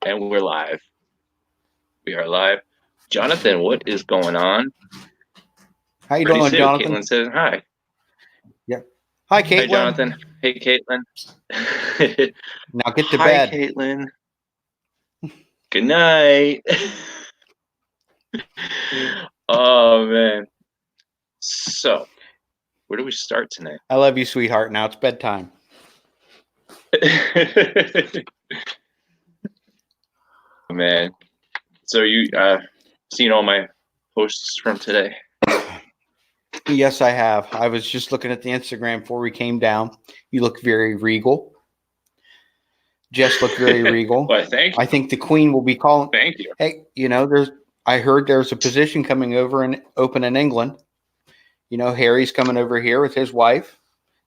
And we're live. We are live. Jonathan, what is going on? How you doing, Jonathan? Caitlin says hi. Yep. Hi, Caitlin. Hi, Jonathan. Hey, Caitlin. Now get to bed. Hi, Caitlin. Good night. Oh, man. So, where do we start tonight? I love you, sweetheart. Now it's bedtime. Man. So you seen all my posts from today? Yes, I have. I was just looking at the Instagram before we came down. You look very regal. Jess looked very regal. Well, thank you. I think the Queen will be calling. Thank you. Hey, I heard there's a position coming over and open in England. Harry's coming over here with his wife.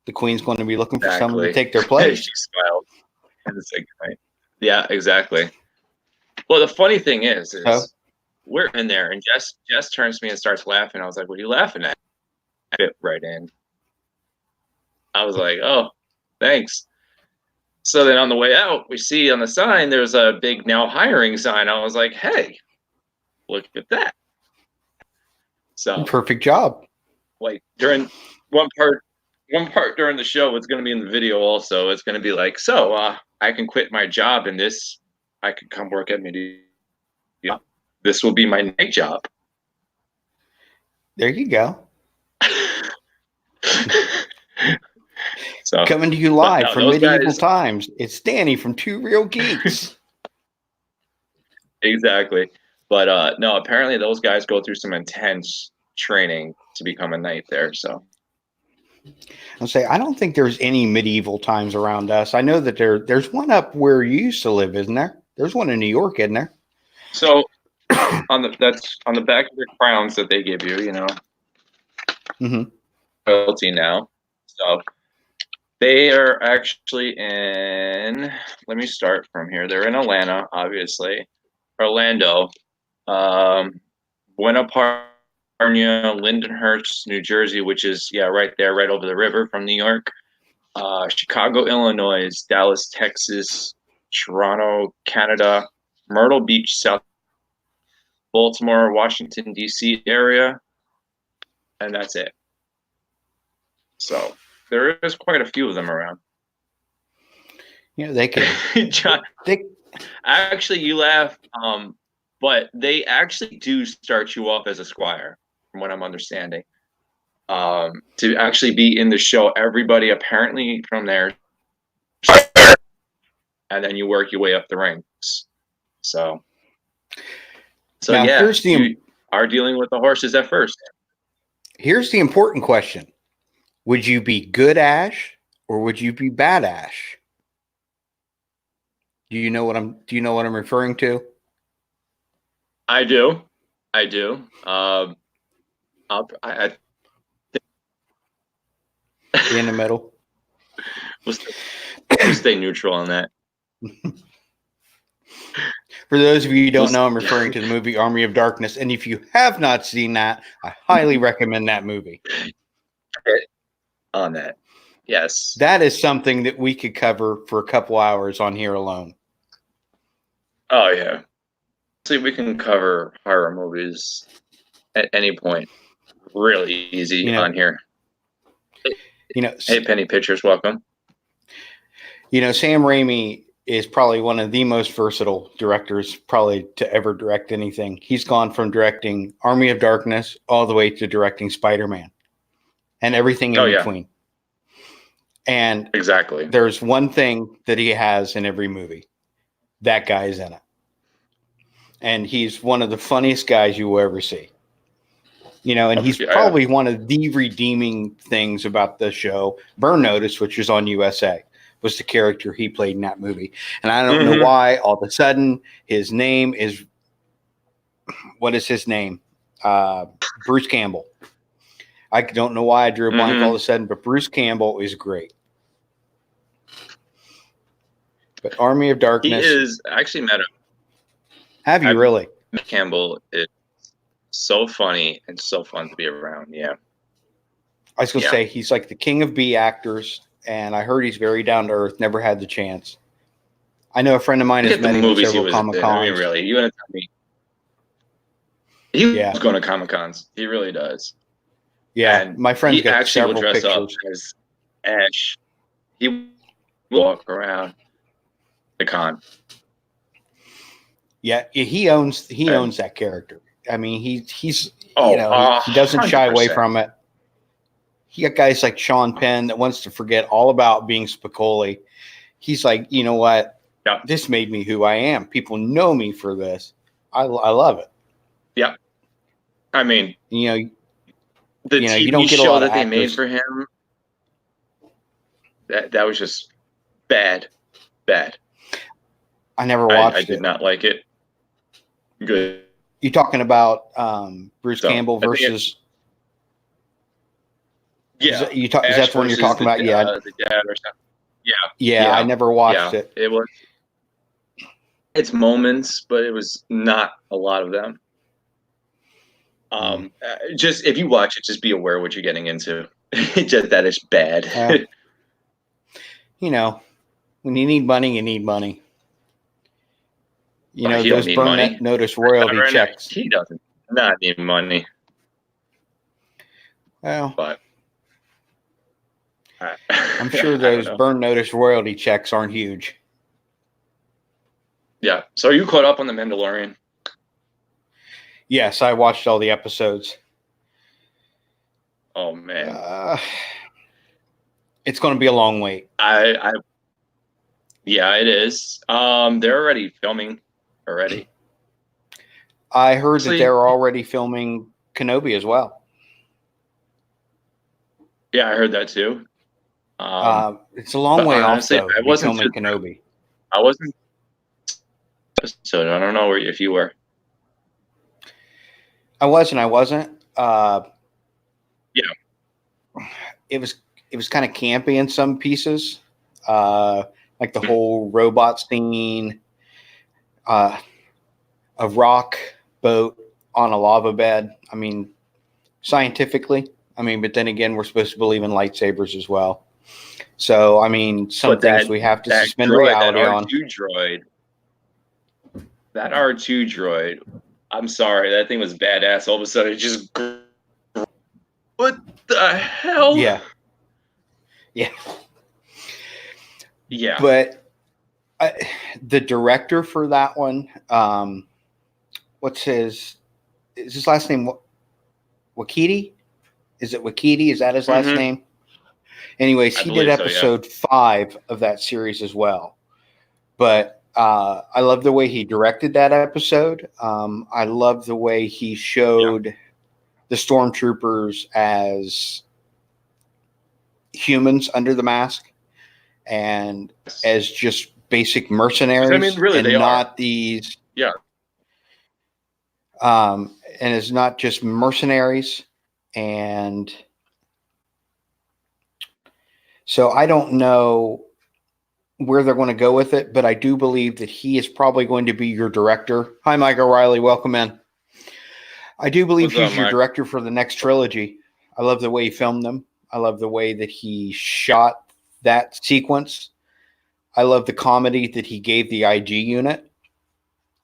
The Queen's going to be looking for someone to take their place. She smiled. Yeah, exactly. Well, the funny thing is we're in there, and Jess turns to me and starts laughing. I was like, "What are you laughing at?" I fit right in. I was like, "Oh, thanks." So then on the way out, we see on the sign there's a big now hiring sign. I was like, "Hey, look at that!" So perfect job. Like during one part during the show, it's going to be in the video. Also, it's going to be like, "So I can quit my job, and I could come work at Media. This will be my night job." There you go. So coming to you live from medieval times, it's Danny from Two Real Geeks. Exactly. But no, apparently those guys go through some intense training to become a knight there. So I'll say I don't think there's any medieval times around us. I know that there's one up where you used to live, isn't there? There's one in New York, isn't there? So that's on the back of the crowns that they give you, royalty now. So they are actually in. Let me start from here. They're in Atlanta, obviously, Orlando, Buena Park, Lindenhurst, New Jersey, which is right there, right over the river from New York. Chicago, Illinois, Dallas, Texas, Toronto, Canada, Myrtle Beach, South Baltimore, Washington, D.C. area, and that's it. So there is quite a few of them around. They can. John, actually, you laugh, but they actually do start you off as a squire, from what I'm understanding. To actually be in the show, everybody apparently from there, and then you work your way up the ranks. So now, yeah, you are dealing with the horses at first. Here's the important question: would you be good Ash or would you be bad Ash? Do you know what I'm referring to? I do. In the middle. We'll stay neutral on that. For those of you who don't know, I'm referring to the movie Army of Darkness. And if you have not seen that, I highly recommend that movie. On that. Yes. That is something that we could cover for a couple hours on here alone. Oh, yeah. See, we can cover horror movies at any point. Really easy on here. Hey, Penny Pictures, welcome. Sam Raimi is probably one of the most versatile directors probably to ever direct anything. He's gone from directing Army of Darkness all the way to directing Spider-Man and everything in between. And exactly, there's one thing that he has in every movie. That guy is in it. And he's one of the funniest guys you will ever see. And he's probably one of the redeeming things about the show. Burn Notice, which is on USA, was the character he played in that movie. And I don't know why all of a sudden his name is, what is his name? Bruce Campbell. I don't know why I drew a blank all of a sudden, but Bruce Campbell is great. But Army of Darkness. He is, I actually met him. Have you really? Campbell is so funny and so fun to be around. Yeah. I was going to say, he's like the king of B actors. And I heard he's very down to earth, never had the chance. I know a friend of mine has met him at movies he several was Comic in. Cons. I mean, really, you want to tell me? He Yeah. was going to Comic Cons. He really does. Yeah, And my friend's got actually will several dress pictures. up as Ash. He will walk around the con. Yeah, he owns that character. I mean, he's Oh, he doesn't shy away 100%. from it. He got guys like Sean Penn that wants to forget all about being Spicoli. He's like, you know what? Yeah. This made me who I am. People know me for this. I love it. Yeah. I mean, the TV you don't get a show lot that of they actors. made for him, that was just bad. I never watched it. I did not like it. Good. You talking about Bruce Campbell versus? Yeah. Is that the one you're talking about? Yeah. The dad or something. Yeah. Yeah, I never watched it. It was. It's moments, but it was not a lot of them. Just if you watch it, just be aware what you're getting into. Just that is bad. When you need money, you need money. Those burn notice royalty checks. He doesn't not need money. Well, but I'm sure those burn notice royalty checks aren't huge. Yeah. So are you caught up on The Mandalorian? Yes, I watched all the episodes. Oh man, it's going to be a long wait. Yeah, it is. They're already filming already. I heard that they're already filming Kenobi as well. Yeah, I heard that too. It's a long way off, though, I wasn't filming Kenobi. I wasn't. So I don't know if you were. I wasn't. Yeah. It was kind of campy in some pieces, like the whole robot scene, a rock boat on a lava bed. I mean, scientifically. I mean, but then again, we're supposed to believe in lightsabers as well. So, I mean, some things we have to suspend reality on. That R2 droid, I'm sorry, that thing was badass. All of a sudden, it just... What the hell? Yeah. Yeah. But the director for that one, what's is his last name? Wakiti? Is it Wakiti? Is that his last name? Anyways, he did episode 5 of that series as well. But I love the way he directed that episode. I love the way he showed the stormtroopers as humans under the mask and as just basic mercenaries. I mean, really, and they not are. These. Yeah. And it's not just mercenaries. And so I don't know where they're going to go with it, but I do believe that he is probably going to be your director. Hi, Mike O'Reilly. Welcome in. I do believe he's your director for the next trilogy. I love the way he filmed them. I love the way that he shot that sequence. I love the comedy that he gave the IG unit,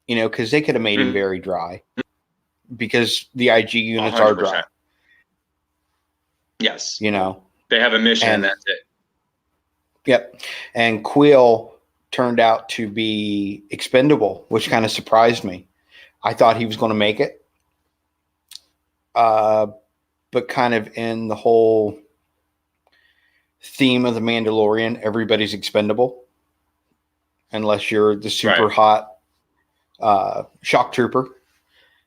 because they could have made him very dry because the IG units 100%. Are dry. Yes. They have a mission and that's it. Yep. And Quill turned out to be expendable, which kind of surprised me. I thought he was going to make it. But kind of in the whole theme of The Mandalorian, everybody's expendable unless you're the super hot shock trooper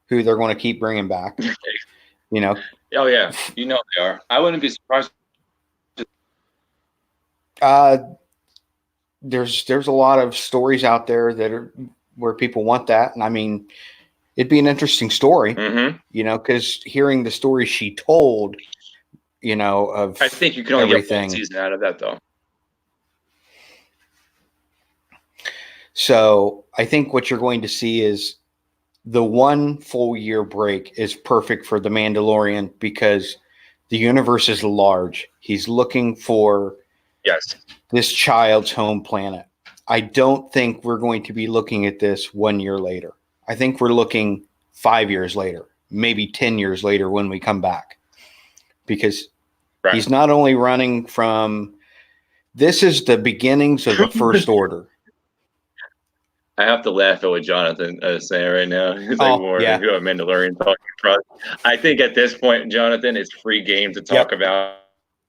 who they're going to keep bringing back. Oh, yeah. They are. I wouldn't be surprised. There's a lot of stories out there that are where people want that. And I mean, it'd be an interesting story, because hearing the story she told, of I think you can only get one season out of that, though. So I think what you're going to see is the 1 full year break is perfect for The Mandalorian because the universe is large. He's looking for this child's home planet. I don't think we're going to be looking at this 1 year later. I think we're looking 5 years later, maybe 10 years later when we come back. Because he's not only running from, this is the beginnings of the First Order. I have to laugh at what Jonathan is saying right now. He's like, yeah. Mandalorian talking trust. I think at this point, Jonathan, it's free game to talk about.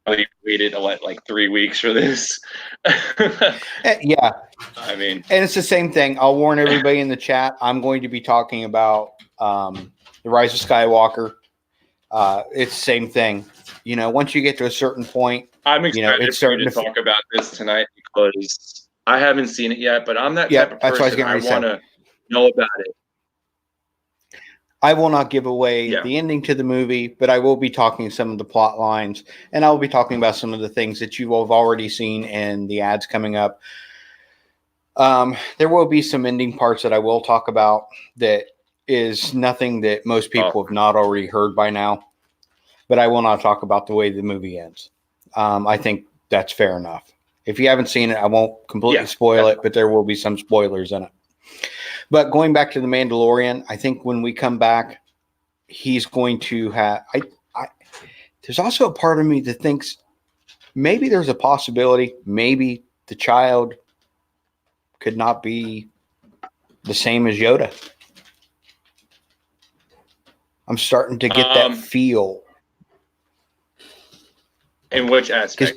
We waited like 3 weeks for this. Yeah. I mean, and it's the same thing. I'll warn everybody in the chat. I'm going to be talking about the Rise of Skywalker. It's the same thing. You know, once you get to a certain point, I'm excited it's for you to talk about this tonight because I haven't seen it yet, but I'm that type of person. I want to know about it. I will not give away the ending to the movie, but I will be talking some of the plot lines, and I will be talking about some of the things that you have already seen in the ads coming up. There will be some ending parts that I will talk about that is nothing that most people have not already heard by now, but I will not talk about the way the movie ends. I think that's fair enough. If you haven't seen it, I won't completely spoil it, but there will be some spoilers in it. But going back to the Mandalorian, I think when we come back, he's going to have. There's also a part of me that thinks maybe there's a possibility, maybe the child could not be the same as Yoda. I'm starting to get that feel. In which aspect? Because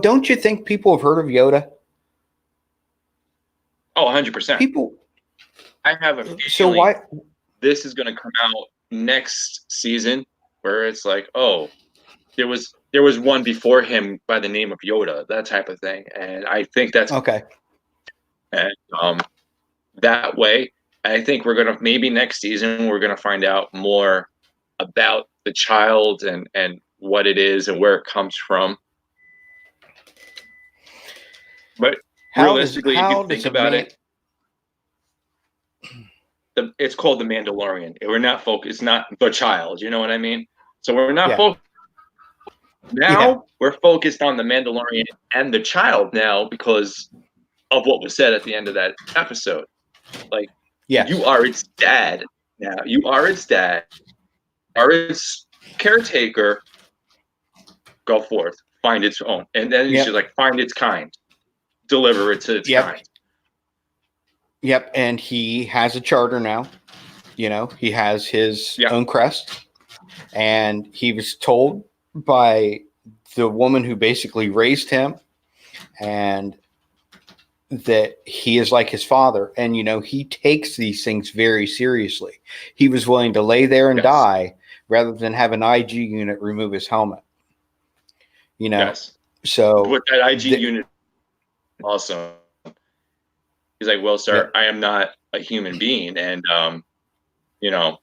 don't you think people have heard of Yoda? Oh, 100%. People. I have a feeling so why this is going to come out next season where it's like, oh, there was one before him by the name of Yoda, that type of thing. And I think that's okay. And that way, I think we're going to, maybe next season, we're going to find out more about the child and what it is and where it comes from. But realistically, if you think about it, it's called The Mandalorian. We're not focused. It's not the child. You know what I mean? So we're not focused. Now we're focused on the Mandalorian and the child now because of what was said at the end of that episode. Like, you are its dad now. You are its dad. Are its caretaker. Go forth. Find its own. And then she's like, find its kind. Deliver it to its kind. Yep. And he has a charter now. You know, he has his own crest. And he was told by the woman who basically raised him and that he is like his father. And, you know, he takes these things very seriously. He was willing to lay there and die rather than have an IG unit remove his helmet. You know, so with that IG unit, awesome. He's like, well, sir, I am not a human being, and you know,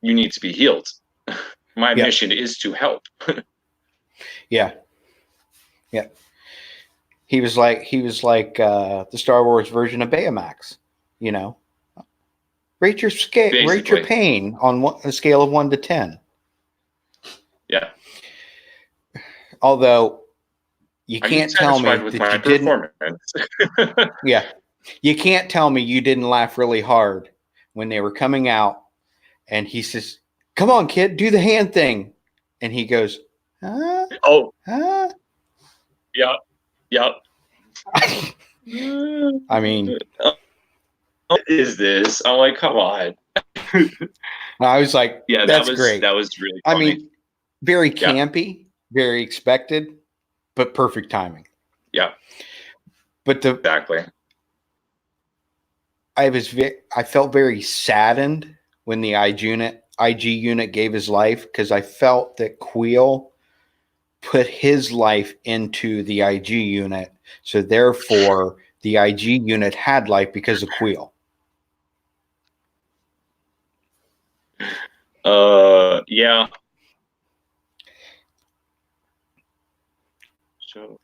you need to be healed. My mission is to help. Yeah. He was like the Star Wars version of Baymax. You know, rate your pain on a scale of 1 to 10. Yeah. Although you can't tell me that you didn't. You can't tell me you didn't laugh really hard when they were coming out, and he says, "Come on, kid, do the hand thing," and he goes, "Huh? Oh, huh? Yep." I mean, what is this? I'm like, come on. I was like, that's great. That was really funny. I mean, very campy, very expected, but perfect timing. Yeah. But exactly. I felt very saddened when the IG unit gave his life because I felt that Queel put his life into the IG unit. So therefore, the IG unit had life because of Queel. Yeah. So,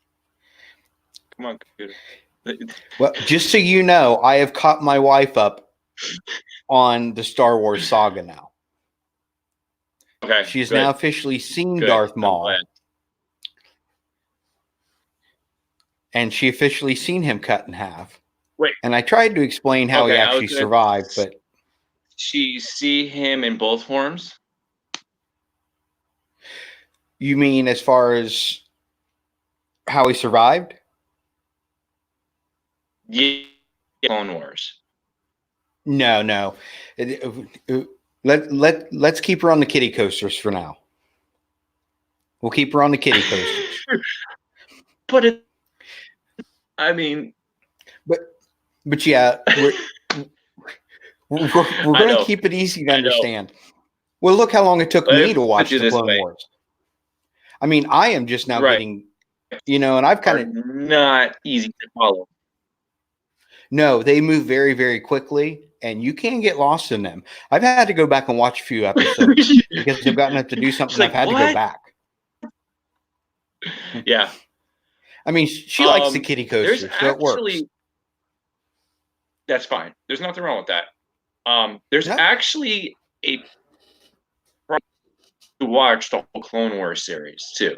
come on, computer. Well, just so you know, I have caught my wife up on the Star Wars saga now. Okay. She's now officially seen Darth Maul. and she officially seen him cut in half. Wait. And I tried to explain how he actually survived, but she see him in both forms? You mean as far as how he survived? Yeah, Clone Wars. No. Let's keep her on the kiddie coasters for now. We'll keep her on the kiddie coasters. But I mean, but yeah, we're going to keep it easy to understand. Well, look how long it took me to watch the Clone Wars. I mean, I am just now getting, and I've kind of not easy to follow. No, they move very, very quickly, and you can get lost in them. I've had to go back and watch a few episodes because I've gotten up to do something. I've had to go back. Yeah. I mean, she likes the kiddie coaster, so it works. That's fine. There's nothing wrong with that. There's actually a to watch the whole Clone Wars series too.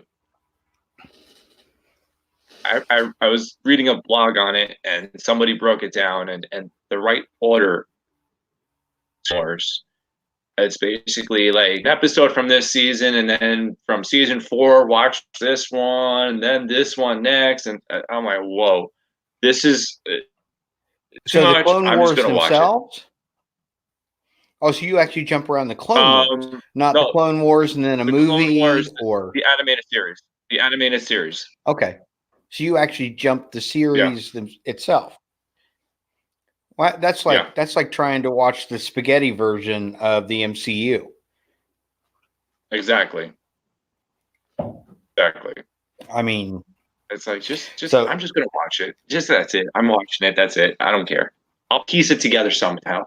I was reading a blog on it, and somebody broke it down, and the right order source. It's basically like episode from this season, and then from season 4, watch this one, and then this one next, and I'm like, whoa, this is too much. The Clone I'm Wars just gonna themselves? watch it. Oh, so you actually jump around the Clone Wars, not the Clone Wars and then a movie Wars, or the animated series. The animated series. Okay, so you actually jump the series itself. Well, that's like trying to watch the spaghetti version of the MCU. Exactly. I mean, it's like I'm just gonna watch it. Just that's it. I'm watching it. That's it. I don't care. I'll piece it together somehow.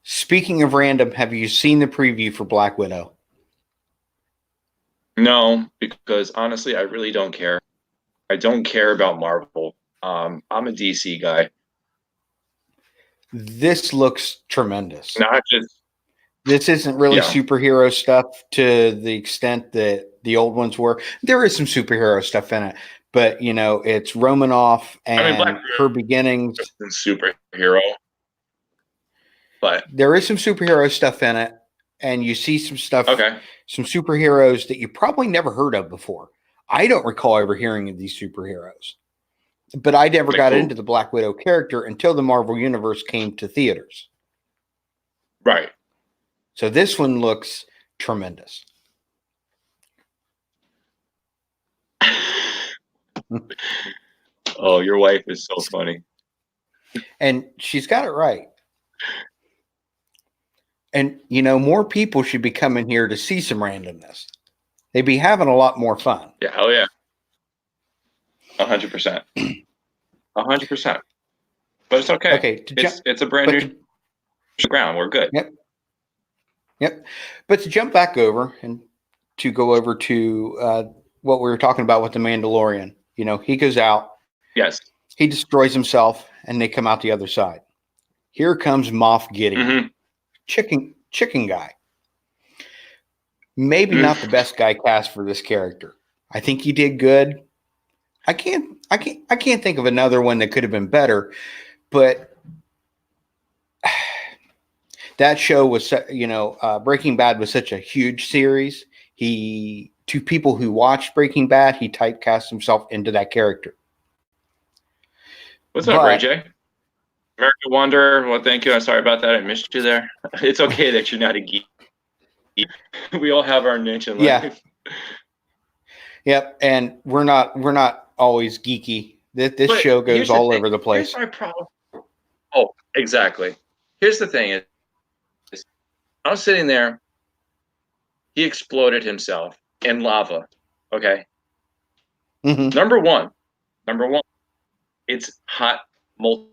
Speaking of random, have you seen the preview for Black Widow? No, because honestly, I really don't care. I don't care about Marvel. I'm a DC guy. This looks tremendous. Not just. This isn't really superhero stuff to the extent that the old ones were. There is some superhero stuff in it, but it's Romanoff and her beginnings. Superhero, but there is some superhero stuff in it, and you see some stuff. Some superheroes that you probably never heard of before. I don't recall ever hearing of these superheroes, but I never got into the Black Widow character until the Marvel Universe came to theaters. Right. So this one looks tremendous. Oh, your wife is so funny. And she's got it right. And, more people should be coming here to see some randomness. They'd be having a lot more fun. Yeah, hell yeah. 100%. 100%. But it's okay. Okay. It's a brand new ground. We're good. Yep. But to jump back over and to go over to what we were talking about with the Mandalorian, he goes out. Yes. He destroys himself, and they come out the other side. Here comes Moff Gideon, chicken guy. Maybe not the best guy cast for this character. I think he did good. I can't think of another one that could have been better, but that show was, Breaking Bad was such a huge series. To people who watched Breaking Bad, he typecast himself into that character. What's up, Ray J? American Wanderer. Well, thank you. I'm sorry about that. I missed you there. It's okay that you're not a geek. We all have our niche in life. Yep. And we're not always geeky. This show goes all over the place. Here's my problem. Oh, exactly. Here's the thing. I was sitting there. He exploded himself in lava. Okay. Mm-hmm. Number one, it's hot molten,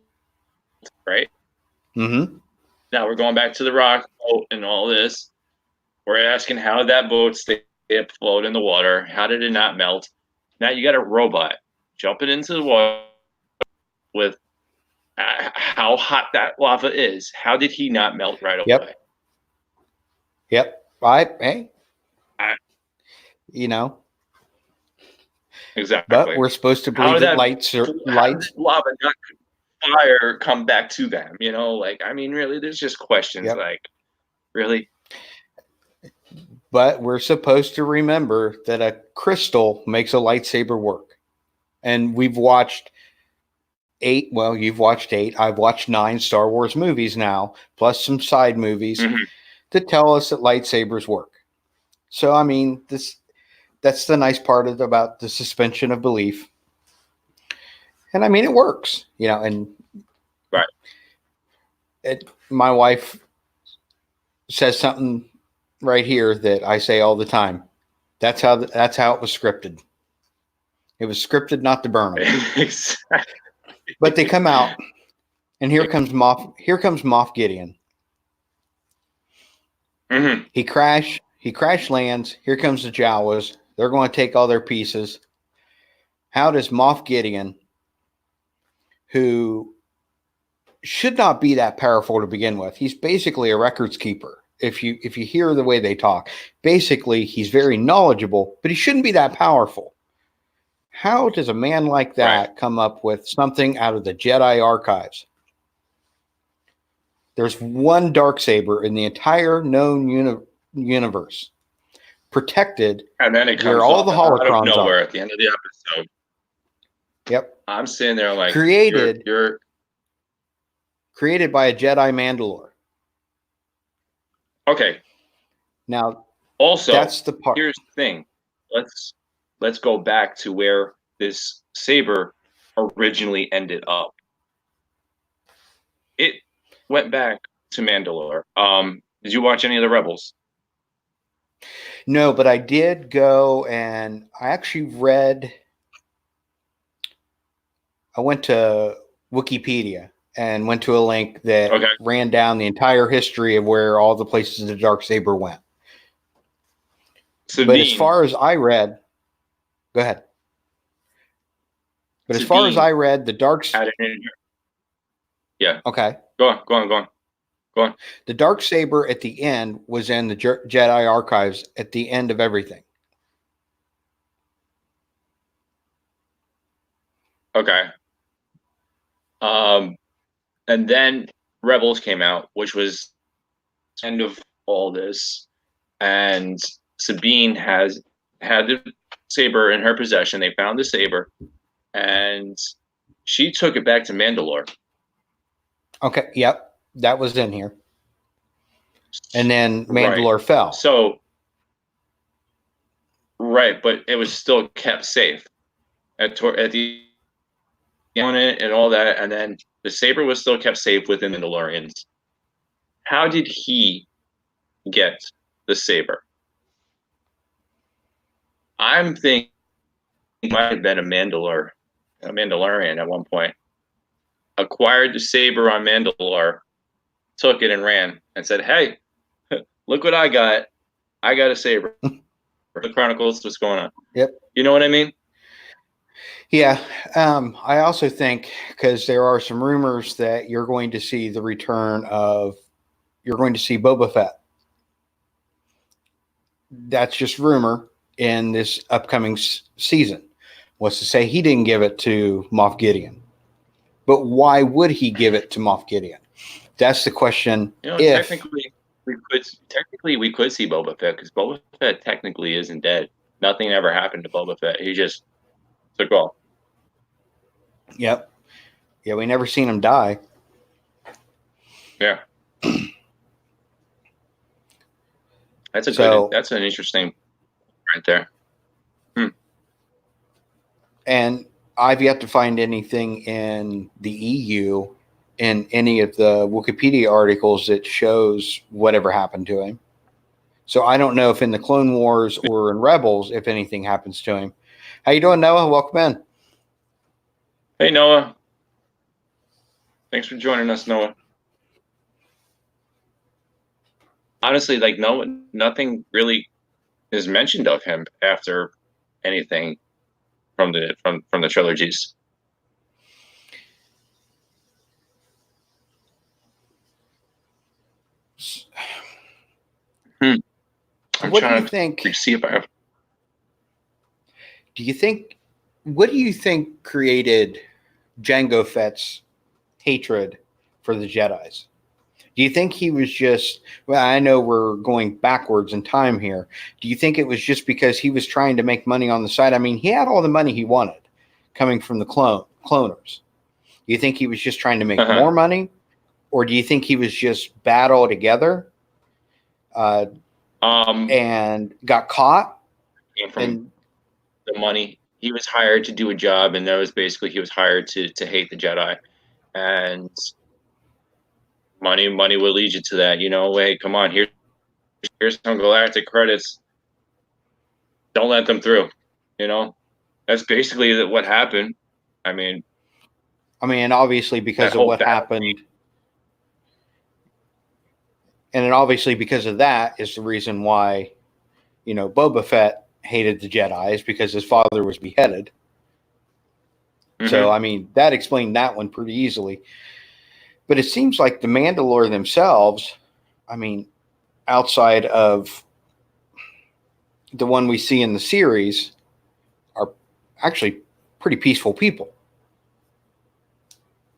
right? Mm-hmm. Now we're going back to the rock boat and all this. We're asking how that boat stayed afloat in the water. How did it not melt? Now you got a robot jumping into the water with how hot that lava is. How did he not melt right away? Yep. Exactly. But we're supposed to believe that lights. How did lava not fire come back to them? You know, like, I mean, really, there's just questions like, really? But we're supposed to remember that a crystal makes a lightsaber work. And we've watched 8. Well, you've watched 8. I've watched 9 Star Wars movies now, plus some side movies to tell us that lightsabers work. So, I mean, that's the nice part about the suspension of belief. And I mean, it works, you know, and my wife says something right here that I say all the time. That's how it was scripted. It was scripted not to burn them. Exactly. But they come out, and here comes Moff Gideon. He crash lands. Here comes the Jawas. They're going to take all their pieces. How does Moff Gideon, who should not be that powerful to begin with, he's basically a records keeper. If you hear the way they talk, basically he's very knowledgeable, but he shouldn't be that powerful. How does a man like that come up with something out of the Jedi archives? There's one Darksaber in the entire known universe, protected, and then it comes where all the holocrons out of nowhere are. at the end of the episode. Yep. I'm sitting there like, created by a Jedi Mandalore. Okay. Now, also, that's the part. Here's the thing. Let's go back to where this saber originally ended up. It went back to Mandalore. Did you watch any of the Rebels? No, but I did go and I actually read. I went to Wikipedia and went to a link that ran down the entire history of where all the places the Darksaber went. But as far as I read, go ahead. But as far as I read, the Darksaber. Yeah. Okay. Go on. The Darksaber at the end was in the Jedi archives at the end of everything. Okay. And then Rebels came out, which was the end of all this. And Sabine had the saber in her possession. They found the saber, and she took it back to Mandalore. Okay. Yep. That was in here. And then Mandalore fell. So, but it was still kept safe at the on it and all that, and then the saber was still kept safe within the Mandalorians. How did he get the saber? I'm thinking he might have been a Mandalorian at one point. Acquired the saber on Mandalore, took it and ran, and said, "Hey, look what I got! I got a saber." The Chronicles, what's going on? Yep. You know what I mean? Yeah. I also think, because there are some rumors that you're going to see the return of, you're going to see Boba Fett. That's just rumor in this upcoming season. What's to say he didn't give it to Moff Gideon? But why would he give it to Moff Gideon? That's the question. You know, technically we could see Boba Fett, because Boba Fett technically isn't dead. Nothing ever happened to Boba Fett. He just took off. Yep. Yeah, we never seen him die. Yeah. That's an interesting right there. And I've yet to find anything in the EU in any of the Wikipedia articles that shows whatever happened to him. So I don't know if in the Clone Wars or in Rebels, if anything happens to him. How you doing, Noah? Welcome in. Hey, Noah. Thanks for joining us, Noah. Honestly, like, nothing really is mentioned of him after anything from the trilogies. What do you think? See if I have. Do you think what do you think created Jango Fett's hatred for the Jedis? Do you think he was just, well, I know we're going backwards in time here. Do you think it was just because he was trying to make money on the side? I mean, he had all the money he wanted coming from the cloners. Do you think he was just trying to make more money? Or do you think he was just bad altogether and got caught? Came from the money. He was hired to do a job, and that was basically he was hired to hate the Jedi. And money will lead you to that. You know, hey, come on, here's some galactic credits. Don't let them through. You know, that's basically what happened. I mean, obviously because of what happened. And then obviously because of that is the reason why, you know, Boba Fett hated the Jedi, is because his father was beheaded. Mm-hmm. So, I mean, that explained that one pretty easily. But it seems like the Mandalore themselves, I mean, outside of the one we see in the series, are actually pretty peaceful people.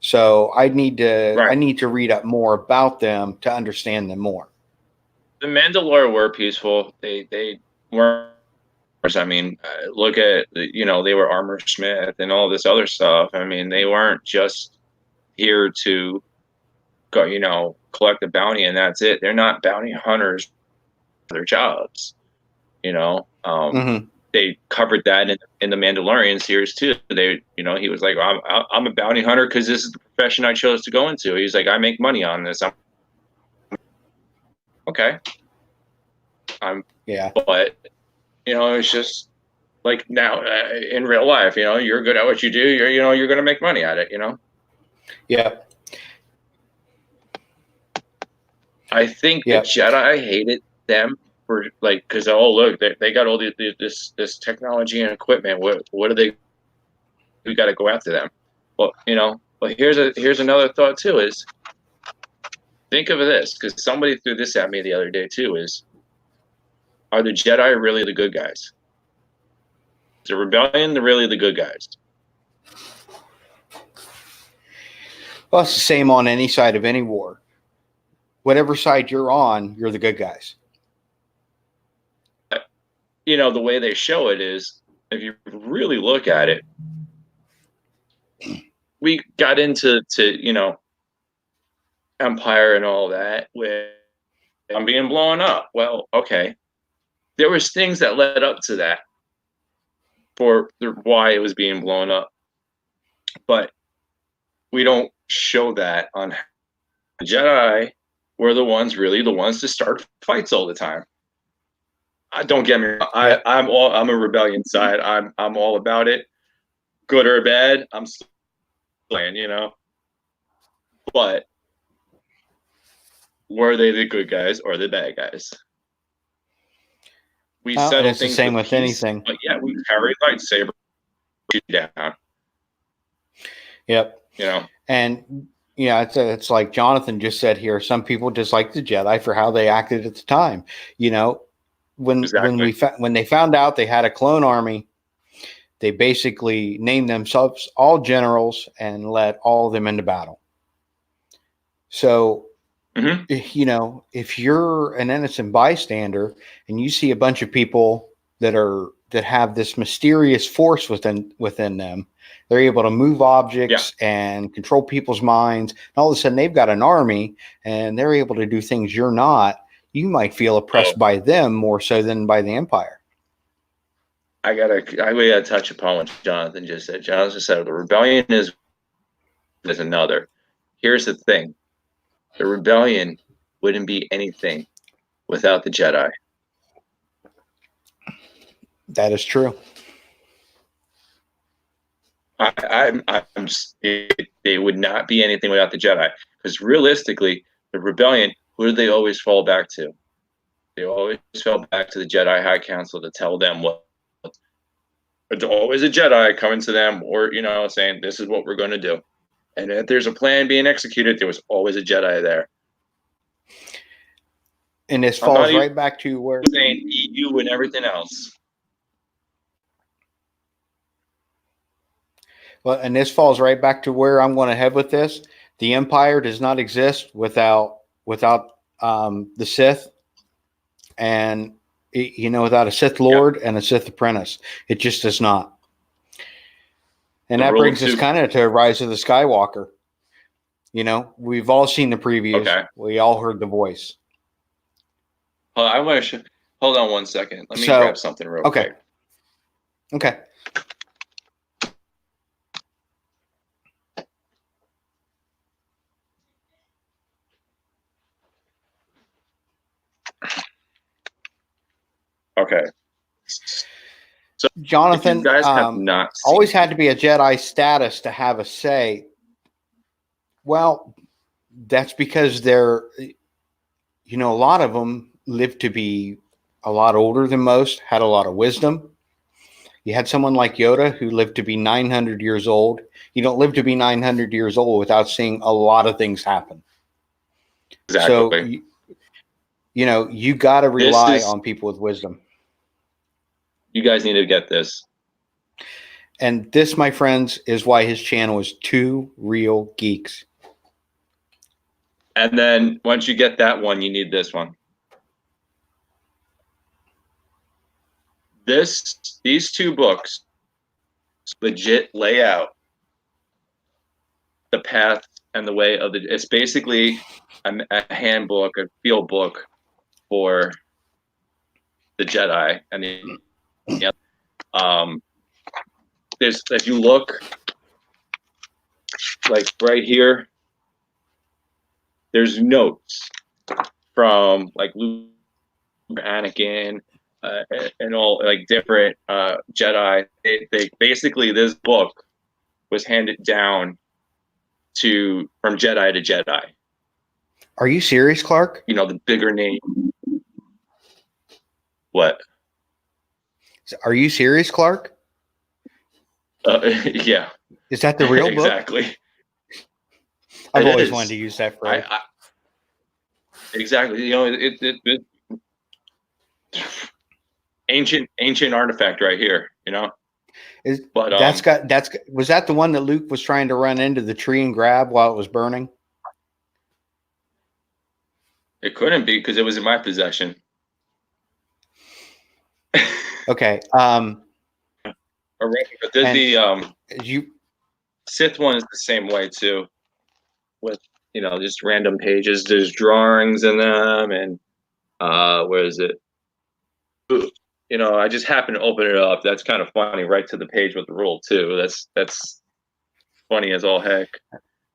So I need to read up more about them to understand them more. The Mandalore were peaceful. They weren't. I mean, look at, you know, they were armor smith and all this other stuff. I mean, they weren't just here to go, you know, collect a bounty and that's it. They're not bounty hunters for their jobs. You know, they covered that in the Mandalorian series too. They, you know, he was like, I'm a bounty hunter because this is the profession I chose to go into. He's like, I make money on this. Okay. But, you know, it's just like now in real life, you know, you're good at what you do. You're going to make money at it, you know? Yeah. I think the Jedi hated them for like, because, oh, look, they got all this technology and equipment. What are they? We got to go after them. Well, you know, but here's another thought too is, think of this, because somebody threw this at me the other day too, is, are the Jedi really the good guys? Is the rebellion really the good guys? Well, it's the same on any side of any war. Whatever side you're on, you're the good guys. You know, the way they show it is, if you really look at it, we got into you know, Empire and all that with I'm being blown up. Well, okay. There was things that led up to that for why it was being blown up. But we don't show that on the Jedi. Were the ones to start fights all the time. Don't get me wrong. I'm a rebellion side. I'm all about it. Good or bad, I'm still playing, you know. But were they the good guys or the bad guys? We settle it's things the same with peace, anything. But yeah, we carry lightsaber down. Yep. You know. And yeah, it's like Jonathan just said here. Some people dislike the Jedi for how they acted at the time. You know, when they found out they had a clone army, they basically named themselves all generals and led all of them into battle. So, you know, if you're an innocent bystander and you see a bunch of people that have this mysterious force within them, they're able to move objects and control people's minds. And all of a sudden they've got an army and they're able to do things you're not. You might feel oppressed by them more so than by the Empire. I gotta touch upon what Jonathan just said. Jonathan just said the rebellion is another. Here's the thing. The rebellion wouldn't be anything without the Jedi. That is true. They would not be anything without the Jedi. Because realistically, the rebellion, who did they always fall back to? They always fell back to the Jedi High Council to tell them what. It's always a Jedi coming to them, or, you know, saying this is what we're going to do. And if there's a plan being executed, there was always a Jedi there. And this falls right back to where saying EU and everything else. Well, and this falls right back to where I'm going to head with this. The Empire does not exist without the Sith, and without a Sith Lord and a Sith apprentice. It just does not. And that brings us kind of to Rise of the Skywalker. We've all seen the previews. Okay. We all heard the voice. I want to hold on one second. Let me grab something real quick. Okay. Okay. So Jonathan, you guys have not always had to be a Jedi status to have a say. Well, that's because they're, a lot of them lived to be a lot older than most, had a lot of wisdom. You had someone like Yoda who lived to be 900 years old. You don't live to be 900 years old without seeing a lot of things happen. Exactly. So, you got to rely on people with wisdom. You guys need to get this. And this, my friends, is why his channel is Two Real Geeks. And then once you get that one, you need this one. These two books legit lay out the path and the way of it's basically a handbook, a field book for the Jedi and the there's, if you look like right here, there's notes from like Luke, Anakin, and all like different Jedi. They basically, this book was handed down from Jedi to Jedi. Are you serious, Clark? The bigger name. What? Are you serious, Clark? Yeah. Is that the real book? Exactly. I've always wanted to use that phrase. Exactly. It ancient artifact right here. Was that the one that Luke was trying to run into the tree and grab while it was burning? It couldn't be because it was in my possession. Okay. But the Sith one is the same way too, with just random pages. There's drawings in them, and where is it? I just happened to open it up. That's kind of funny, right to the page with the rule too. That's funny as all heck.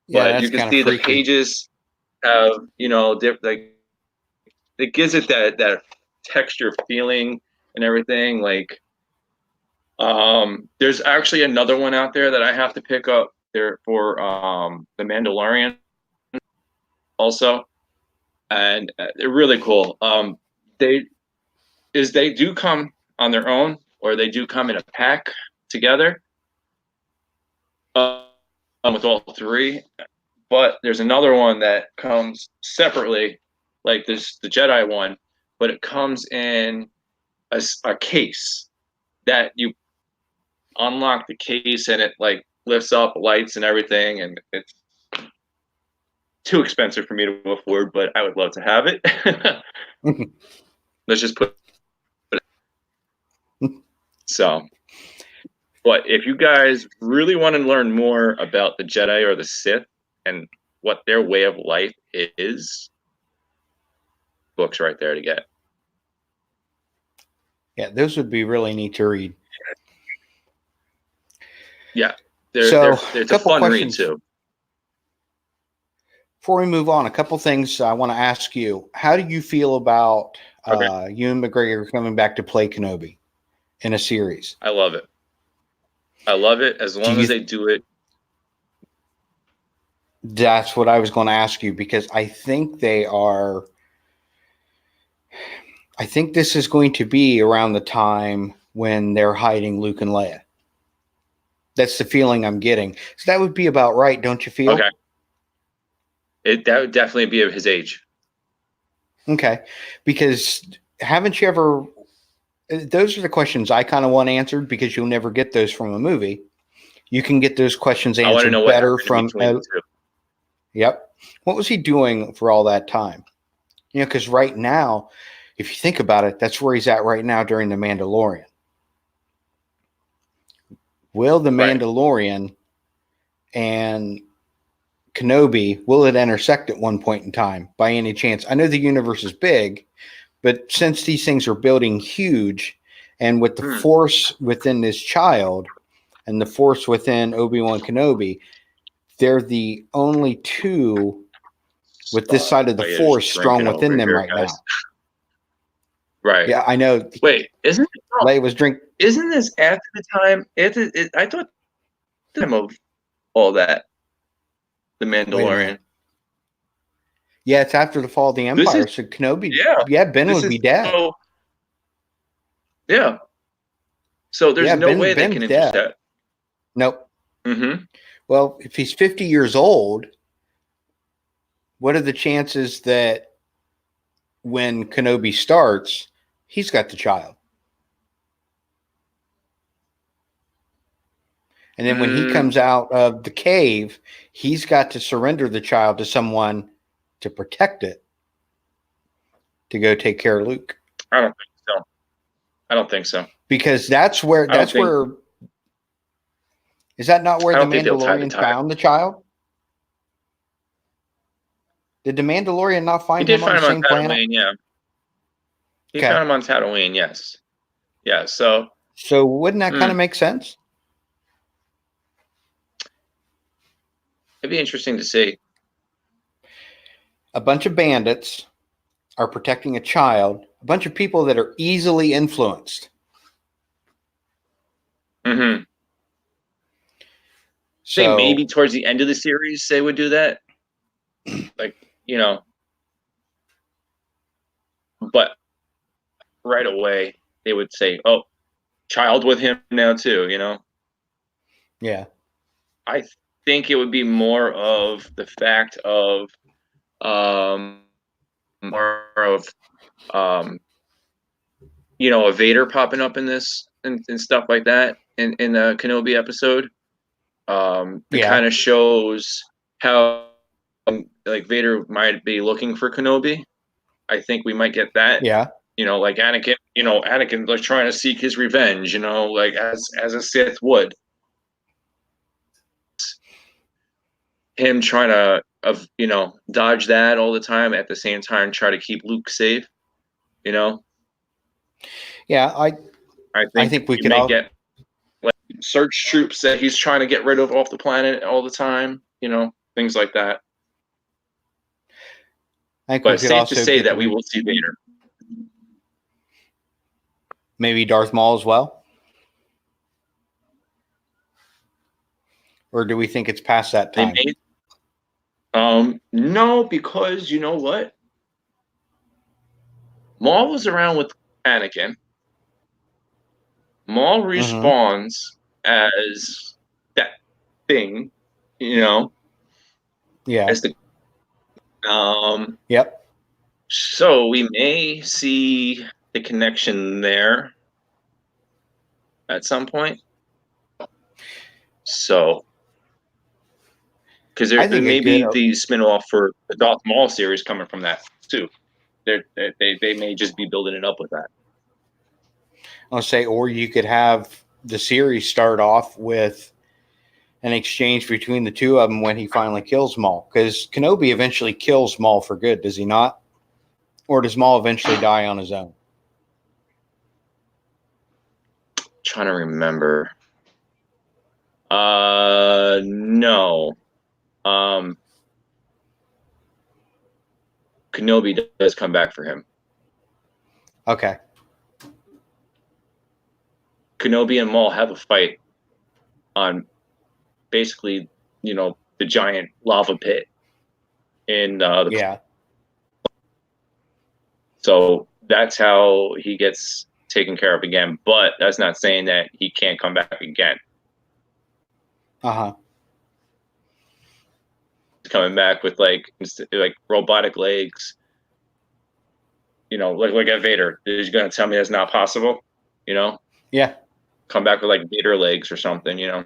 Yeah, but you can see freaky. The pages have like it gives it that texture feeling and everything. Like there's actually another one out there that I have to pick up there for the Mandalorian also, and they're really cool. They do come on their own, or they do come in a pack together with all three. But there's another one that comes separately, like the Jedi one, but it comes in a case that you unlock the case and it like lifts up, lights and everything, and it's too expensive for me to afford, but I would love to have it. Let's just put it. So, but if you guys really want to learn more about the Jedi or the Sith and what their way of life is, books right there to get. Yeah, those would be really neat to read. Yeah, it's a fun read too. Before we move on, a couple things I want to ask you. How do you feel about Ewan McGregor coming back to play Kenobi in a series? I love it. I love it as long as they do it. That's what I was going to ask you, because I think this is going to be around the time when they're hiding Luke and Leia. That's the feeling I'm getting. So that would be about right, don't you feel? Okay. That would definitely be of his age. Okay. Because haven't you ever... Those are the questions I kind of want answered, because you'll never get those from a movie. You can get those questions I want to answered know what better happened from. between the two. Yep. What was he doing for all that time? You know, because right now, if you think about it, that's where he's at right now during The Mandalorian. Will the Mandalorian and Kenobi, will it intersect at one point in time by any chance? I know the universe is big, but since these things are building huge, and with the Force within this child and the Force within Obi-Wan Kenobi, they're the only two with this side of the Force strong within them right now. Right. Yeah, I know. Wait, isn't Leia was drink? Isn't this after the time? I thought the time of all that, the Mandalorian. Yeah, it's after the fall of the Empire. So Kenobi, Ben would be dead. So, yeah. So there's no way they can intercept. Nope. Mm-hmm. Well, if he's 50 years old, what are the chances that when Kenobi starts, he's got the child? And then when he comes out of the cave, he's got to surrender the child to someone to protect it, to go take care of Luke. I don't think so. Because that's where is that not where the Mandalorian found the child? Did the Mandalorian not find him on the same planet? Yeah. He found him on Tatooine, yes. Yeah, so wouldn't that kind of make sense? It'd be interesting to see. A bunch of bandits are protecting a child, a bunch of people that are easily influenced. Mm-hmm. So I think maybe towards the end of the series they would do that. Like, you know. But right away they would say, oh, child with him now too, you know? Yeah. I think it would be more of the fact of you know, a Vader popping up in this and stuff like that in the Kenobi episode. It kind of shows how like Vader might be looking for Kenobi. I think we might get that. Yeah. You know, like Anakin was trying to seek his revenge, you know, like as a Sith would. Him trying to dodge that all the time, at the same time try to keep Luke safe, you know. Yeah, I think we could all get like search troops that he's trying to get rid of off the planet all the time, you know, things like that. But it's safe to say that we will see Vader. Maybe Darth Maul as well? Or do we think it's past that time? No, because you know what? Maul was around with Anakin. Maul respawns as that thing, you know. Yeah. As the Yep. So we may see the connection there at some point. So, because there may be the spin-off for the Darth Maul series coming from that too. They may just be building it up with that. I'll say, or you could have the series start off with an exchange between the two of them when he finally kills Maul. Because Kenobi eventually kills Maul for good, does he not? Or does Maul eventually die on his own? Trying to remember. No. Kenobi does come back for him. Okay. Kenobi and Maul have a fight on basically, you know, the giant lava pit in So that's how he gets taken care of again. But that's not saying that he can't come back again. Coming back with like robotic legs, you know, like a Vader. Is going to tell me that's not possible? You know? Yeah. Come back with like Vader legs or something, you know?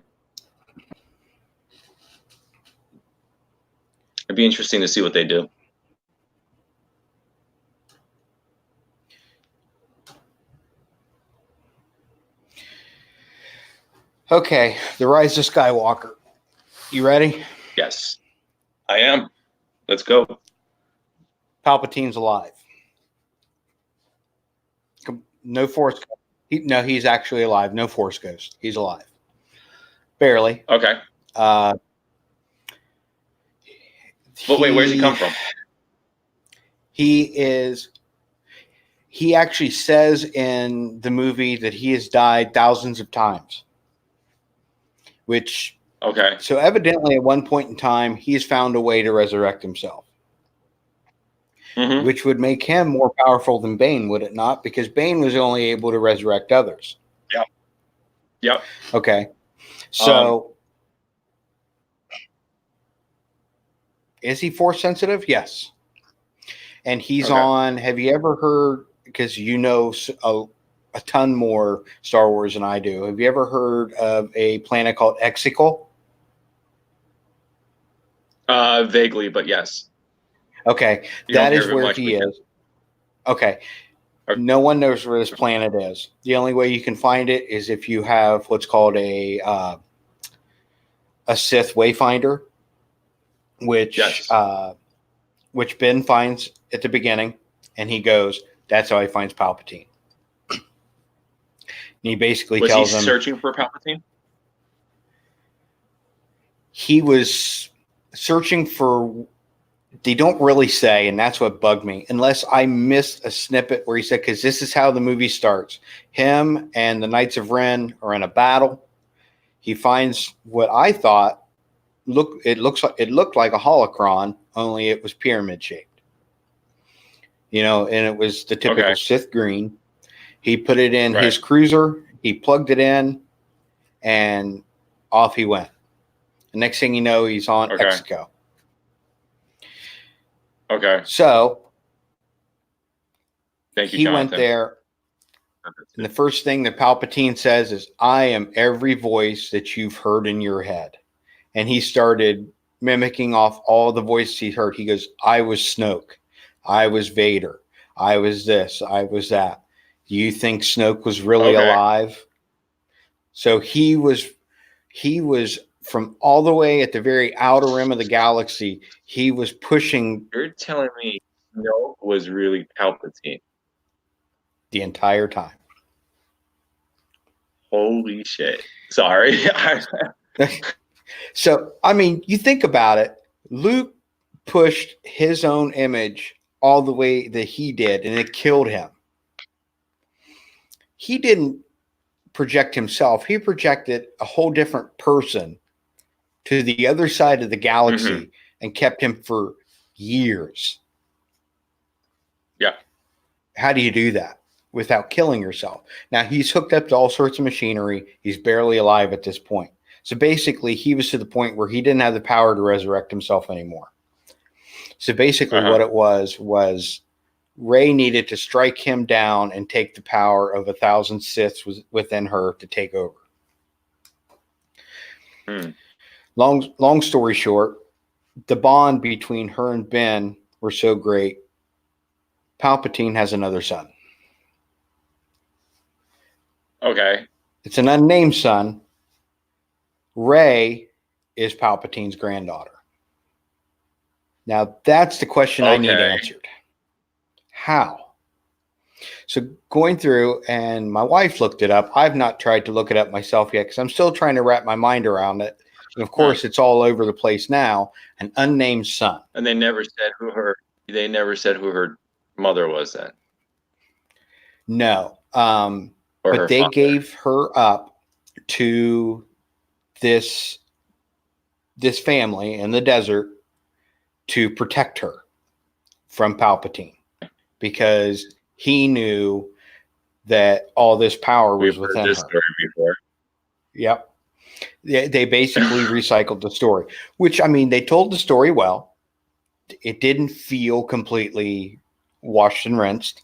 be interesting to see what they do. Okay, The Rise of Skywalker. You ready? Yes, I am. Let's go. Palpatine's alive. No Force. He's actually alive. No Force Ghost. He's alive. Barely. Okay. But wait, where's he come from? He actually says in the movie that he has died thousands of times. Which, okay. So evidently at one point in time, he's found a way to resurrect himself. Mm-hmm. Which would make him more powerful than Bane, would it not? Because Bane was only able to resurrect others. Yep. Yep. Okay. So is he Force sensitive? Yes. And he's on, have you ever heard, because you know a ton more Star Wars than I do, have you ever heard of a planet called Exegol? Vaguely, but yes. Okay. That is where he is. Okay. No one knows where this planet is. The only way you can find it is if you have what's called a Sith Wayfinder, which Ben finds at the beginning, and he goes, "That's how he finds Palpatine." And he basically tells him, searching for Palpatine? He was searching for. They don't really say, and that's what bugged me, unless I missed a snippet where he said, because this is how the movie starts. Him and the Knights of Ren are in a battle. He finds what I thought it looked like a holocron, only it was pyramid shaped. And it was the typical Sith green. He put it in his cruiser, he plugged it in, and off he went. The next thing you know, he's on Exegol. Okay. So thank you, he Jonathan. went there, and the first thing that Palpatine says is, "I am every voice that you've heard in your head." And he started mimicking off all the voices he heard. He goes, "I was Snoke. I was Vader. I was this. I was that. Do you think Snoke was really alive?" So he was from all the way at the very outer rim of the galaxy. He was pushing. You're telling me Snoke was really Palpatine the entire time. Holy shit. Sorry. So, I mean, you think about it. Luke pushed his own image all the way that he did, and it killed him. He didn't project himself. He projected a whole different person to the other side of the galaxy and kept him for years. Yeah. How do you do that without killing yourself? Now, he's hooked up to all sorts of machinery. He's barely alive at this point. So basically, he was to the point where he didn't have the power to resurrect himself anymore. So basically what it was Rey needed to strike him down and take the power of 1,000 Siths within her to take over. Long story short, the bond between her and Ben were so great. Palpatine has another son. Okay. It's an unnamed son. Rey is Palpatine's granddaughter. Now, that's the question I need answered. How? So going through, and my wife looked it up. I've not tried to look it up myself yet because I'm still trying to wrap my mind around it. And of course, it's all over the place now. An unnamed son. And they never said who her mother was then. No. But they gave her up to this family in the desert to protect her from Palpatine because he knew that all this power was within her. Story before. Yep. They basically recycled the story, which, I mean, they told the story well. It didn't feel completely washed and rinsed.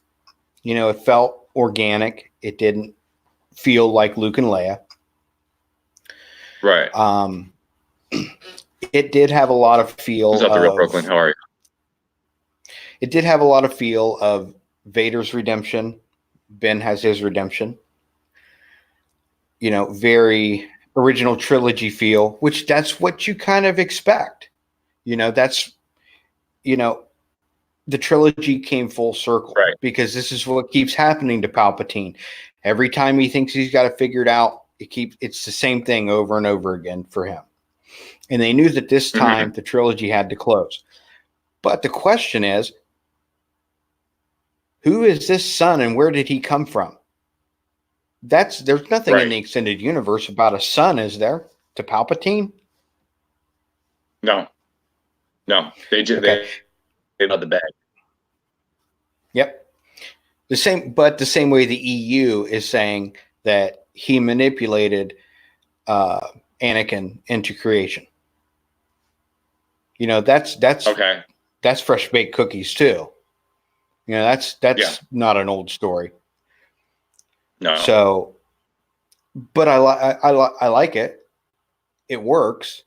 It felt organic. It didn't feel like Luke and Leia. Right. It did have a lot of feel What's up, the real Brooklyn? How are you? It did have a lot of feel of Vader's redemption. Ben has his redemption. You know, very original trilogy feel, which that's what you kind of expect. You know, that's, you know, the trilogy came full circle, Right. because this is what keeps happening to Palpatine. Every time he thinks he's got it figured out, it's the same thing over and over again for him. And they knew that this time the trilogy had to close. But the question is, who is this son and where did he come from? There's nothing in the extended universe about a son, is there, to Palpatine? No. They just they got the bag. Yep. The same way the EU is saying that he manipulated Anakin into creation. You know, that's fresh baked cookies too. You know, that's not an old story. No. So, but I like it. It works.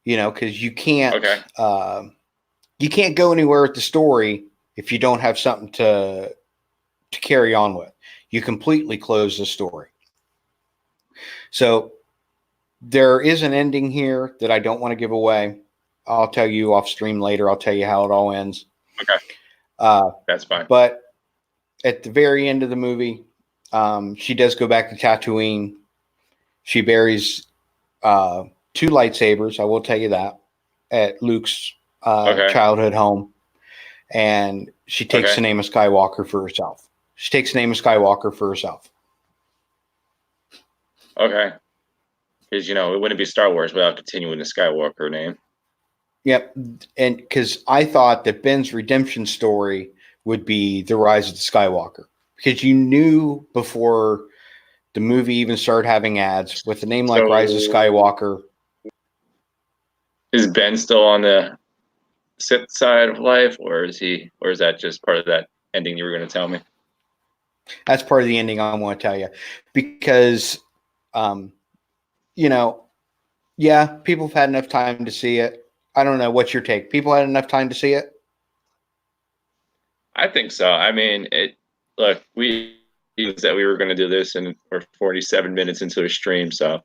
You know, because you can't go anywhere with the story if you don't have something to carry on with. You completely close the story. So there is an ending here that I don't want to give away. I'll tell you off stream later. I'll tell you how it all ends. Okay. That's fine. But at the very end of the movie, she does go back to Tatooine. She buries 2 lightsabers, I will tell you that, at Luke's childhood home. And she takes the name of Skywalker for herself. Okay. Because, you know, it wouldn't be Star Wars without continuing the Skywalker name. Yep. And because I thought that Ben's redemption story would be the rise of the Skywalker. Because you knew before the movie even started having ads with a name like Rise of Skywalker. Is Ben still on the Sith side of life, or is that just part of that ending you were going to tell me? That's part of the ending I want to tell you, because, you know, yeah, people have had enough time to see it. I don't know. What's your take? People had enough time to see it? I think so. I mean, look, we said we were going to do this, and we're 47 minutes into a stream, so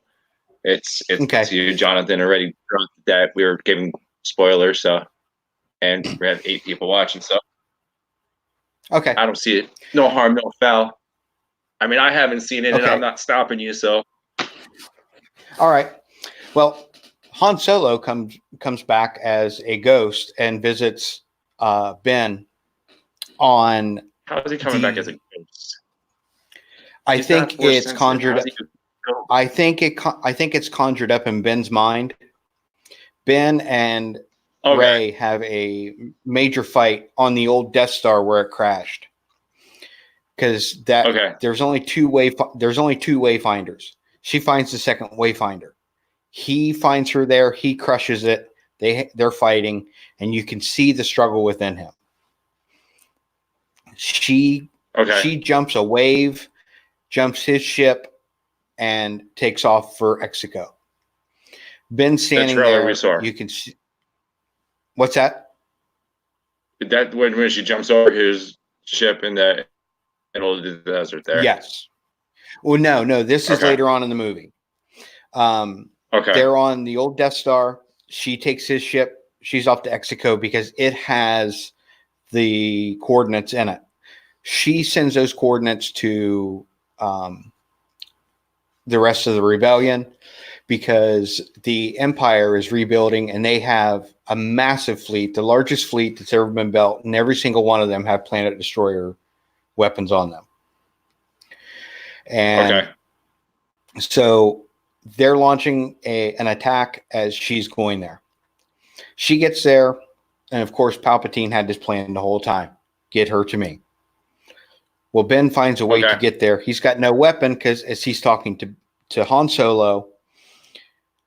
it's you, Jonathan, already drunk that we were giving spoilers, and we have 8 people watching, so okay, I don't see it. No harm, no foul. I mean, I haven't seen it, and I'm not stopping you, so. All right. Well, Han Solo comes back as a ghost and visits Ben on. How is he coming back as a ghost? I think it's conjured. I think it's conjured up in Ben's mind. Ben and Rey have a major fight on the old Death Star where it crashed. Because there's only two wayfinders. She finds the second wayfinder. He finds her there. He crushes it. They're fighting, and you can see the struggle within him. She jumps a wave, jumps his ship, and takes off for Mexico. Ben standing there. You can see. What's that? That when she jumps over his ship in the middle of the desert there. Yes. Well, no. This is later on in the movie. They're on the old Death Star. She takes his ship. She's off to Mexico because it has the coordinates in it. She sends those coordinates to the rest of the rebellion because the Empire is rebuilding and they have a massive fleet, the largest fleet that's ever been built, and every single one of them have planet destroyer weapons on them. And so they're launching an attack as she's going there. She gets there, and of course, Palpatine had this plan the whole time. Get her to me. Well, Ben finds a way to get there. He's got no weapon because as he's talking to Han Solo,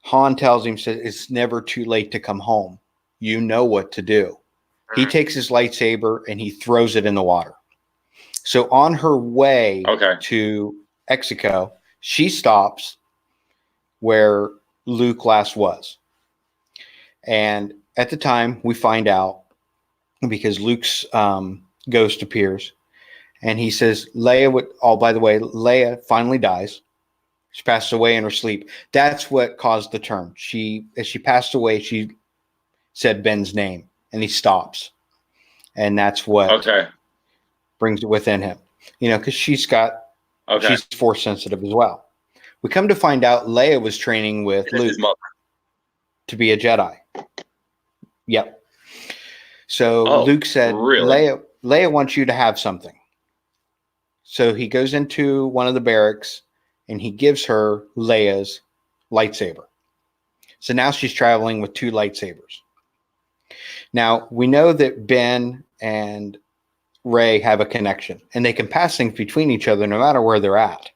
Han tells him, says, it's never too late to come home. You know what to do. He takes his lightsaber and he throws it in the water. So on her way to Mexico, she stops where Luke last was. And at the time, we find out because Luke's ghost appears, and he says Leia would. Oh, by the way, Leia finally dies. She passed away in her sleep. That's what caused the turn. As she passed away, she said Ben's name, and he stops, and that's what brings it within him. Because she's force sensitive as well. We come to find out Leia was training with Luke to be a Jedi. Yep. So Luke said, really? Leia wants you to have something. So he goes into one of the barracks and he gives her Leia's lightsaber. So now she's traveling with 2 lightsabers. Now, we know that Ben and Rey have a connection, and they can pass things between each other no matter where they're at.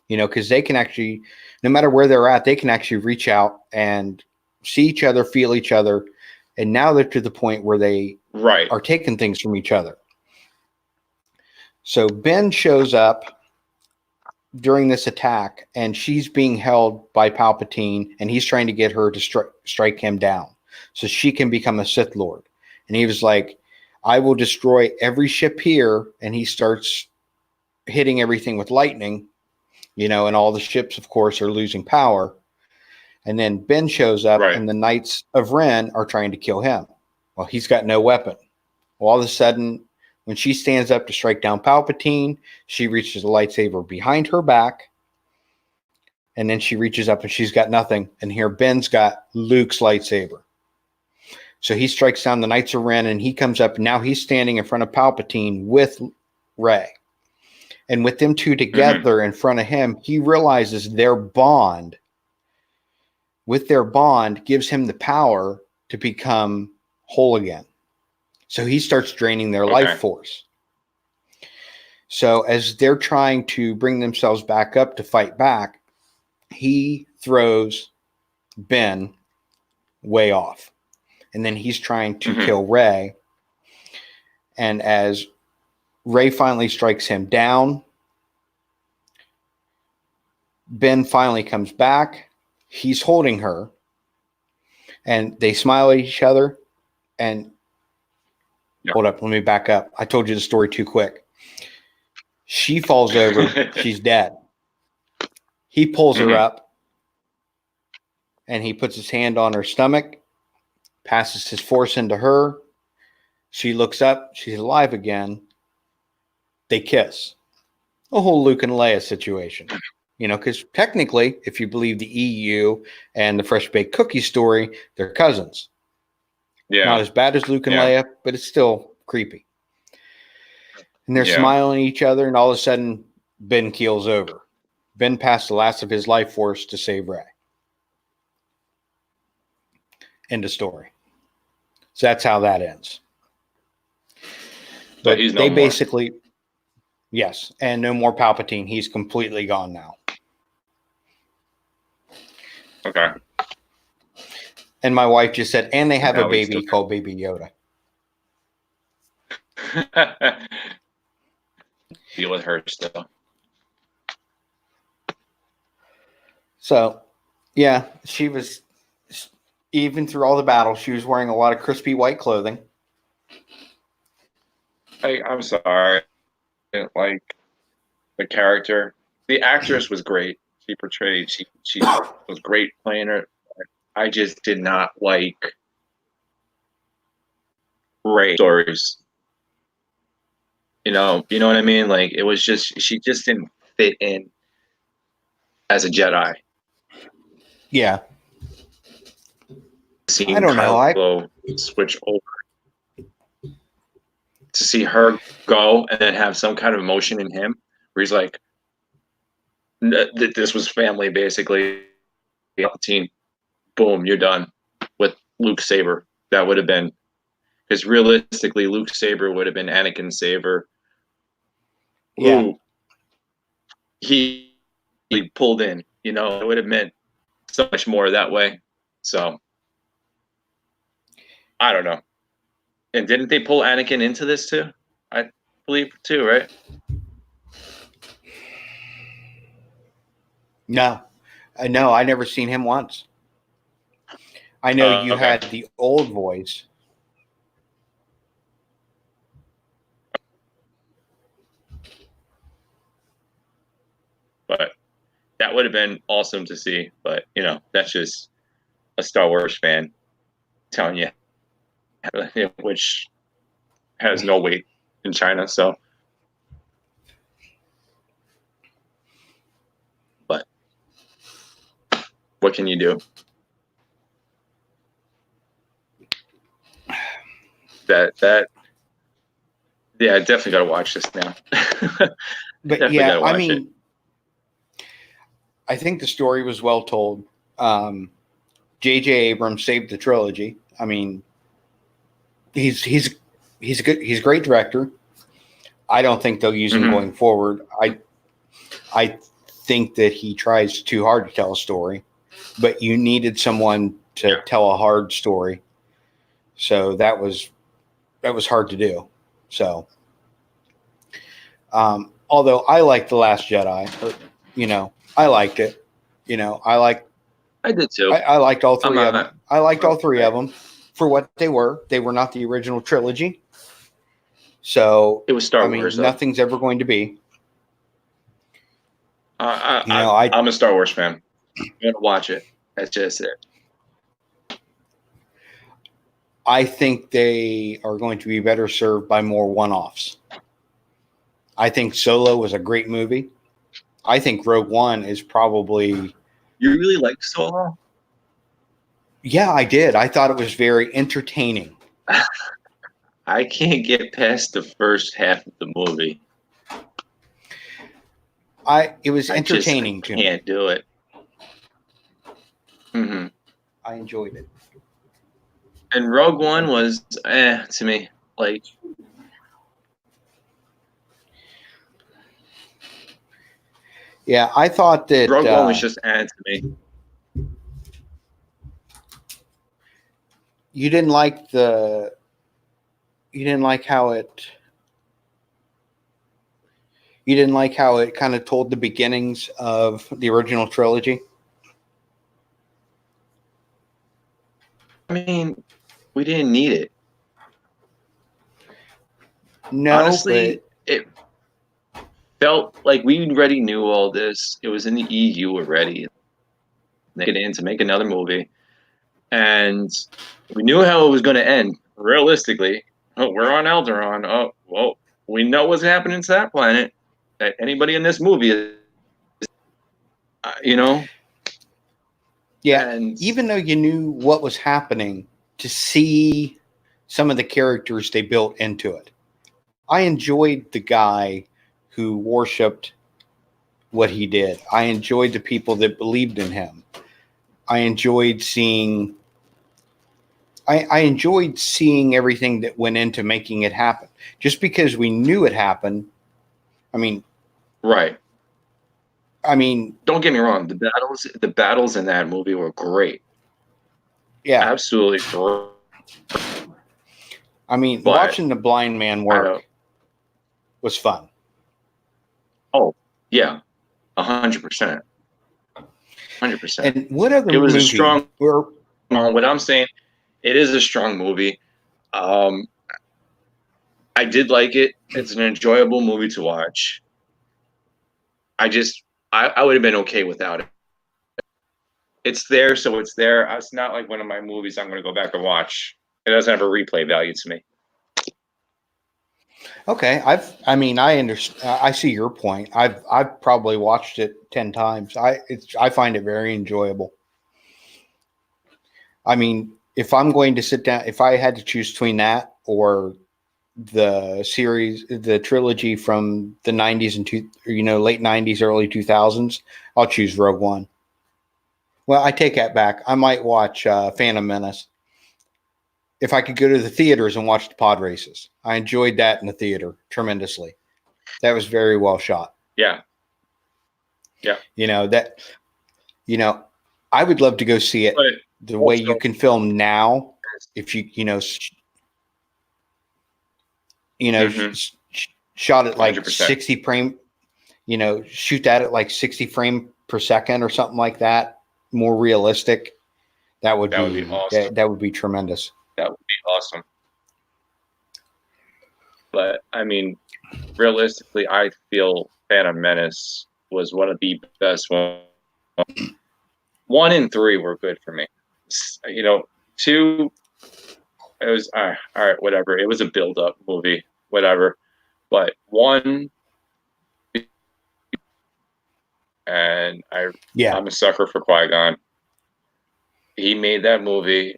Because they can actually, no matter where they're at, they can actually reach out and see each other, feel each other. And now they're to the point where they are taking things from each other. So Ben shows up during this attack, and she's being held by Palpatine, and he's trying to get her to strike him down so she can become a Sith Lord. And he was like, I will destroy every ship here. And he starts hitting everything with lightning, and all the ships, of course, are losing power. And then Ben shows up, and the Knights of Ren are trying to kill him. Well, he's got no weapon. Well, all of a sudden, when she stands up to strike down Palpatine, she reaches a lightsaber behind her back. And then she reaches up and she's got nothing. And here Ben's got Luke's lightsaber. So he strikes down the Knights of Ren, and he comes up. And now he's standing in front of Palpatine with Rey. And with them 2 together in front of him, he realizes their bond. With their bond gives him the power to become whole again. So he starts draining their life force. So as they're trying to bring themselves back up to fight back, he throws Ben way off. And then he's trying to kill Rey. And as Rey finally strikes him down, Ben finally comes back. He's holding her. And they smile at each other. And hold up, let me back up. I told you the story too quick. She falls over. She's dead. He pulls her up. And he puts his hand on her stomach. Passes his force into her. She looks up. She's alive again. They kiss. A whole Luke and Leia situation. Because technically, if you believe the EU and the Fresh Baked Cookie story, they're cousins. Yeah. Not as bad as Luke and Leia, but it's still creepy. And they're smiling at each other, and all of a sudden, Ben keels over. Ben passed the last of his life force to save Rey. End of story. So that's how that ends. But he's no more. Basically, yes, and no more Palpatine. He's completely gone now. Okay. And my wife just said, and they have a baby called Baby Yoda. Deal with her still. So, yeah, she was, even through all the battles, she was wearing a lot of crispy white clothing. I'm sorry. I didn't like the character. The actress was great. She portrayed, she was great playing her. I just did not like Rey stories. You know what I mean? Like, it was just, she just didn't fit in as a Jedi. Yeah. Seeing Kylo switch over, to see her go and then have some kind of emotion in him where he's like, this was family, basically. Palpatine, boom, you're done with Luke's saber. That would have been, because realistically, Luke's saber would have been Anakin's saber. Yeah. He pulled in, it would have meant so much more that way. So, I don't know. And didn't they pull Anakin into this too? I believe too, right? No, I never seen him once. I know you okay. had the old voice. But that would have been awesome to see. But that's just a Star Wars fan telling you, which has no weight in China. So, but what can you do? Yeah, I definitely got to watch this now. But yeah, I mean, I think the story was well told. J.J. Abrams saved the trilogy. I mean, he's a great director. I don't think they'll use him going forward. I think that he tries too hard to tell a story, but you needed someone to tell a hard story. So that was hard to do. So, although I liked The Last Jedi, I liked it. I did too. I liked all three of them. I liked all three of them for what they were. They were not the original trilogy. So it was Star Wars. Nothing's ever going to be. I'm a Star Wars fan. I'm gonna watch it. That's just it. I think they are going to be better served by more one-offs. I think Solo was a great movie. I think Rogue One is probably. You really like Solo? Yeah, I did. I thought it was very entertaining. I can't get past the first half of the movie. It was entertaining to me. Can't do it. I enjoyed it. And Rogue One was to me, like. Yeah, I thought that Rogue One was just to me. You didn't like how it kind of told the beginnings of the original trilogy? I mean, we didn't need it. No, honestly, it felt like we already knew all this. It was in the EU already. They get in to make another movie, and we knew how it was going to end. Realistically, we're on Alderaan. Oh, well, we know what's happening to that planet. That anybody in this movie is, Yeah, and even though you knew what was happening, to see some of the characters they built into it. I enjoyed the guy who worshipped what he did. I enjoyed the people that believed in him. I enjoyed seeing everything that went into making it happen. Just because we knew it happened, I mean, right. I mean, don't get me wrong. The battles in that movie were great. Yeah, absolutely great. I mean, watching the blind man work was fun. Oh yeah, 100%. 100%. And what other? It was a strong. What I'm saying, it is a strong movie. I did like it. It's an enjoyable movie to watch. I would have been okay without it. It's there, so it's there. It's not like one of my movies I'm going to go back and watch. It doesn't have a replay value to me. Okay, I understand. I see your point. I've probably watched it 10 times. I find it very enjoyable. I mean, if I'm going to sit down, if I had to choose between that or the series, the trilogy from the 90s and late 90s, early 2000s, I'll choose Rogue One. Well, I take that back. I might watch Phantom Menace. If I could go to the theaters and watch the pod races. I enjoyed that in the theater tremendously. That was very well shot. Yeah. I would love to go see it the way you can film now. If you, shot at like 100%. 60 frame, shoot that at like 60 frame per second or something like that. More realistic. That would be awesome. That would be tremendous. That would be awesome. But I mean, realistically, I feel Phantom Menace was one of the best ones. 1 and 3 were good for me. 2, it was all right, whatever. It was a build-up movie, whatever. But 1, and I'm a sucker for Qui-Gon. He made that movie.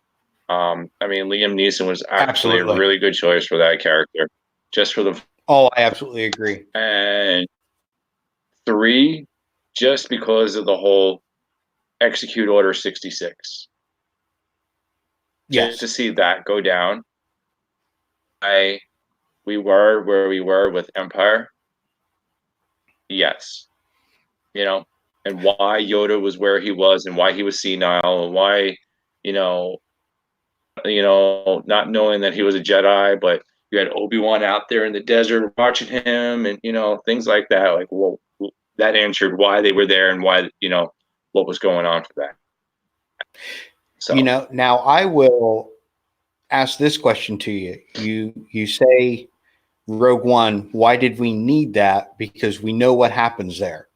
I mean, Liam Neeson was actually a really good choice for that character, just for the. Oh, I absolutely agree. And 3, just because of the whole Execute Order 66. Yes. Just to see that go down. We were where we were with Empire. Yes. And why Yoda was where he was, and why he was senile, and why, not knowing that he was a Jedi, but you had Obi-Wan out there in the desert watching him, and things like that. Like, well, that answered why they were there and why, what was going on for that. So, now I will ask this question to you. You say Rogue One, why did we need that? Because we know what happens there.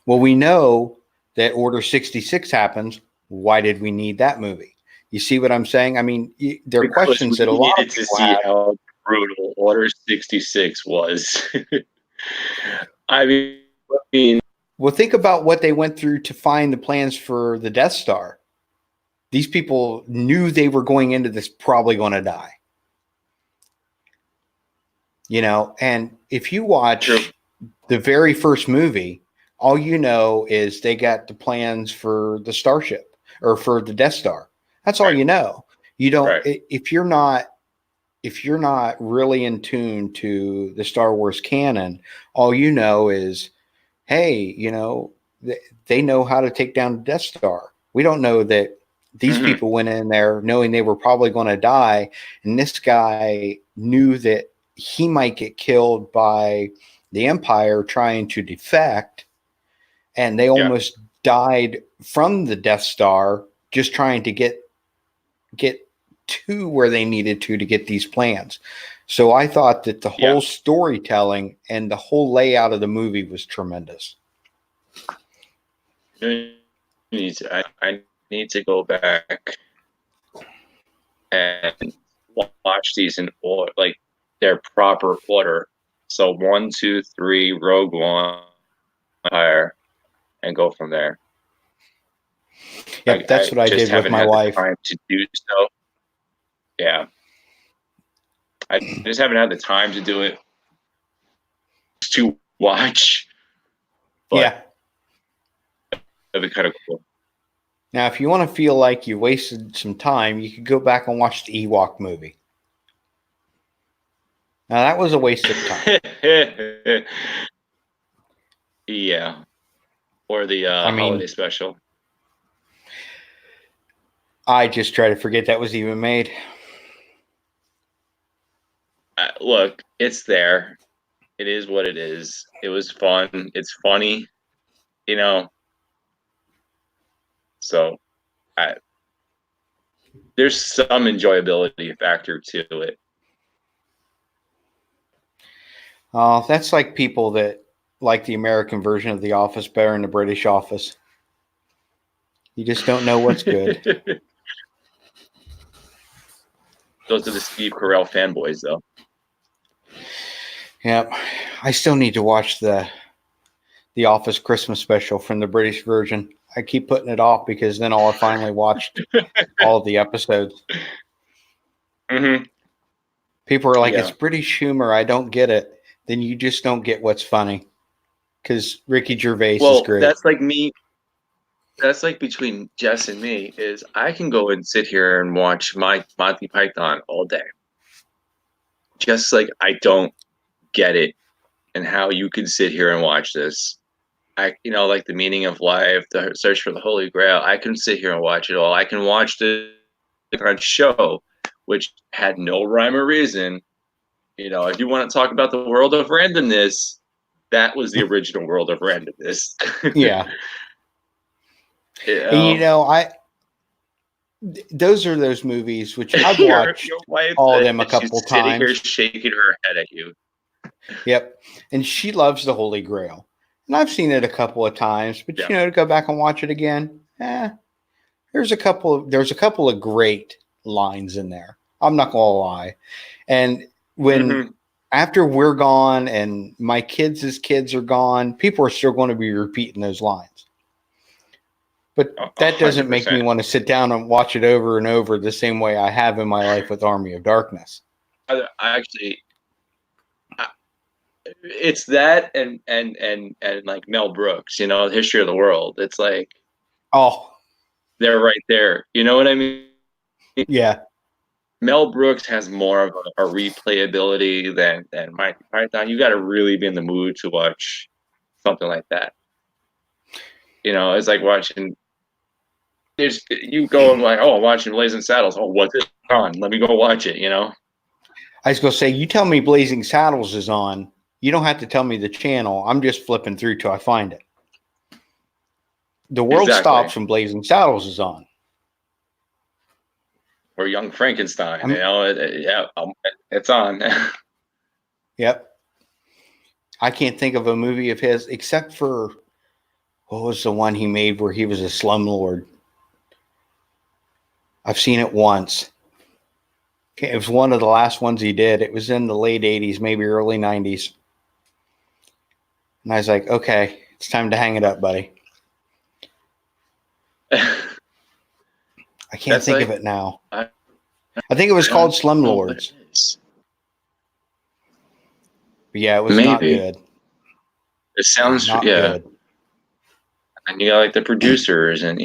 Well, we know that Order 66 happens. Why did we need that movie? You see what I'm saying? I mean, there are questions that a lot of people see how brutal Order 66 was. I mean, well, think about what they went through to find the plans for the Death Star. These people knew they were going into this probably going to die. And if you watch the very first movie, all you know is they got the plans for the Starship or for the Death Star. That's all you know. You don't if you're not really in tune to the Star Wars canon, all you know is, hey, they know how to take down the Death Star. We don't know that these people went in there knowing they were probably going to die, and this guy knew that he might get killed by the Empire trying to defect, and they almost died from the Death Star just trying to get to where they needed to get these plans. So I thought that the whole storytelling and the whole layout of the movie was tremendous. I need to go back and watch these in order, like their proper order. So 1, 2, 3, Rogue One, Empire, and go from there. Yeah, that's what I did with my wife. Time to do so. Yeah, I just haven't had the time to do it to watch. But that'd be kind of cool. Now, if you want to feel like you wasted some time, you could go back and watch the Ewok movie. Now, that was a waste of time. Yeah. Or the holiday special. I just try to forget that was even made. Look, it's there. It is what it is. It was fun. It's funny, So, there's some enjoyability factor to it. That's like people that like the American version of The Office better than the British Office. You just don't know what's good. Those are the Steve Carell fanboys, though. Yep. I still need to watch the Office Christmas special from the British version. I keep putting it off because then I'll have finally watched all of the episodes. Mm-hmm. People are like, it's British humor. I don't get it. Then you just don't get what's funny. Because Ricky Gervais is great. That's like me. That's like between Jess and me is I can go and sit here and watch my Monty Python all day. Just like I don't get it and how you can sit here and watch this. Like the meaning of life, the search for the Holy Grail. I can sit here and watch it all. I can watch the different show, which had no rhyme or reason. If you want to talk about the world of randomness, that was the original world of randomness. Yeah. And those are those movies which I've your watched wife, all of them a she's couple sitting here times. shaking her head at you. Yep. And she loves the Holy Grail. And I've seen it a couple of times, but Yeah. to go back and watch it again, there's a couple of great lines in there. I'm not gonna lie. And when after we're gone and my kids' kids are gone, people are still going to be repeating those lines. But that doesn't 100%. make me want to sit down and watch it over and over the same way I have in my life with Army of Darkness. I actually, it's that and like Mel Brooks, the History of the World. It's like, they're right there. You know what I mean? Yeah. Mel Brooks has more of a replayability than Monty Python. You got to really be in the mood to watch something like that. It's like watching. You go and like, oh, I'm watching Blazing Saddles. Oh, what's it on? Let me go watch it. I was going to say, you tell me Blazing Saddles is on. You don't have to tell me the channel. I'm just flipping through till I find it. The world stops when Blazing Saddles is on. Or Young Frankenstein. It's on. Yep. I can't think of a movie of his except for what was the one he made where he was a slumlord. I've seen it once. It was one of the last ones he did. It was in the late 80s, maybe early 90s. And I was like, okay, it's time to hang it up, buddy. I can't think of it now. I think it was called Slumlords. But yeah, it was not good. It sounds not good. And you got like the producers and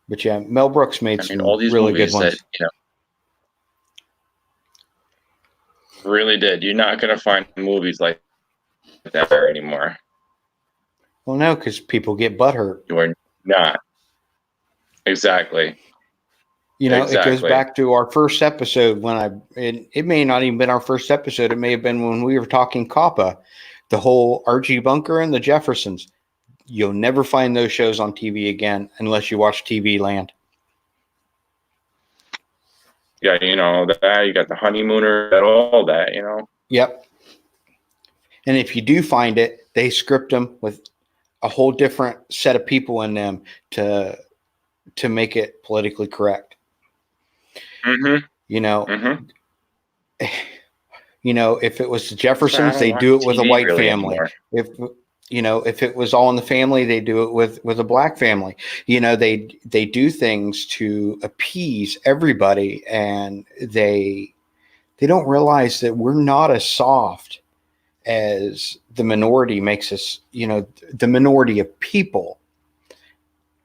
But yeah, Mel Brooks made some all these really movies good ones. That really did. You're not gonna find movies like that anymore. Well, no, because people get butthurt. You are not. Exactly. It goes back to our first episode it may not even been our first episode. It may have been when we were talking COPPA, the whole Archie Bunker and the Jeffersons. You'll never find those shows on TV again unless you watch TV Land. Yeah, that you got the Honeymooner, all that, Yep. And if you do find it, they script them with a whole different set of people in them to make it politically correct. If it was the Jeffersons, they do it with a white family. Anymore. If it was All in the Family, they do it with a black family. They do things to appease everybody, and they don't realize that we're not as soft as the minority makes us. The minority of people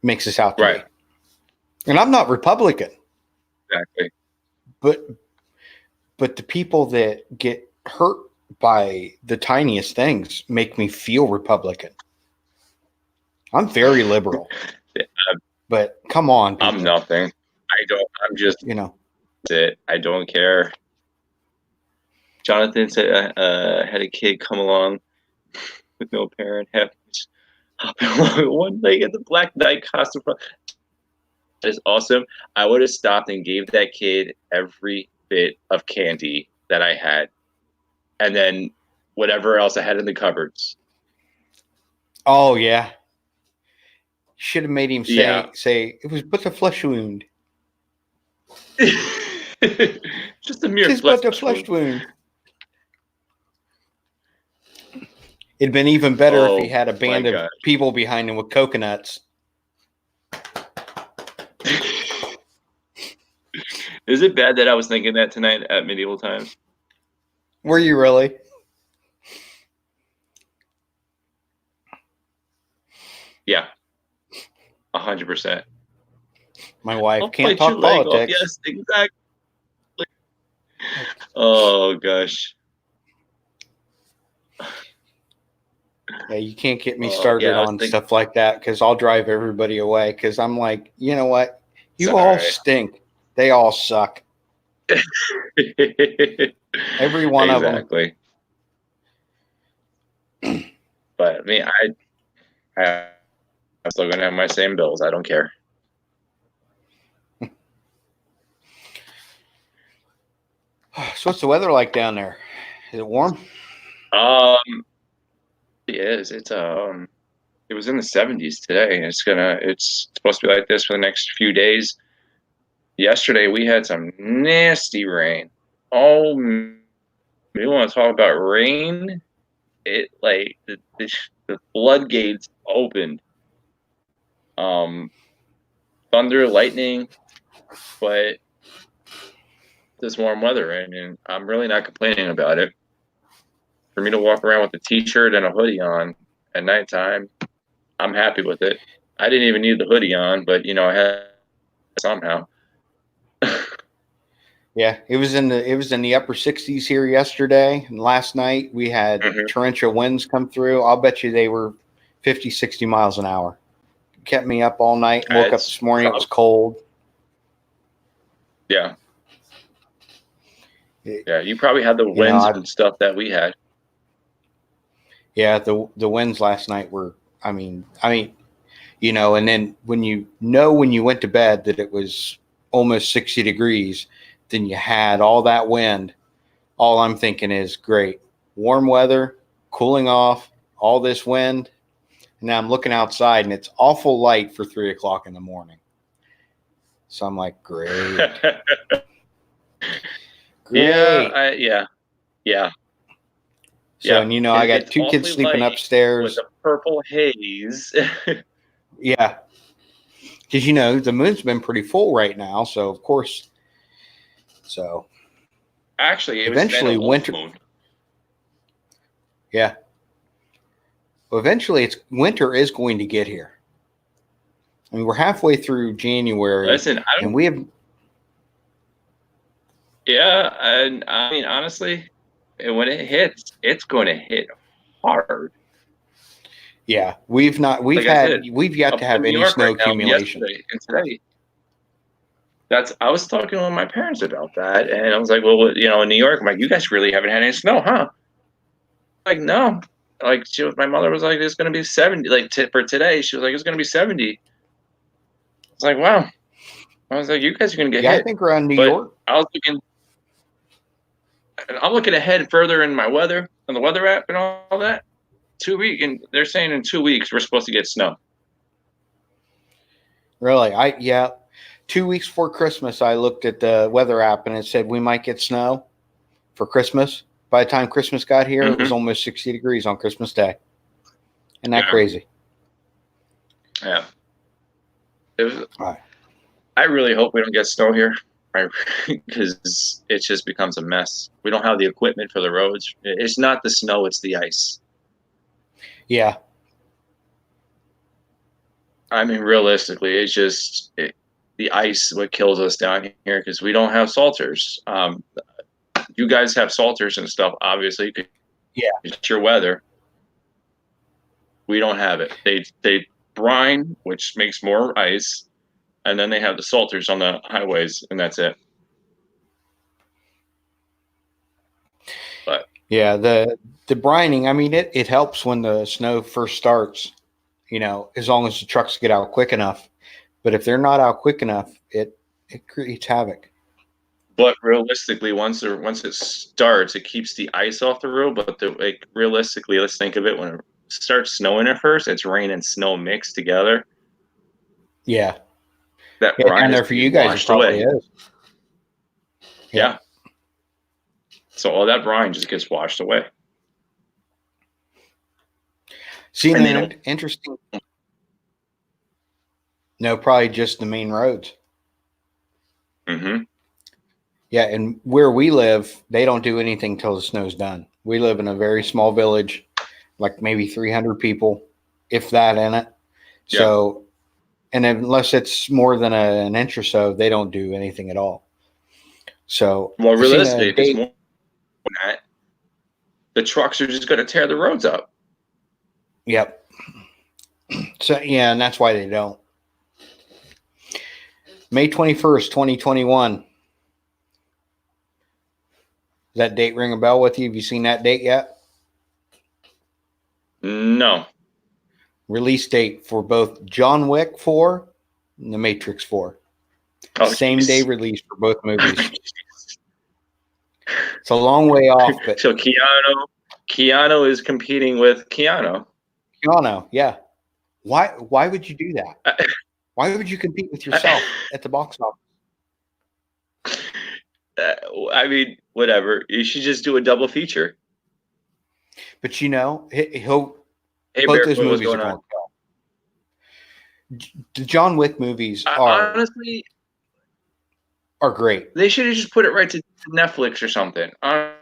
makes us out to be. And I'm not Republican. Exactly. But the people that get hurt by the tiniest things make me feel Republican. I'm very liberal. But come on, people. I'm nothing. I'm just it. I don't care. Jonathan said had a kid come along with no parent, hopping along one leg at the Black Knight costume. That is awesome. I would have stopped and gave that kid every bit of candy that I had, and then whatever else I had in the cupboards. Oh yeah, should have made him say it was but a flesh wound. Just a mere flesh wound. It'd been even better if he had a band of people behind him with coconuts. Is it bad that I was thinking that tonight at medieval times? Were you really? Yeah. 100%. My wife can't talk politics. Yes, exactly. Oh, gosh. Yeah, you can't get me started on stuff like that because I'll drive everybody away because I'm like, you know what? You all stink. They all suck. Every one of them. Exactly. But I mean, I'm still going to have my same bills. I don't care. So what's the weather like down there? Is it warm? It is. It was in the 70s today, and it's supposed to be like this for the next few days. Yesterday we had some nasty rain. Oh, we want to talk about rain? It like the floodgates opened. Thunder, lightning, but this warm weather, and I'm really not complaining about it. For me to walk around with a t-shirt and a hoodie on at nighttime, I'm happy with it. I didn't even need the hoodie on, but I had somehow. Yeah, it was in the upper 60s here yesterday, and last night we had torrential winds come through. I'll bet you they were 50, 60 miles an hour. Kept me up all night. Woke up this morning, it was cold. Yeah. Yeah, you probably had the winds and stuff that we had. Yeah, the winds last night were, I mean, and then when you went to bed that it was almost 60 degrees, then you had all that wind. All I'm thinking is, great, warm weather, cooling off, all this wind. And now I'm looking outside and it's awful light for 3 o'clock in the morning. So I'm like, great. Great. Yeah. So, and I got two kids sleeping upstairs. With a purple haze. Yeah. Because, the moon's been pretty full right now. So, of course. So. Actually, it eventually was winter. Moon. Yeah. Well, eventually winter is going to get here. I mean, we're halfway through January. Listen, and we have. Yeah. And I mean, honestly, when it hits, it's going to hit hard. Yeah, we've yet to have any snow accumulation. Yesterday and today. I was talking with my parents about that, and I was like, well, in New York, I'm like, you guys really haven't had any snow, huh? Like, no. Like, my mother was like, it's going to be 70. Like, for today, she was like, it's going to be 70. I was like, wow. I was like, you guys are going to get hit. I think around New York. I'm looking ahead further in my weather, on the weather app and all that. 2 weeks, and they're saying in 2 weeks we're supposed to get snow. Really? 2 weeks before Christmas, I looked at the weather app and it said we might get snow for Christmas. By the time Christmas got here, it was almost 60 degrees on Christmas Day. Isn't that crazy? Yeah. I really hope we don't get snow here, because it just becomes a mess. We don't have the equipment for the roads. It's not the snow, it's the ice. Yeah. I mean, realistically, it's just the ice what kills us down here, because we don't have salters. You guys have salters and stuff, obviously. Yeah. It's your weather. We don't have it. They brine, which makes more ice, and then they have the salters on the highways, and that's it. But yeah, the brining, I mean, it helps when the snow first starts, as long as the trucks get out quick enough. But if they're not out quick enough, it creates havoc. But realistically, once it starts, it keeps the ice off the road. But realistically, let's think of it, when it starts snowing at first, it's rain and snow mixed together. Yeah. That brine there for you guys probably is. Yeah. So all that brine just gets washed away. See, interesting. No, probably just the main roads. Mm-hmm. Yeah, and where we live, they don't do anything till the snow's done. We live in a very small village, like maybe 300 people, if that, in it. Yeah. So, and unless it's more than an inch or so, they don't do anything at all. So, well, realistically, if it's more than that, the trucks are just going to tear the roads up. Yep. So, yeah, and that's why they don't. May 21st, 2021. Does that date ring a bell with you? Have you seen that date yet? No. release date for both John Wick 4 and The Matrix 4. Same day release for both movies. It's a long way off, but so Keanu is competing with Keanu. Keanu, yeah. Why would you do that? Why would you compete with yourself at the box office? I mean, whatever. You should just do a double feature. But he'll Hey, both Bear, those movies are going to go. The John Wick movies honestly are great. They should have just put it right to Netflix or something. I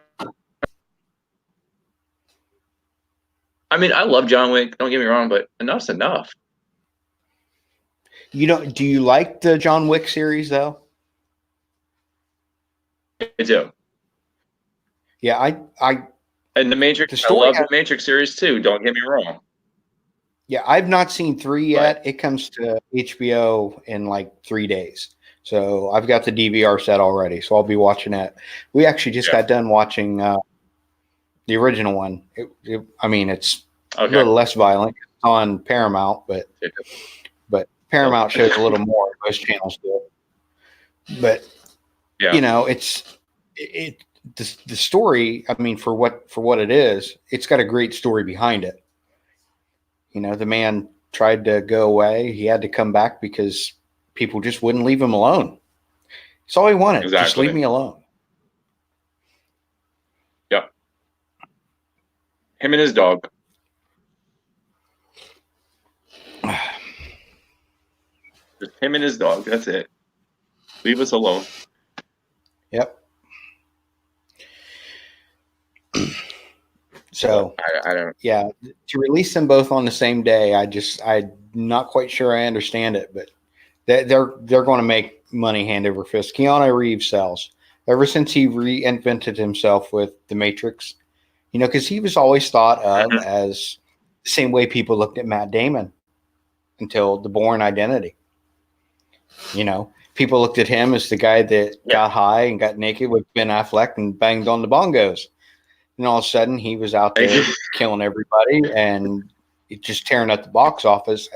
mean, I love John Wick. Don't get me wrong, but enough's enough. Do you like the John Wick series though? I do. Yeah, I and the Matrix. I love the Matrix series too. Don't get me wrong. Yeah, I've not seen 3 yet. It comes to HBO in like 3 days. So I've got the DVR set already. So I'll be watching it. We actually just got done watching the original one. I mean, it's a little less violent. It's on Paramount, but Paramount shows a little more. Most channels do. But the story. I mean, for what it is, it's got a great story behind it. The man tried to go away. He had to come back because people just wouldn't leave him alone. That's all he wanted. Exactly. Just leave me alone. Yep. Him and his dog. Just him and his dog. That's it. Leave us alone. Yep. So I don't. Yeah, to release them both on the same day, I'm not quite sure I understand it, but they're going to make money hand over fist. Keanu Reeves sells ever since he reinvented himself with The Matrix. Because he was always thought of as the same way people looked at Matt Damon until The Bourne Identity. People looked at him as the guy that got high and got naked with Ben Affleck and banged on the bongos. And all of a sudden, he was out there killing everybody and just tearing up the box office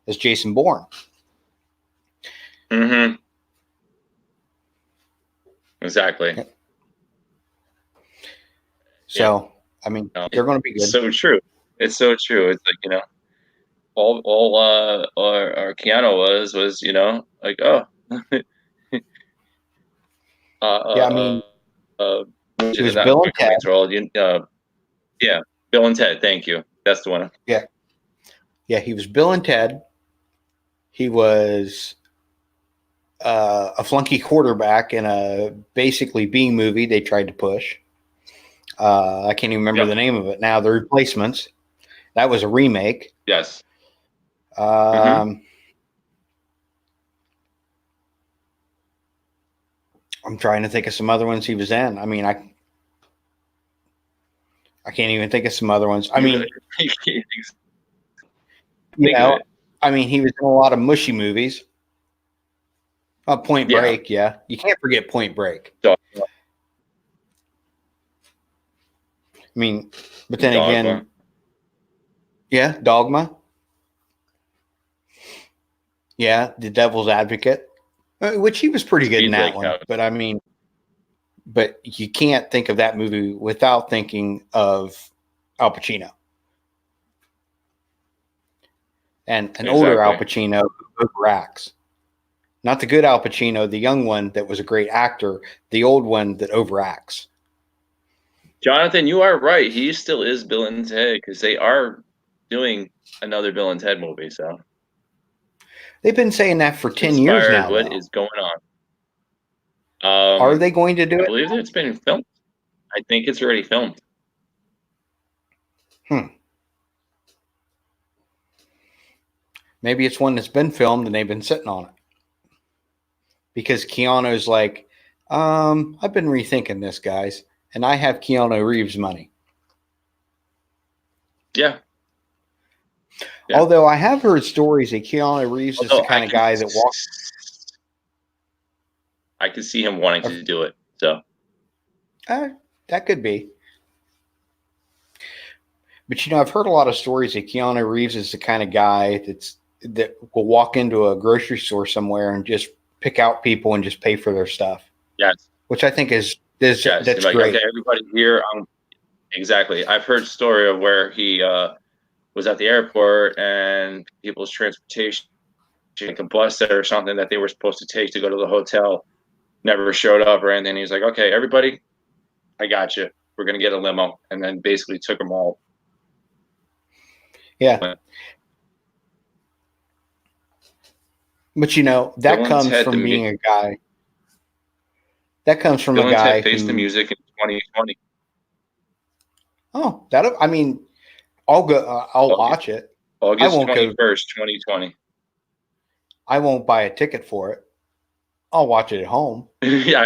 as Jason Bourne. Mm-hmm. Exactly. So, I mean, they're going to be good. It's so true. It's so true. It's like, all our Keanu was, like, oh. Yeah, I mean, it was Bill and Ted. Yeah, Bill and Ted. Thank you. That's the one. Yeah. Yeah, he was Bill and Ted. He was a flunky quarterback in a basically B movie they tried to push. I can't even remember the name of it now. The Replacements. That was a remake. Yes. I'm trying to think of some other ones he was in. I mean, I can't even think of some other ones. I mean, I mean, he was in a lot of mushy movies. Point Break, yeah. You can't forget Point Break. I mean, but then again, Dogma. Yeah, The Devil's Advocate, which he was pretty good in that one. But I mean, but you can't think of that movie without thinking of Al Pacino. And an older Al Pacino who overacts. Not the good Al Pacino, the young one that was a great actor, the old one that overacts. Jonathan, you are right. He still is Bill and Ted because they are doing another Bill and Ted movie. So they've been saying that for 10 years now. What is going on? Are they going to do it? I believe it's been filmed. I think it's already filmed. Maybe it's one that's been filmed and they've been sitting on it. Because Keanu's like, I've been rethinking this, guys, and I have Keanu Reeves money. Yeah. Although I have heard stories that Keanu Reeves is the kind of guy that walks. I could see him wanting to do it. So that could be. But I've heard a lot of stories that Keanu Reeves is the kind of guy that will walk into a grocery store somewhere and just pick out people and just pay for their stuff. Yes. Which I think is Yes. that's like, great. Okay, everybody here. Exactly. I've heard a story of where he was at the airport and people's transportation, like a bus or something that they were supposed to take to go to the hotel, never showed up or anything. He's like, okay, everybody, I got you. We're going to get a limo. And then basically took them all. Yeah. But that comes from being a guy. That comes from a guy who faced the music in 2020. Oh, I'll go. I'll watch it. August 21st, 2020. I won't buy a ticket for it. I'll watch it at home. Yeah.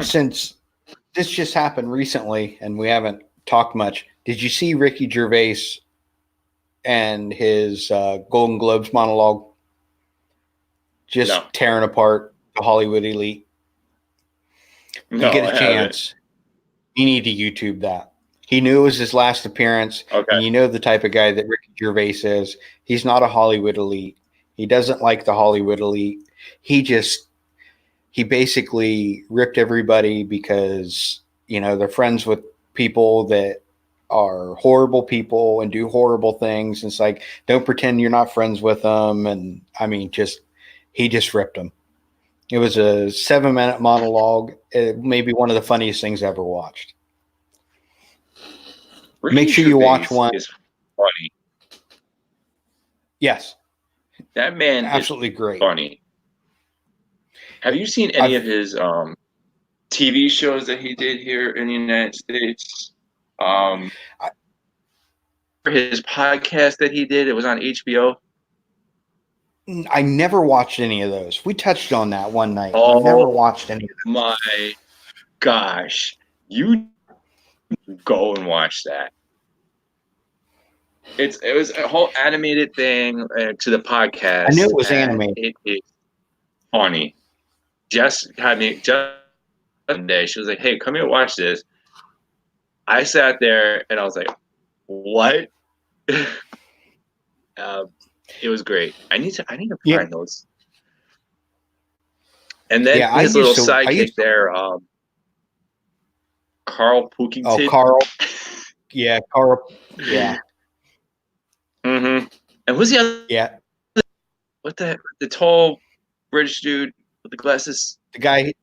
Since this just happened recently and we haven't talked much, did you see Ricky Gervais and his Golden Globes monologue? Just tearing apart the Hollywood elite. No, you get a chance, you need to YouTube that. He knew it was his last appearance. Okay. And the type of guy that Ricky Gervais is. He's not a Hollywood elite. He doesn't like the Hollywood elite. He basically ripped everybody because, they're friends with people that are horrible people and do horrible things. And it's like, don't pretend you're not friends with them. And he just ripped them. It was a 7-minute monologue. Maybe one of the funniest things I ever watched. Make sure you watch one. Is funny. Yes. That man absolutely is great. Funny. Have you seen any of his TV shows that he did here in the United States? His podcast that he did, it was on HBO. I never watched any of those. We touched on that one night. Oh, I never watched any of those. My gosh. You go and watch that. It was a whole animated thing to the podcast. I knew it was animated. It is funny. Jess had me just one day. She was like, "Hey, come here, watch this." I sat there and I was like, "What?" It was great. I need to find those. And then his little sidekick there, Carl Pookington. Oh, Carl. Yeah, Carl. Yeah. Mm-hmm. And who's the other? Yeah. What the tall British dude with the glasses? The guy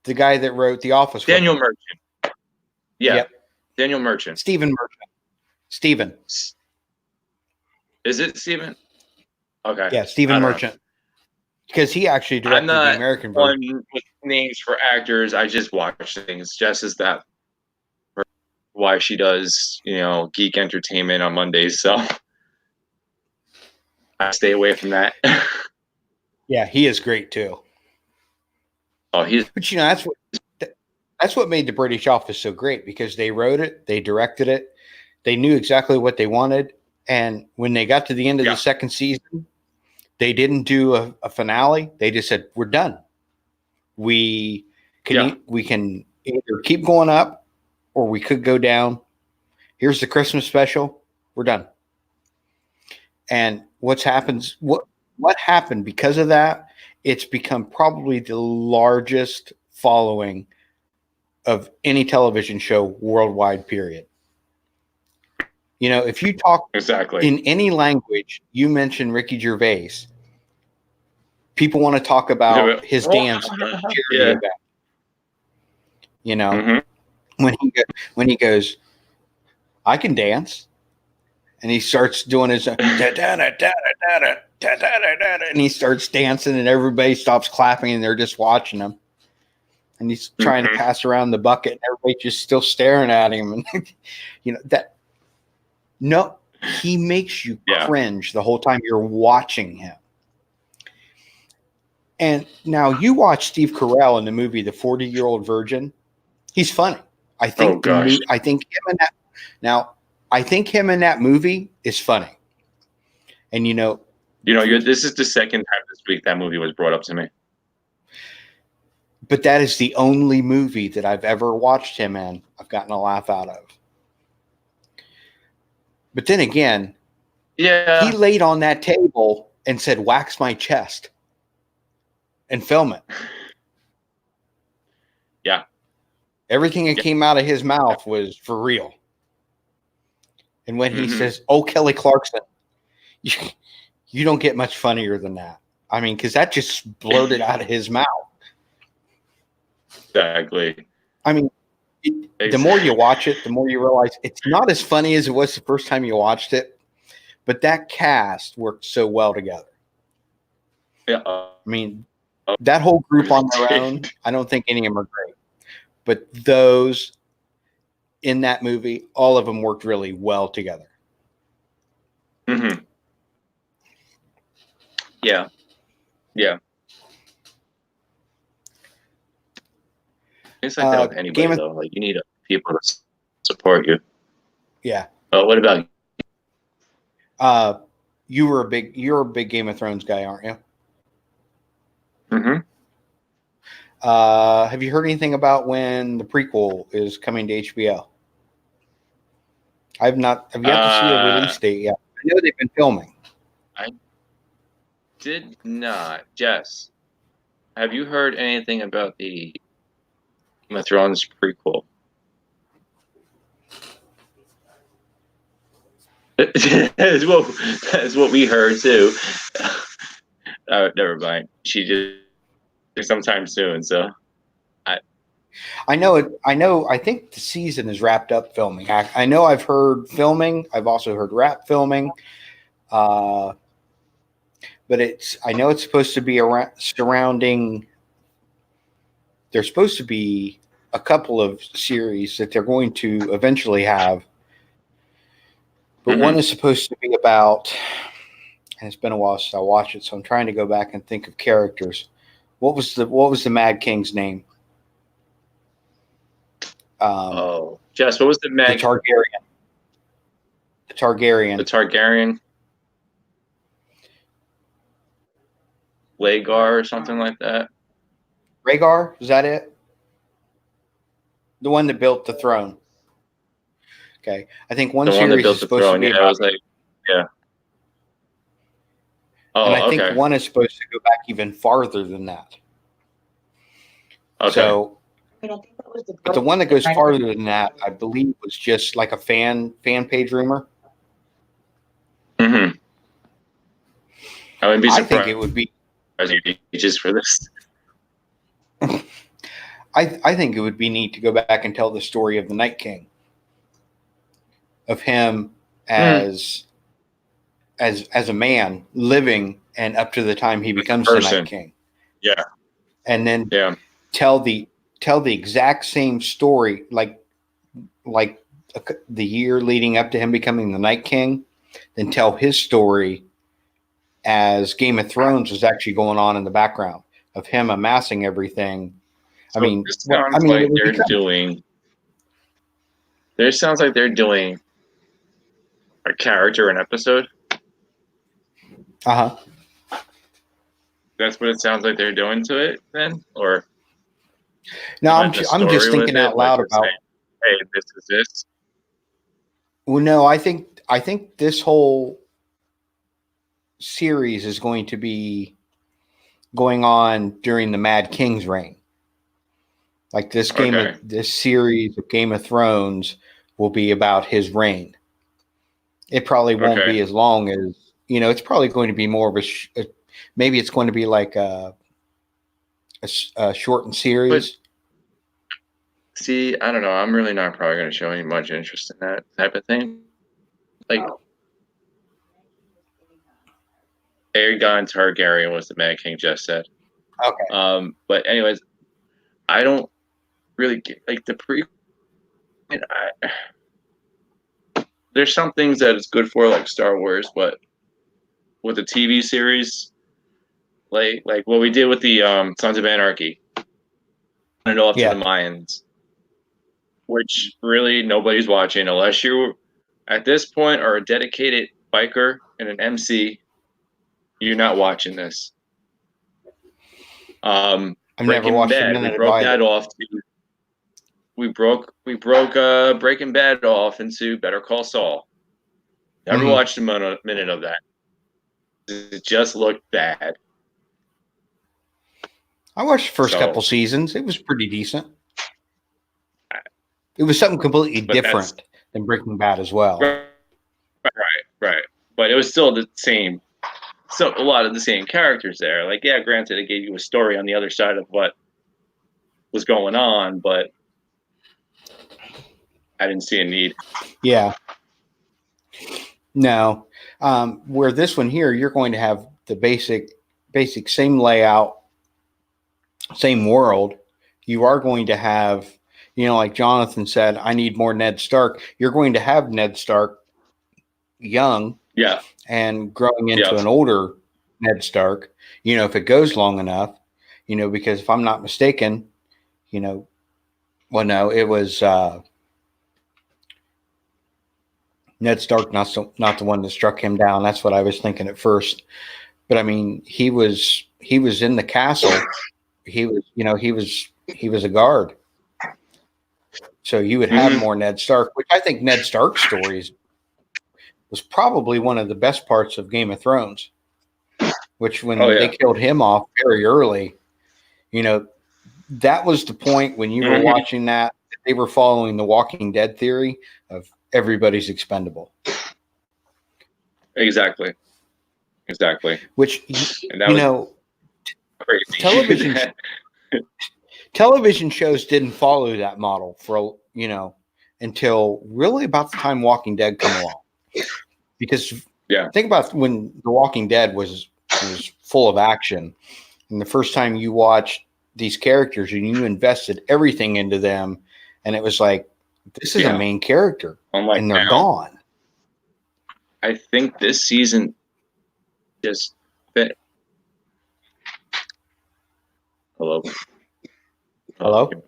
that wrote The Office. Daniel Merchant. Yeah. Yep. Daniel Merchant. Stephen Merchant. Stephen. Is it Stephen? Okay. Yeah, Stephen Merchant. Because he actually directed the American version. I'm not one with names for actors. I just watch things. Jess is that. Why she does, geek entertainment on Mondays. So I stay away from that. Yeah, he is great too. Oh, but that's what made the British Office so great, because they wrote it, they directed it, they knew exactly what they wanted, and when they got to the end of the second season, they didn't do a finale. They just said, "We're done. We can either keep going up, or we could go down. Here's the Christmas special. We're done." And what happened because of that, it's become probably the largest following of any television show worldwide, period. If you talk in any language, you mention Ricky Gervais, people want to talk about his dance charity event. When he goes, "I can dance," and he starts doing his and he starts dancing, and everybody stops clapping, and they're just watching him. And he's trying to pass around the bucket, and everybody's just still staring at him. And he makes you cringe the whole time you're watching him. And now you watch Steve Carell in the movie The 40-Year-Old Virgin. He's funny. I think him in that movie is funny. And this is the second time this week that movie was brought up to me. But that is the only movie that I've ever watched him in I've gotten a laugh out of. But then again, he laid on that table and said, "Wax my chest," and film it. Yeah. Everything that came out of his mouth was for real. And when he says, "Oh, Kelly Clarkson," you don't get much funnier than that. I mean, because that just blurted out of his mouth. Exactly. I mean, the more you watch it, the more you realize it's not as funny as it was the first time you watched it. But that cast worked so well together. Yeah. I mean, that whole group on their own, I don't think any of them are great. But those in that movie, all of them worked really well together. Mm-hmm. Yeah. Yeah. It's like that with anybody, though. Like, you need people to support you. Yeah. What about you? You're a big Game of Thrones guy, aren't you? Mm-hmm. Have you heard anything about when the prequel is coming to HBO? I've yet to see a release date yet. I know they've been filming. I did not. Jess, have you heard anything about the Game of Thrones prequel? That's what we heard too. Never mind. She just sometime soon. So I know it. I think the season is wrapped up filming. I know I've heard filming. I've also heard wrap filming. But I know it's supposed to be surrounding. There's supposed to be a couple of series that they're going to eventually have. But one is supposed to be about, and it's been a while since I watched it, so I'm trying to go back and think of characters. What was the Mad King's name? Jess, what was the The Targaryen. The Targaryen. Rhaegar or something like that. Rhaegar, is that it? The one that built the throne. Okay, I think one series is supposed to be about. I was like, yeah. And I think one is supposed to go back even farther than that. Okay. So, but the one that goes farther than that, I believe, was just like a fan page rumor. Mm-hmm. I wouldn't be surprised. I think it would be just for this. I think it would be neat to go back and tell the story of the Night King, of him as a man living and up to the time he becomes the Night King. Yeah. And then tell the exact same story, like the year leading up to him becoming the Night King, then tell his story as Game of Thrones was actually going on in the background of him amassing everything. So this sounds like they're doing a character an episode. Uh-huh. That's what it sounds like they're doing to it then? Or no, I'm just thinking out loud about saying, hey, this is this. Well, no, I think this whole series is going to be going on during the Mad King's reign. Like this series of Game of Thrones will be about his reign. It probably won't be as long as, it's probably going to be more of maybe it's going to be like a shortened series. But, see, I don't know. I'm really not probably going to show any much interest in that type of thing. Like, Aegon Targaryen was the Mad King just said. Okay. But anyways, I don't really get like the there's some things that it's good for, like Star Wars, but with the TV series, like what we did with the Sons of Anarchy, and off to the Mayans, which really nobody's watching unless you, at this point, are a dedicated biker and an MC. You're not watching this. I've never watched a Bad. minute We broke of either. that off to. We broke Breaking Bad off into Better Call Saul. Never watched a minute of that. It just looked bad. I watched the first couple seasons. It was pretty decent. It was something completely different than Breaking Bad as well. Right. But it was still the same. So a lot of the same characters there. Like, yeah, granted, it gave you a story on the other side of what was going on, but I didn't see a need. Yeah. No. Where this one here, you're going to have the basic same layout, same world. You are going to have, like Jonathan said, I need more Ned Stark. You're going to have Ned Stark young, and growing into an older Ned Stark, if it goes long enough, because if I'm not mistaken, well, no, it was Ned Stark, not the one that struck him down. That's what I was thinking at first. But I mean, he was in the castle. He was a guard. So you would have more Ned Stark, which I think Ned Stark's stories was probably one of the best parts of Game of Thrones, which when they killed him off very early, that was the point when you were watching that they were following the Walking Dead theory of everybody's expendable. Exactly. Which, crazy. television shows didn't follow that model for, until really about the time Walking Dead come along. Because think about when The Walking Dead was full of action, and the first time you watched these characters and you invested everything into them, and it was like, this is a main character, and they're gone. I think this season just fit. Hello.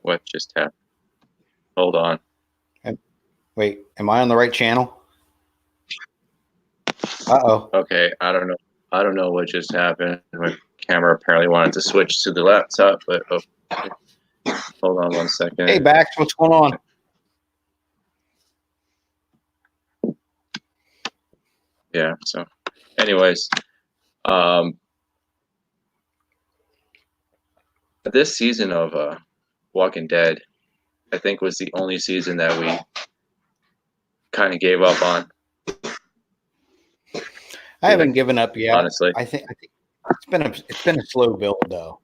What just happened? Hold on. Wait, am I on the right channel? Uh-oh. Okay, I don't know what just happened. My camera apparently wanted to switch to the laptop, but hold on 1 second. Hey, Bax, what's going on? Yeah, so anyways, this season of Walking Dead, I think, was the only season that we kind of gave up on. I haven't given up yet. Honestly, I think it's been a slow build though.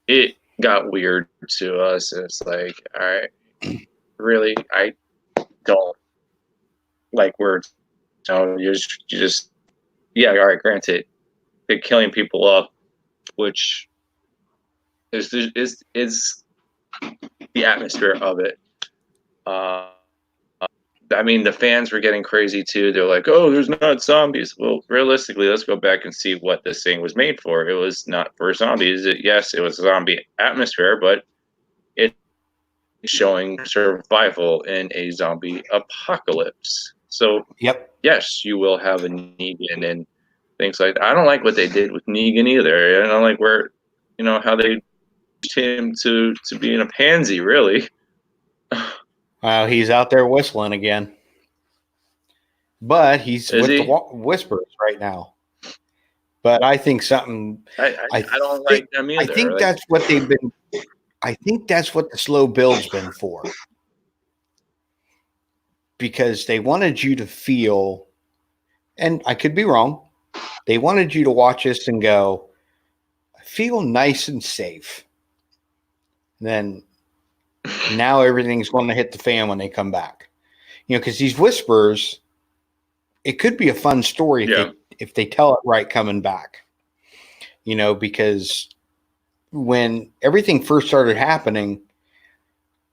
It got weird to us. It's like, all right, really, I don't like words. You just all right. Granted, they're killing people up, which is the atmosphere of it. I mean, the fans were getting crazy too. They're like, "Oh, there's not zombies." Well, realistically, let's go back and see what this thing was made for. It was not for zombies. Yes, it was a zombie atmosphere, but it's showing survival in a zombie apocalypse. So, yes, you will have a Negan and things like that. I don't like what they did with Negan either. I don't like how they used him to being a pansy, really. Wow, he's out there whistling again. But he's with the Whispers right now. But I think something. I don't like them either. I think that's what they've been. I think that's what the slow build's been for. Because they wanted you to feel, and I could be wrong, they wanted you to watch this and go, I feel nice and safe. And then now everything's going to hit the fan when they come back. Because these Whispers, it could be a fun story if they tell it right coming back. Because when everything first started happening,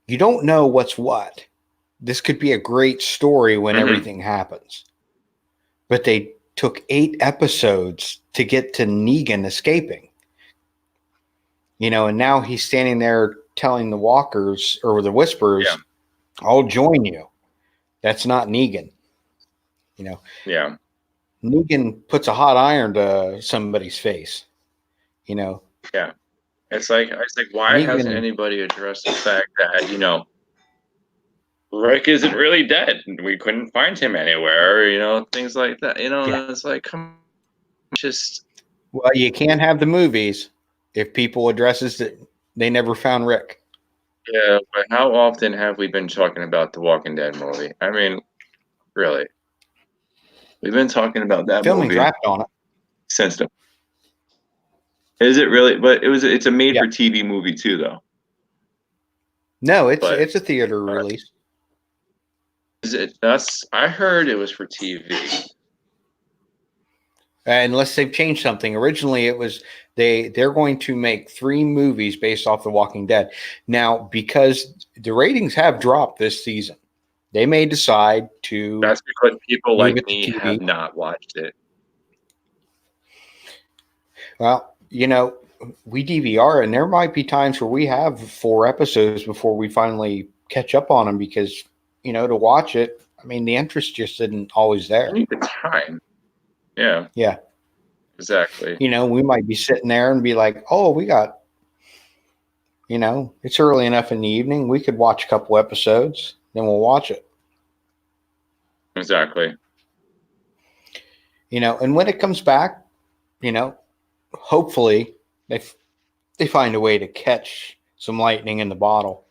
you don't know what's what. This could be a great story when everything happens. But they took 8 episodes to get to Negan escaping. And now he's standing there telling the walkers or the Whispers, I'll join you. That's not Negan. Negan puts a hot iron to somebody's face. Yeah. It's like why hasn't anybody addressed the fact that Rick isn't really dead? We couldn't find him anywhere. Things like that. It's like, come on, just. Well, you can't have the movies if people addresses that they never found Rick. Yeah, but how often have we been talking about the Walking Dead movie? I mean, really, we've been talking about that Filming's movie wrapped on it since the. Is it really? But it's a made-for-TV movie too, though. No, it's a theater release. Is it? I heard it was for TV. Unless they've changed something. Originally, it was they're going to make 3 movies based off The Walking Dead. Now, because the ratings have dropped this season, they may decide to. That's because people like me have not watched it. Well, we DVR, and there might be times where we have 4 episodes before we finally catch up on them because, to watch it, I mean, the interest just isn't always there. You need the time. Yeah. Yeah. Exactly. We might be sitting there and be like, oh, we got, it's early enough in the evening. We could watch a couple episodes, then we'll watch it. Exactly. And when it comes back, hopefully they find a way to catch some lightning in the bottle.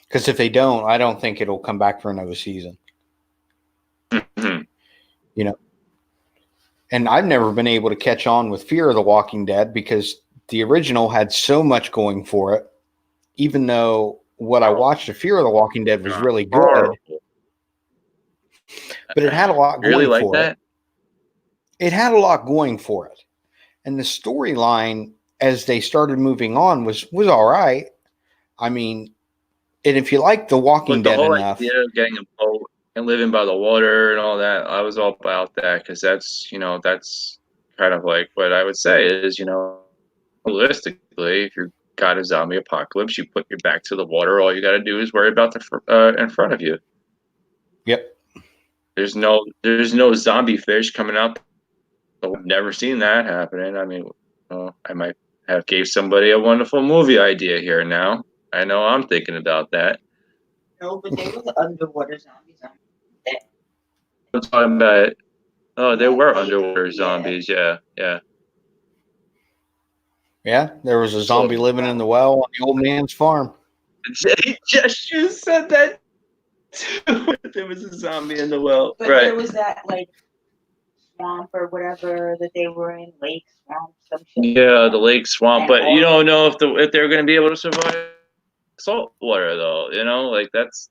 Because if they don't, I don't think it'll come back for another season. Mm-hmm. And I've never been able to catch on with Fear of the Walking Dead because the original had so much going for it. Even though what I watched of Fear of the Walking Dead was really good, but it had a lot going for it. It had a lot going for it. And the storyline, as they started moving on, was all right. I mean, and if you like The Walking Dead enough, idea of getting a boat and living by the water and all that, I was all about that because that's kind of like what I would say is, realistically, if you've got a zombie apocalypse, you put your back to the water. All you got to do is worry about the in front of you. Yep. There's no zombie fish coming out. I've never seen that happening. I mean, I might have gave somebody a wonderful movie idea here now. I know I'm thinking about that. No, but they were the underwater zombies. I'm talking about. Oh, there were underwater zombies. Yeah. Yeah, there was a zombie living in the well on the old man's farm. Just you said that too. There was a zombie in the well. But there was that swamp or whatever that they were in, lake swamp, some shit. Yeah, the lake swamp. But you don't know if they're going to be able to survive salt water though. That's.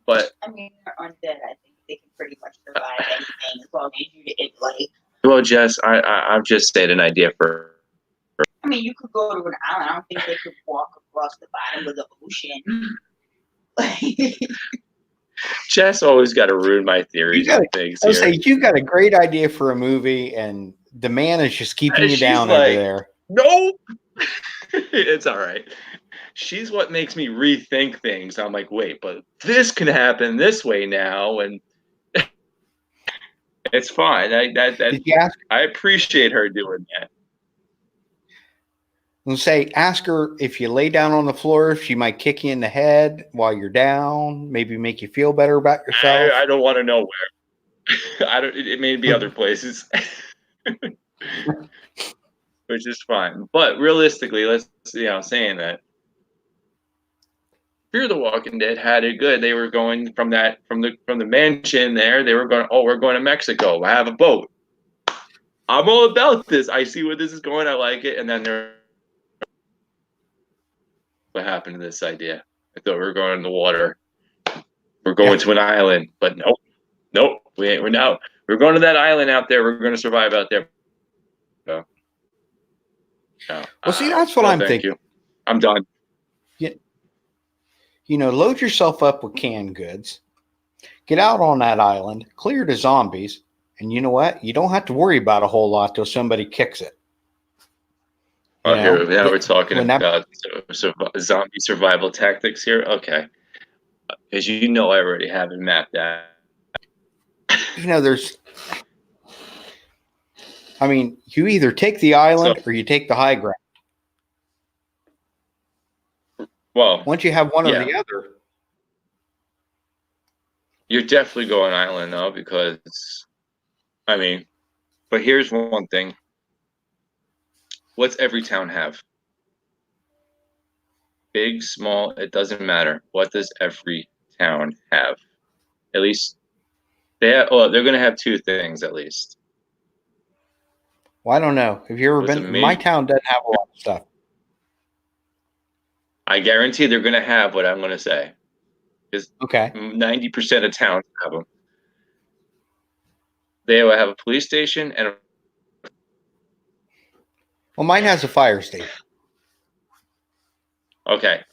But I mean, they're undead. I think they can pretty much survive anything as long as you get Well, Jess, I've just said an idea for. I mean, you could go to an island. I don't think they could walk across the bottom of the ocean. Jess always got to ruin my theories and things. I say you got a great idea for a movie, and the man is just keeping you down over there. Nope. It's all right. She's what makes me rethink things. I'm like, wait, but this can happen this way now, and it's fine. I appreciate her doing that. And say, ask her if you lay down on the floor, she might kick you in the head while you're down, maybe make you feel better about yourself. I don't want to know where. It may be other places, which is fine. But realistically, saying that Fear the Walking Dead had it good. They were going from the mansion there. They were going. Oh, we're going to Mexico. I have a boat. I'm all about this. I see where this is going. I like it. And then what happened to this idea? I thought we were going in the water. We're going to an island, but nope. We're going to that island out there. We're going to survive out there. No. Well, see, that's what I'm thinking. You. I'm done. Load yourself up with canned goods, get out on that island, clear the zombies, and you know what? You don't have to worry about a whole lot till somebody kicks it. Now we're talking about zombie survival tactics here. Okay. Because I already have it mapped out. You either take the island or you take the high ground. Well, Once you have one or yeah. the other, You're definitely going island though, because I mean, but here's one thing. What's every town have? Big, small, it doesn't matter. What does every town have? At least they're gonna have two things at least. well, I don't know. Have you ever What's a been? My major? town doesn't have a lot of stuff. I guarantee they're gonna have what I'm gonna say. Because Okay. 90% of towns have them. They will have a police station and a Well, mine has a fire station. okay.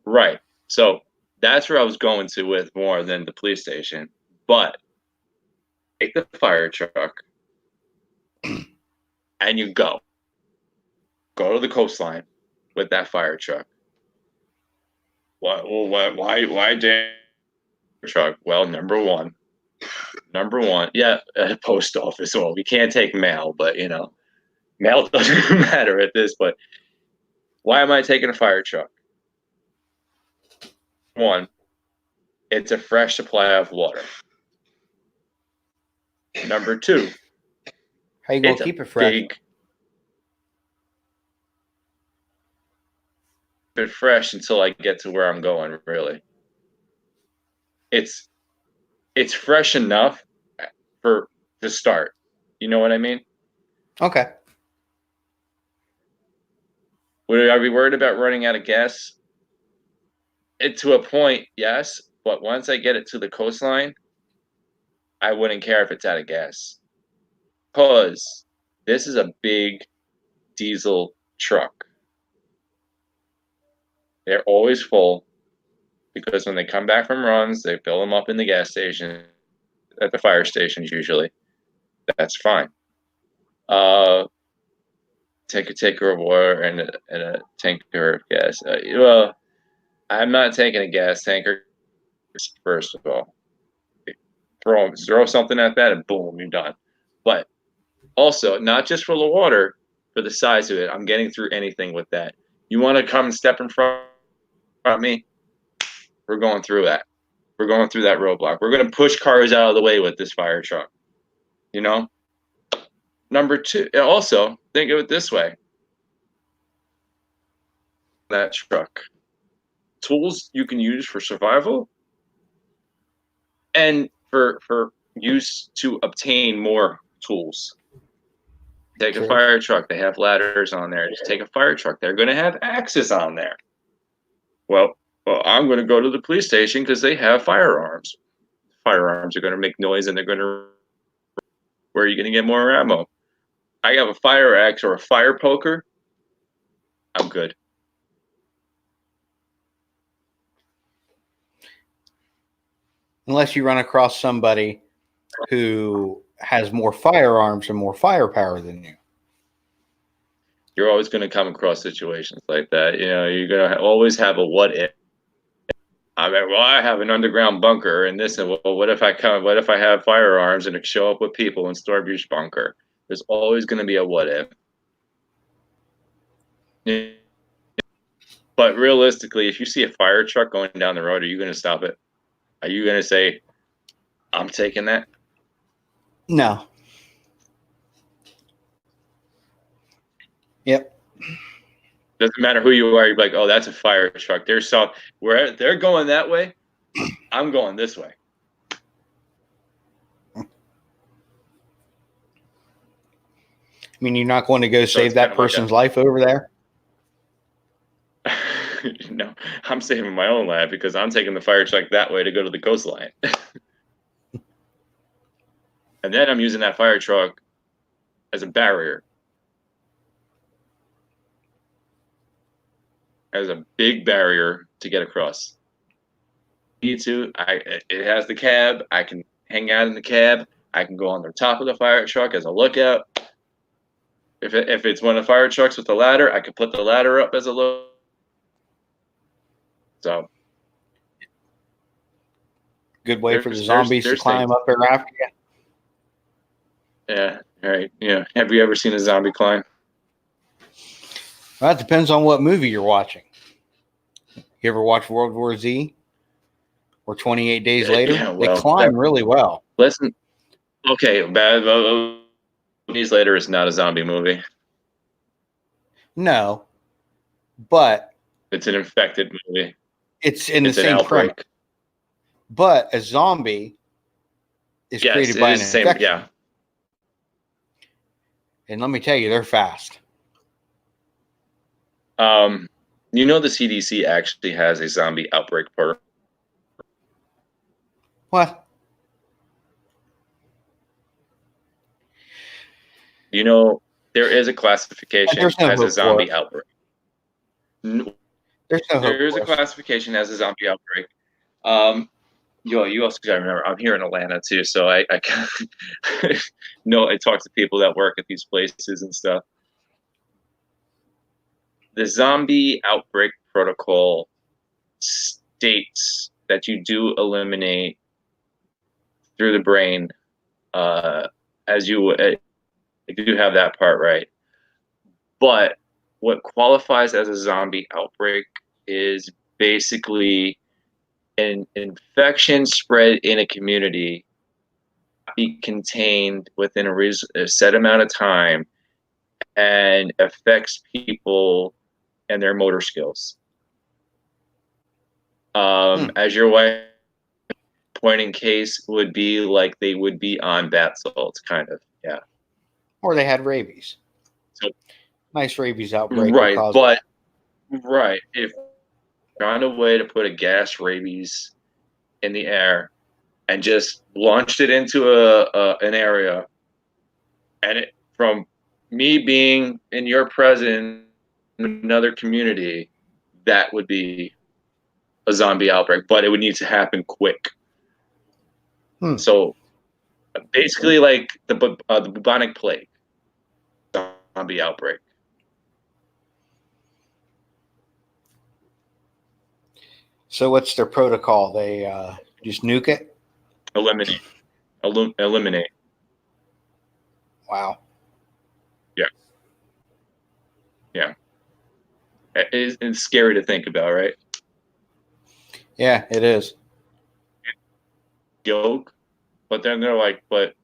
Right. So that's where I was going to with more than the police station. But take the fire truck and you go. Go to the coastline with that fire truck. Why damn truck? Well, number one. Yeah, post office. Well, we can't take mail, but mail doesn't matter at this. But why am I taking a fire truck? One, it's a fresh supply of water. Number two, How you gonna it's a keep it fresh? big, bit fresh until I get to where I'm going. Really, it's fresh enough for the start. You know what I mean? Okay. Would I be worried about running out of gas? To a point, yes. But once I get it to the coastline, I wouldn't care if it's out of gas. Because this is a big diesel truck. They're always full because when they come back from runs, they fill them up in the gas station, at the fire stations usually. That's fine. Take a tanker of water and a tanker of gas. Well, I'm not taking a gas tanker, first of all. Throw something at that and boom, you're done. But also, not just for the water, for the size of it, I'm getting through anything with that. You want to come and step in front of me? We're going through that. We're going through that roadblock. We're going to push cars out of the way with this fire truck. You know? Number two, also, think of it this way. That truck. Tools you can use for survival and for use to obtain more tools. Take a fire truck. They have ladders on there. Just take a fire truck. They're going to have axes on there. Well, I'm going to go to the police station because they have firearms. Firearms are going to make noise and they're going to. Where are you going to get more ammo? I have a fire axe or a fire poker. I'm good. Unless you run across somebody who has more firearms and more firepower than you. You're always going to come across situations like that. You're going to always have a what if. I mean, well, I have an underground bunker and this, and well, what if I have firearms and show up with people and storm your bunker? There's always going to be a what if. But realistically, if you see a fire truck going down the road, are you going to stop it? Are you going to say, I'm taking that? No. Yep. Doesn't matter who you are. You're like, oh, that's a fire truck. Where they're going that way, I'm going this way. I mean, you're not going to go save that person's life over there? No, I'm saving my own life because I'm taking the fire truck that way to go to the coastline. And then I'm using that fire truck as a barrier. As a big barrier to get across. It has the cab. I can hang out in the cab. I can go on the top of the fire truck as a lookout. If it's one of the fire trucks with the ladder, I can put the ladder up as a look. So, good way for the zombies to climb up there after you. Yeah, right. Yeah. Have you ever seen a zombie climb? Well, that depends on what movie you're watching. You ever watch World War Z or 28 Days Later? Yeah, They climb really well. Listen, okay, Bad Days Later is not a zombie movie. No, but it's an infected movie. It's in the same outbreak. premise. But a zombie is created by an infection. Yeah. And let me tell you, they're fast. You know, the CDC actually has a zombie outbreak protocol. What? You know, there is a classification as a zombie outbreak. There's no hope. There is a classification as a zombie outbreak. You also got to remember, I'm here in Atlanta too, so I know I talk to people that work at these places and stuff. The zombie outbreak protocol states that you do eliminate through the brain, as you do have that part right. But what qualifies as a zombie outbreak is basically an infection spread in a community, be contained within a set amount of time, and affects people and their motor skills. As your wife pointing case would be like they would be on bath salts, kind of, yeah. Or they had rabies. So, nice rabies outbreak. Right, but right, if found a way to put a gas rabies in the air and just launched it into an area, and it, from me being in your presence in another community, that would be a zombie outbreak, but it would need to happen quick. So basically like the bubonic plague, zombie outbreak. So what's their protocol? They just nuke it? Eliminate. Eliminate. Wow. Yeah. Yeah. It's scary to think about, right? Yeah, it is. Joke, but then they're like, but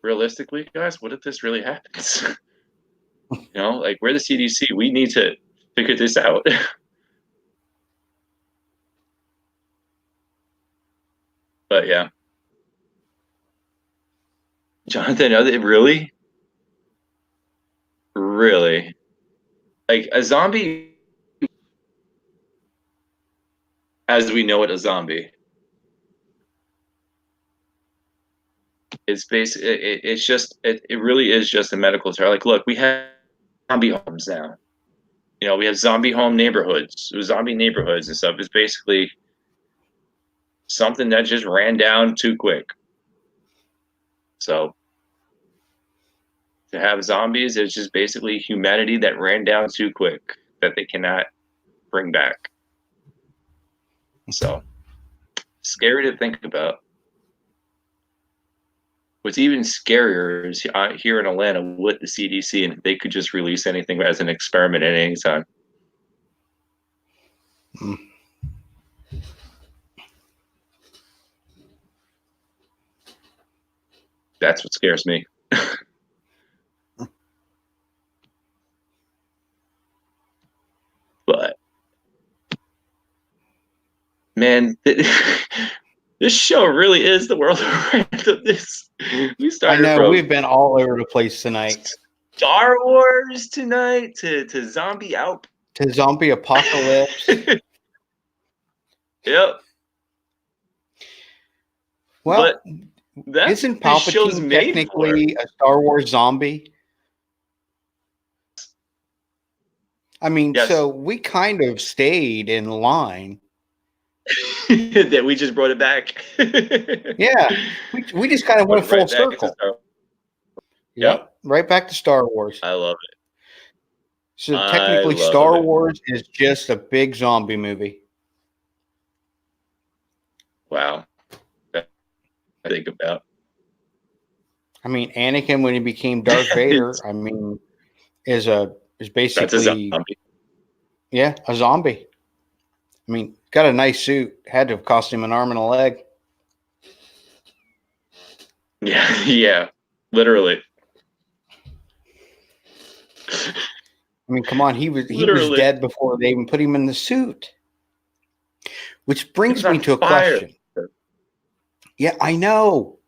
realistically, guys, what if this really happens? You know, like, we're the CDC. We need to figure this out. But yeah. Jonathan, really? Really? Like, a zombie, as we know it, a zombie, it's basically, it's just, it really is just a medical term. Like, look, we have zombie homes now. You know, we have zombie home neighborhoods, zombie neighborhoods and stuff. It's basically something that just ran down too quick. So to have zombies is just basically humanity that ran down too quick that they cannot bring back. So scary to think about. What's even scarier is here in Atlanta with the CDC, and they could just release anything as an experiment at any time. That's what scares me. But man, this show really is the world of randomness. We started. I know we've been all over the place tonight. Star Wars tonight to zombie out to zombie apocalypse. Yep. Well, isn't Palpatine technically a Star Wars zombie? I mean, yes. So we kind of stayed in line. That we just brought it back. Yeah, we just kind of went full circle. Yep, right back to Star Wars. I love it. So technically, Star Wars is just a big zombie movie. Wow, I think about. I mean, Anakin when he became Darth Vader, I mean, is basically that's a zombie. Yeah, a zombie. I mean, got a nice suit. Had to have cost him an arm and a leg. Yeah, yeah, literally. I mean, come on, he was Literally. dead before they even put him in the suit. Which brings me to a fire. question. Yeah, I know.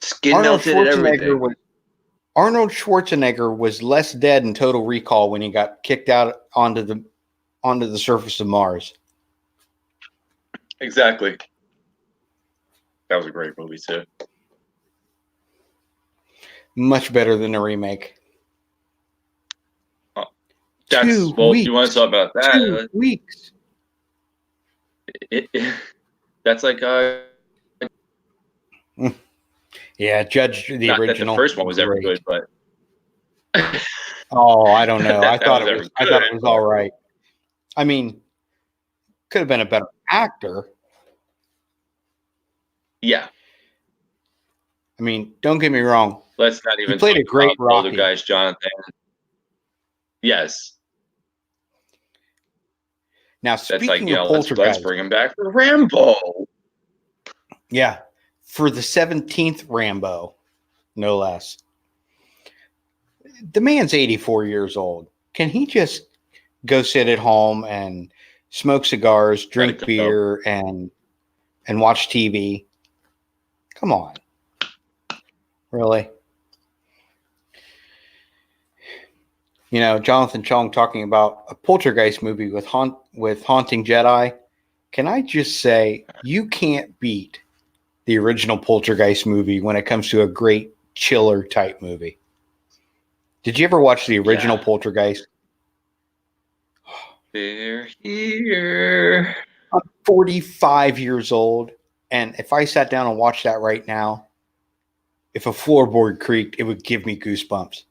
Skin melted and everything. Arnold Schwarzenegger was less dead in Total Recall when he got kicked out onto the surface of Mars. Exactly. That was a great movie too. Much better than the remake. Oh, 2 weeks. You want to talk about that? 2 weeks. That's like yeah, Judge the not original. That the first one was ever good, but oh, I don't know. I thought it was all right. I mean, could have been a better actor. Yeah. I mean, don't get me wrong. Let's not even. He played a great Rocky. Older guys, Jonathan. Yes. Now, speaking of Poltergeist, let's bring him back for Rambo. Yeah, for the 17th Rambo, no less. The man's 84 years old. Can he just go sit at home and smoke cigars, drink beer, and watch TV? Come on. Really? You know, Jonathan Chong talking about a Poltergeist movie with Haunting Jedi. Can I just say, you can't beat the original Poltergeist movie when it comes to a great chiller type movie. Did you ever watch the original Poltergeist? They're here. I'm 45 years old, and if I sat down and watched that right now, if a floorboard creaked, it would give me goosebumps.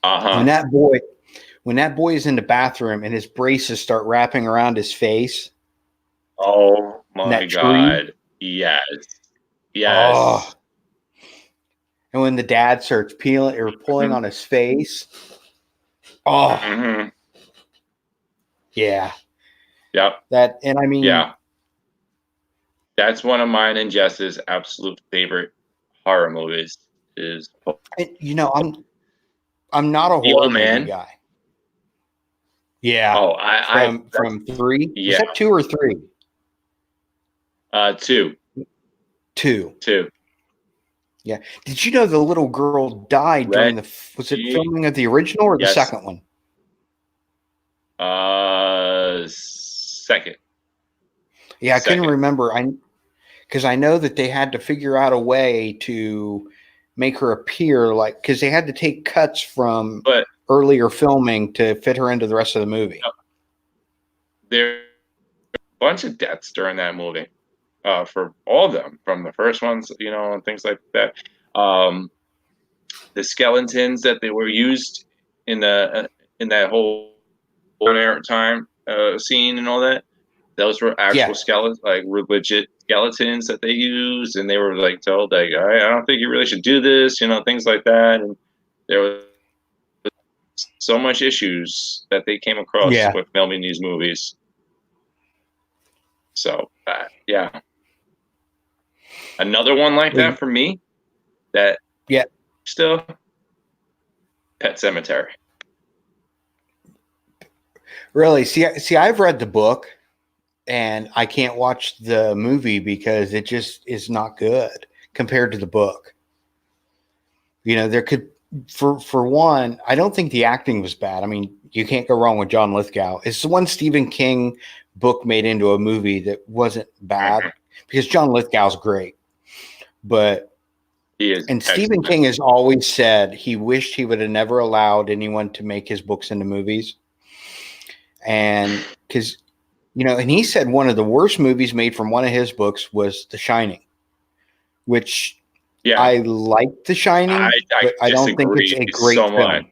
When that boy is in the bathroom and his braces start wrapping around his face. Oh my God. Yes. Yes. Oh. And when the dad starts peeling or pulling on his face. Oh. Mm-hmm. Yeah. Yep. Yeah. That's one of mine and Jess's absolute favorite horror movies is. And, you know, I'm not a horror movie guy. Yeah. Oh, from 3? Yeah. Is that 2 or 3? 2. 2. Yeah. Did you know the little girl died during was it filming of the original or the second one? Second. Yeah, I couldn't remember. Because I know that they had to figure out a way to make her appear because they had to take cuts from earlier filming to fit her into the rest of the movie. There are a bunch of deaths during that movie. For all of them, from the first ones, you know, and things like that. The skeletons that they were used in that whole time scene and all that, those were actual skeletons, like legit skeletons that they used, and they were like told, like, I don't think you really should do this, you know, things like that. And there was so much issues that they came across with filming these movies. So, yeah. Another one like that for me that still Pet Sematary. Really? See, I've read the book and I can't watch the movie because it just is not good compared to the book. You know, there could for one, I don't think the acting was bad. I mean, you can't go wrong with John Lithgow. It's the one Stephen King book made into a movie that wasn't bad because John Lithgow's great. But Stephen King has always said he wished he would have never allowed anyone to make his books into movies. And because, you know, and he said one of the worst movies made from one of his books was The Shining, which I like The Shining, but I don't think it's a great film.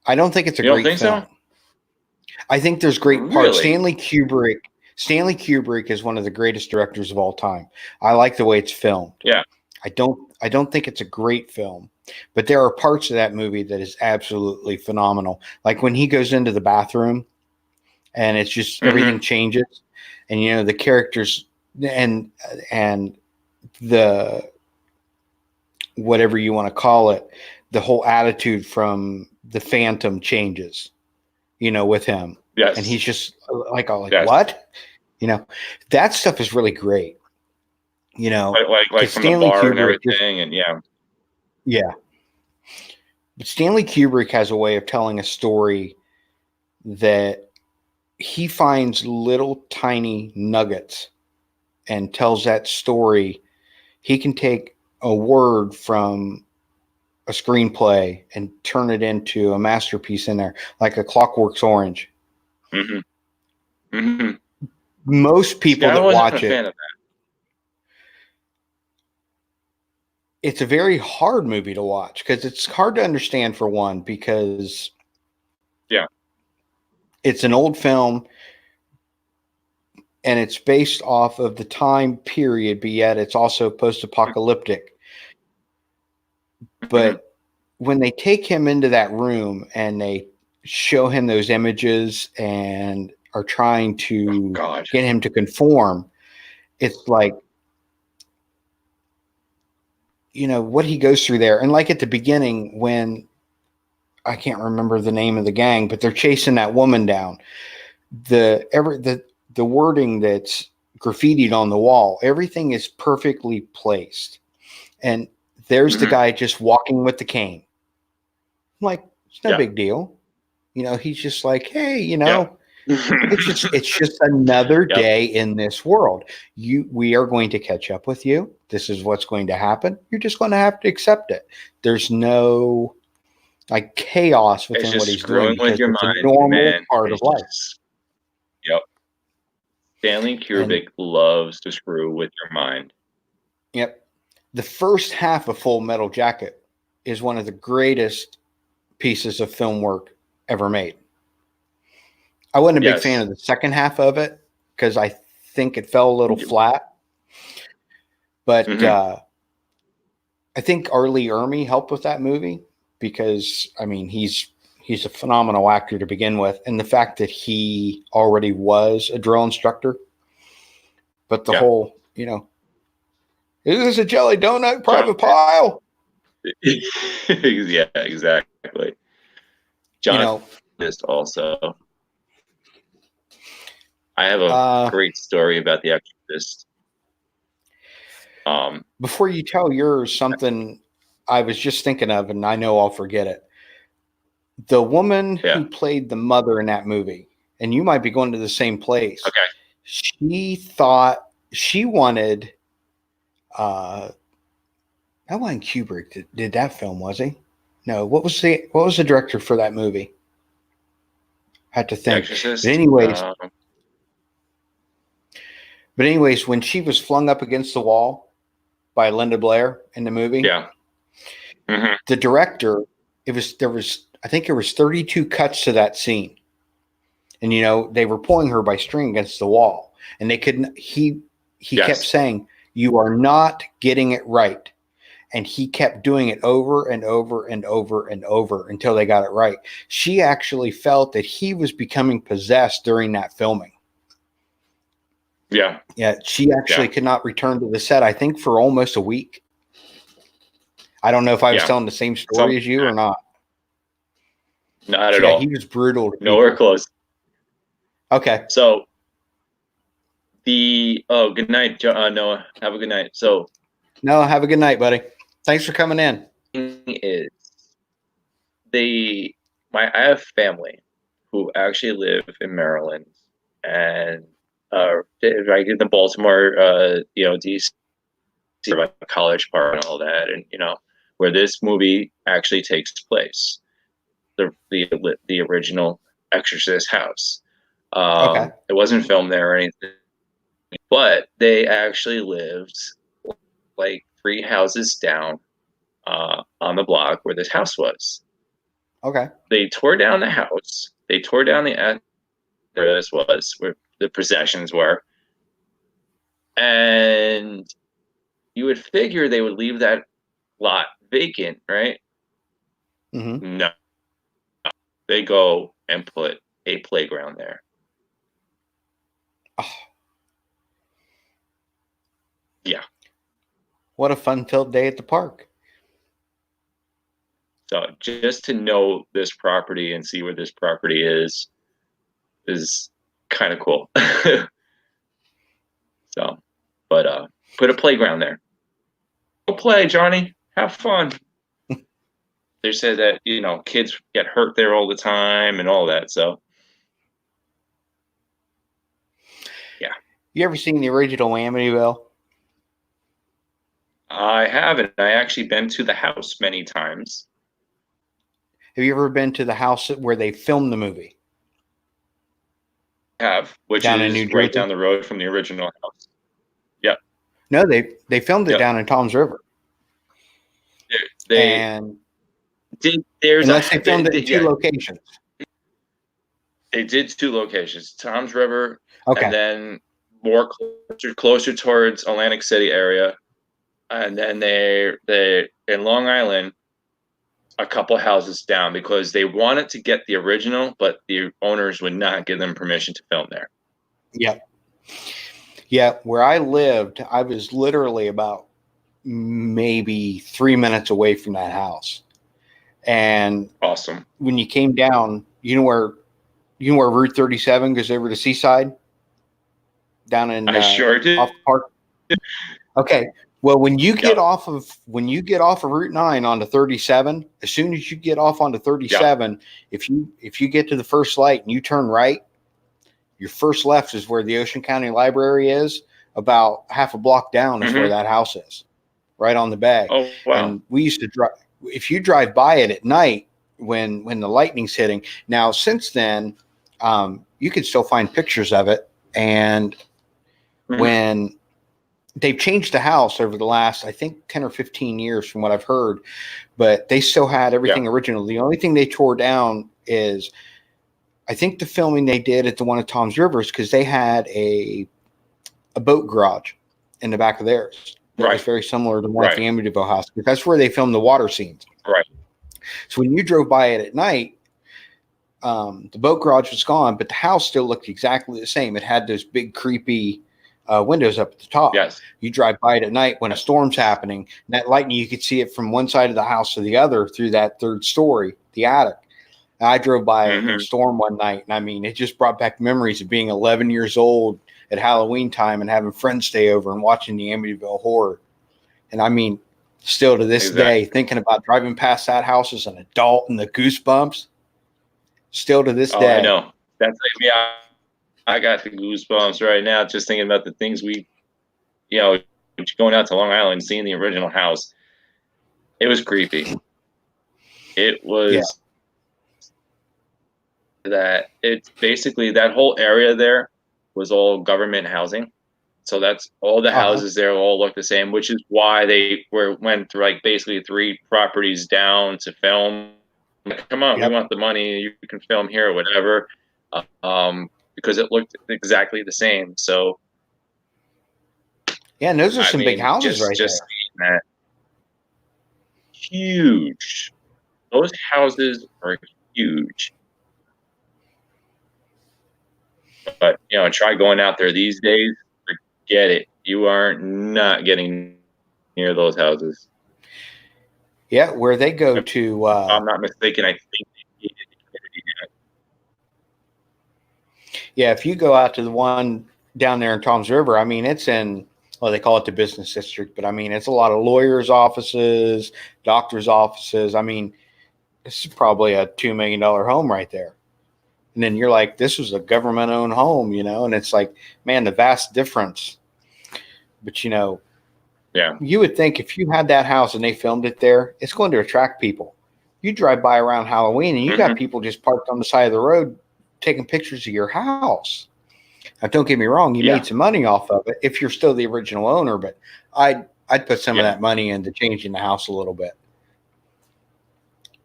I don't think it's a great film. So? I think there's great parts. Stanley Kubrick is one of the greatest directors of all time. I like the way it's filmed. Yeah. I don't think it's a great film, but there are parts of that movie that is absolutely phenomenal. Like when he goes into the bathroom and it's just everything changes, and the characters and the whatever you want to call it, the whole attitude from the Phantom changes, with him. Yes. And he's just like, Yes. what? That stuff is really great. Like from Stanley the bar Kubrick and everything, and yeah. But Stanley Kubrick has a way of telling a story that he finds little tiny nuggets and tells that story. He can take a word from a screenplay and turn it into a masterpiece in there, like A Clockwork Orange. Most people that watch it, it's a very hard movie to watch because it's hard to understand, for one, because it's an old film and it's based off of the time period, but yet it's also post-apocalyptic. But when they take him into that room and they show him those images and are trying to get him to conform, it's like, what he goes through there. And like at the beginning, when I can't remember the name of the gang, but they're chasing that woman down, the wording that's graffitied on the wall, everything is perfectly placed. And there's the guy just walking with the cane. I'm like, it's no big deal. He's just like, hey, it's just another day in this world. We are going to catch up with you. This is what's going to happen. You're just going to have to accept it. There's no like chaos within what he's doing because it's a normal part of life. Stanley Kubrick loves to screw with your mind. Yep. The first half of Full Metal Jacket is one of the greatest pieces of film work ever made. I wasn't a big fan of the second half of it because I think it fell a little flat. But I think R. Lee Ermey helped with that movie because, he's a phenomenal actor to begin with. And the fact that he already was a drill instructor. But the whole, is this a jelly donut private pile? Yeah, exactly. John also. I have a great story about The Exorcist. Before you tell yours, something I was just thinking of, and I know I'll forget it. The woman who played the mother in that movie, and you might be going to the same place. Okay. She thought she wanted. That wasn't Kubrick that did that film, was he? No. What was the director for that movie? Had to think. Exorcist. But anyways, when she was flung up against the wall by Linda Blair in the movie, the director, I think there was 32 cuts to that scene, and they were pulling her by string against the wall, and they couldn't. He kept saying, "You are not getting it right," and he kept doing it over and over and over and over until they got it right. She actually felt that he was becoming possessed during that filming. Yeah. She actually could not return to the set, I think, for almost a week. I don't know if I was telling the same story as you or not. Not at all. He was brutal. Nowhere close. Okay. So good night, Noah. Have a good night. So no, have a good night, buddy. Thanks for coming in. Is I have family who actually live in Maryland and right in the Baltimore, DC, College Park and all that, and where this movie actually takes place, the original Exorcist house. It wasn't filmed there or anything, but they actually lived like 3 houses down on the block where this house was. Okay. They tore down the house. They tore down where this was, where the possessions were. And you would figure they would leave that lot vacant, right? Mm-hmm. No, they go and put a playground there. Oh, yeah. What a fun-filled day at the park. So just to know this property and see where this property is kind of cool. So, but put a playground there. Go play, Johnny. Have fun. They said that, kids get hurt there all the time and all that. So, yeah. You ever seen the original Amityville? I haven't. I actually been to the house many times. Have you ever been to the house where they filmed the movie? I have, which down in is New right Jersey? down the road from the original house. Yep. No, they filmed it Yep. down in Tom's River. They and did. Unless they filmed it in two locations. They did two locations: Tom's River, Okay. and then more closer towards Atlantic City area, and then they in Long Island, a couple houses down, because they wanted to get the original, but the owners would not give them permission to film there. Yep. Yeah, where I lived, I was literally about maybe 3 minutes away from that house. And awesome. When you came down, you know where Route 37 goes over to Seaside? Down in I sure did. off the park. Okay. Well, when you get off of Route 9 onto 37, as soon as you get off onto 37, if you get to the first light and you turn right, your first left is where the Ocean County Library is. About half a block down is where that house is, right on the bay. Oh, wow. And we used to drive. If you drive by it at night when the lightning's hitting. Now, since then, you can still find pictures of it. And when they've changed the house over the last, I think, 10 or 15 years from what I've heard, but they still had everything original. The only thing they tore down is, I think, the filming they did at the one at Tom's Rivers, because they had a boat garage in the back of theirs. That was very similar to one at the Amityville house, because that's where they filmed the water scenes. Right. So when you drove by it at night, the boat garage was gone, but the house still looked exactly the same. It had those big creepy windows up at the top. Yes. You drive by it at night when a storm's happening, and that lightning, you could see it from one side of the house to the other through that third story, the attic. And I drove by it in a storm one night, and I mean, it just brought back memories of being 11 years old at Halloween time and having friends stay over and watching the Amityville Horror. And I mean, still to this day, thinking about driving past that house as an adult and the goosebumps, still to this day. I know. That's like me. I got the goosebumps right now just thinking about the things we, going out to Long Island, seeing the original house. It was creepy. It was that it's basically that whole area there was all government housing. So that's all the houses there all look the same, which is why they went through like basically 3 properties down to film. Like, come on, we want the money. You can film here or whatever. Because it looked exactly the same. So yeah, and those are some big houses right there. That huge. Those houses are huge. But try going out there these days. Forget it. You are not getting near those houses. Yeah, where they go to. If I'm not mistaken, I think they needed yeah, if you go out to the one down there in Tom's River, I mean, it's in, well, they call it the business district, but I mean, it's a lot of lawyers' offices, doctors' offices. I mean, this is probably a $2 million home right there. And then you're like, this was a government-owned home, and it's like, man, the vast difference. But, you would think if you had that house and they filmed it there, it's going to attract people. You drive by around Halloween and you got people just parked on the side of the road taking pictures of your house. Now, don't get me wrong, you made some money off of it if you're still the original owner, but I'd put some of that money into changing the house a little bit.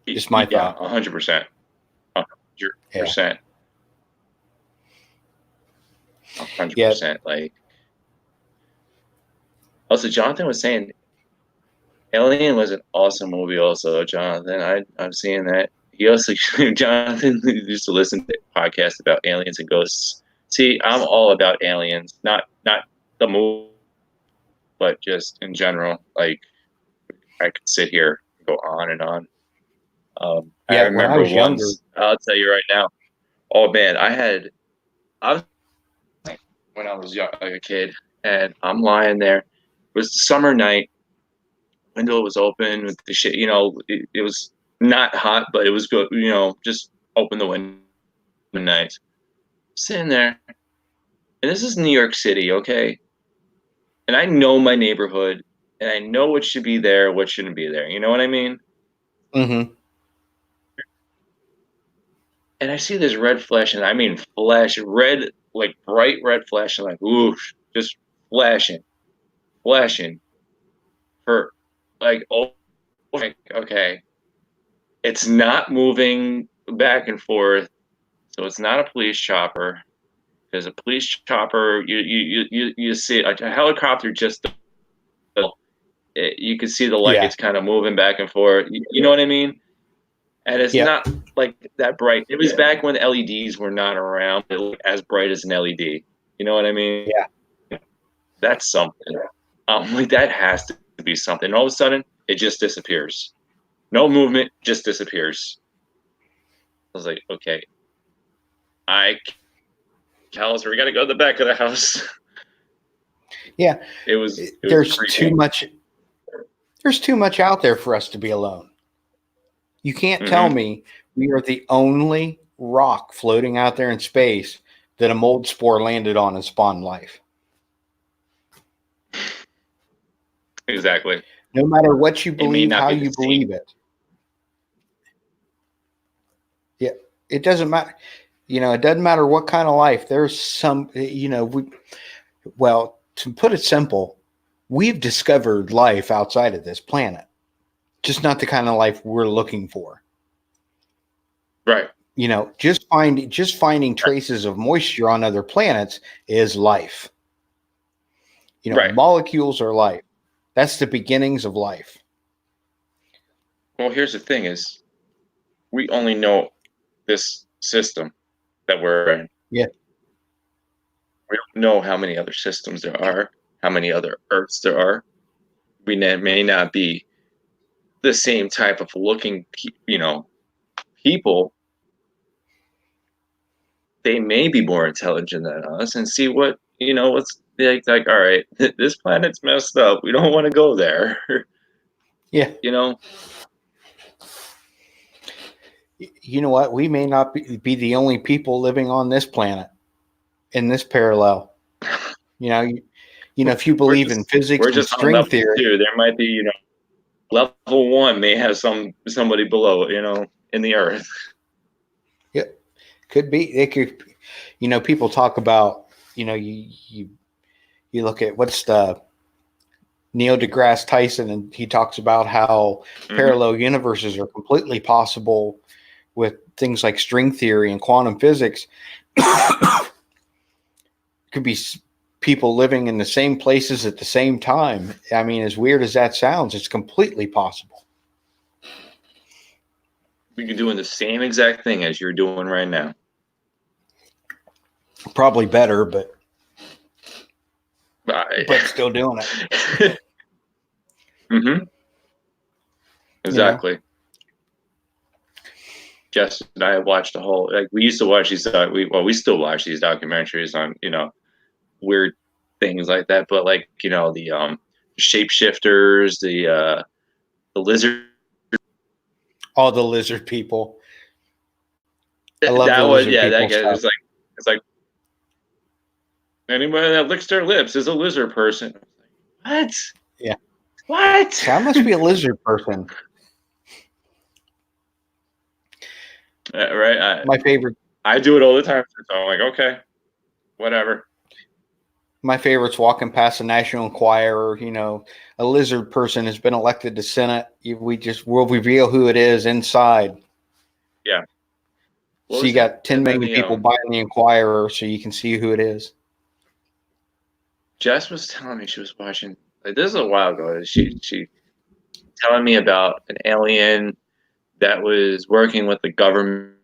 Just my thought. 100%. 100%. 100%. Like, Also, Jonathan was saying Alien was an awesome movie. Also, Jonathan, I'm seeing that. He also Jonathan used to listen to podcasts about aliens and ghosts. See, I'm all about aliens, not the movie, but just in general. Like I could sit here and go on and on. I Yeah, when I remember was younger, once. I'll tell you right now. Oh man, I was when I was young, like a kid, and I'm lying there. It was the summer night. Window was open with the shit. It was not hot, but it was good. Just open the window night. Sitting there, and this is New York City, okay? And I know my neighborhood, and I know what should be there, what shouldn't be there. You know what I mean? mm-hmm. And I see this red flash, and I mean flash, red, like bright red flash, and like, whoosh, just flashing, flashing for like, oh, okay. It's not moving back and forth, so it's not a police chopper. Because a police chopper, you see a helicopter just, you can see the Yeah, lights kind of moving back and forth. You know what I mean? And it's yep, not like that bright. It was back when LEDs were not around, as bright as an LED. You know what I mean? yeah, That's something. Like that has to be something. And all of a sudden, it just disappears. No movement, just disappears. I was like, okay, Callister, we got to go to the back of the house. yeah. It was There's creepy. too much. There's too much out there for us to be alone. You can't tell me we are the only rock floating out there in space that a mold spore landed on and spawned life. Exactly. No matter what you It may believe, not how be the you same. believe it. Yeah, it doesn't matter. It doesn't matter what kind of life. There's some, to put it simple, we've discovered life outside of this planet, just not the kind of life we're looking for. Right. Just finding traces of moisture on other planets is life. Right. Molecules are life. That's the beginnings of life. Well, here's the thing is we only know this system that we're in. Yeah. We don't know how many other systems there are, how many other Earths there are. We may not be the same type of looking, people. They may be more intelligent than us and see what's like, all right, this planet's messed up. We don't want to go there. Yeah. You know what? We may not be the only people living on this planet in this parallel. If you believe in physics we're and just on string level theory, 2. There might be, level 1 may have somebody below, in the Earth. yeah, could be. It could. People talk about. You look at what's the Neil deGrasse Tyson, and he talks about how parallel universes are completely possible with things like string theory and quantum physics. Could be people living in the same places at the same time. I mean, as weird as that sounds, it's completely possible. We could be doing the same exact thing as you're doing right now. Probably better, but still doing it. Exactly. Jess and I watched the whole, we used to watch these, we still watch these documentaries on, weird things like that. But the shapeshifters, the lizard. All the lizard people. I love the lizard people. That guy is it's like anybody that licks their lips is a lizard person. What? Yeah. What? So I must be a lizard person. Right. My favorite. I do it all the time. So I'm like, okay, whatever. My favorite's walking past the National Enquirer. A lizard person has been elected to Senate. We'll reveal who it is inside. Yeah. So you got 10 million people buying the Enquirer, so you can see who it is. Jess was telling me she was watching Like, this is a while ago. She telling me about an alien that was working with the government.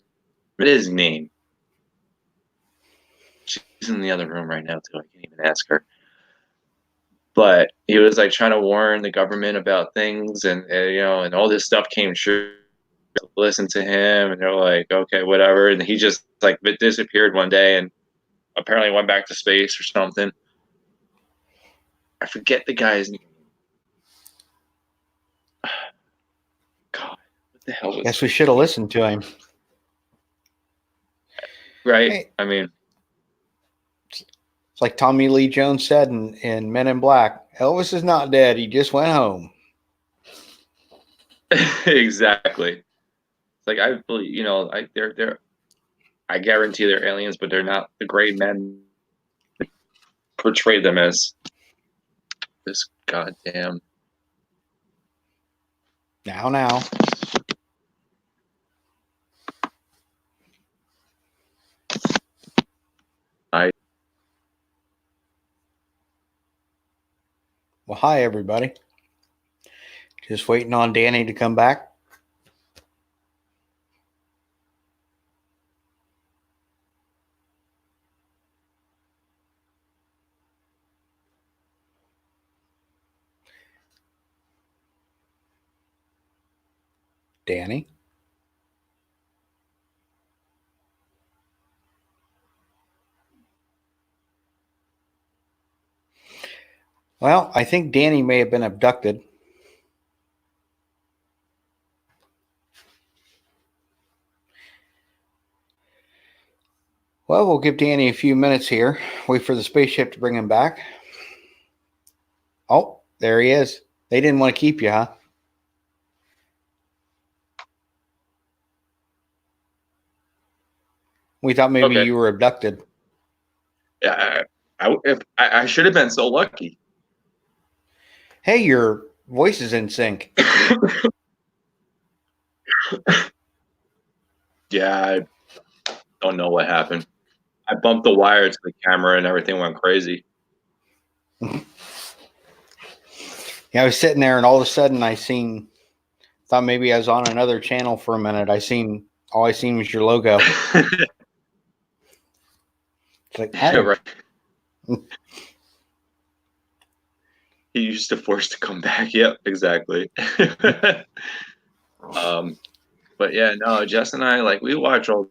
What is his name? She's in the other room right now too. I can't even ask her. But he was like trying to warn the government about things, and and all this stuff came true. Listen to him, and they're like, okay, whatever. And he just like disappeared one day, and apparently went back to space or something. I forget the guy's name. God, what the hell was? Guess we should have listened to him. Right? Hey. I mean, it's like Tommy Lee Jones said in Men in Black, Elvis is not dead. He just went home. Exactly. It's like, I believe, I guarantee they're aliens, but they're not the great men portray them as. This goddamn. Now. Well, hi, everybody. Just waiting on Danny to come back. Danny? Well, I think Danny may have been abducted. Well, we'll give Danny a few minutes here. Wait for the spaceship to bring him back. Oh, there he is. They didn't want to keep you, huh? We thought maybe you were abducted. Yeah, I should have been so lucky. Hey, your voice is in sync. Yeah, I don't know what happened. I bumped the wire to the camera and everything went crazy. Yeah, I was sitting there and all of a sudden thought maybe I was on another channel for a minute. All I seen was your logo. It's like, oh. Right. He used to force to come back. Yep, exactly. But yeah, no, Jess and I, like, we watch all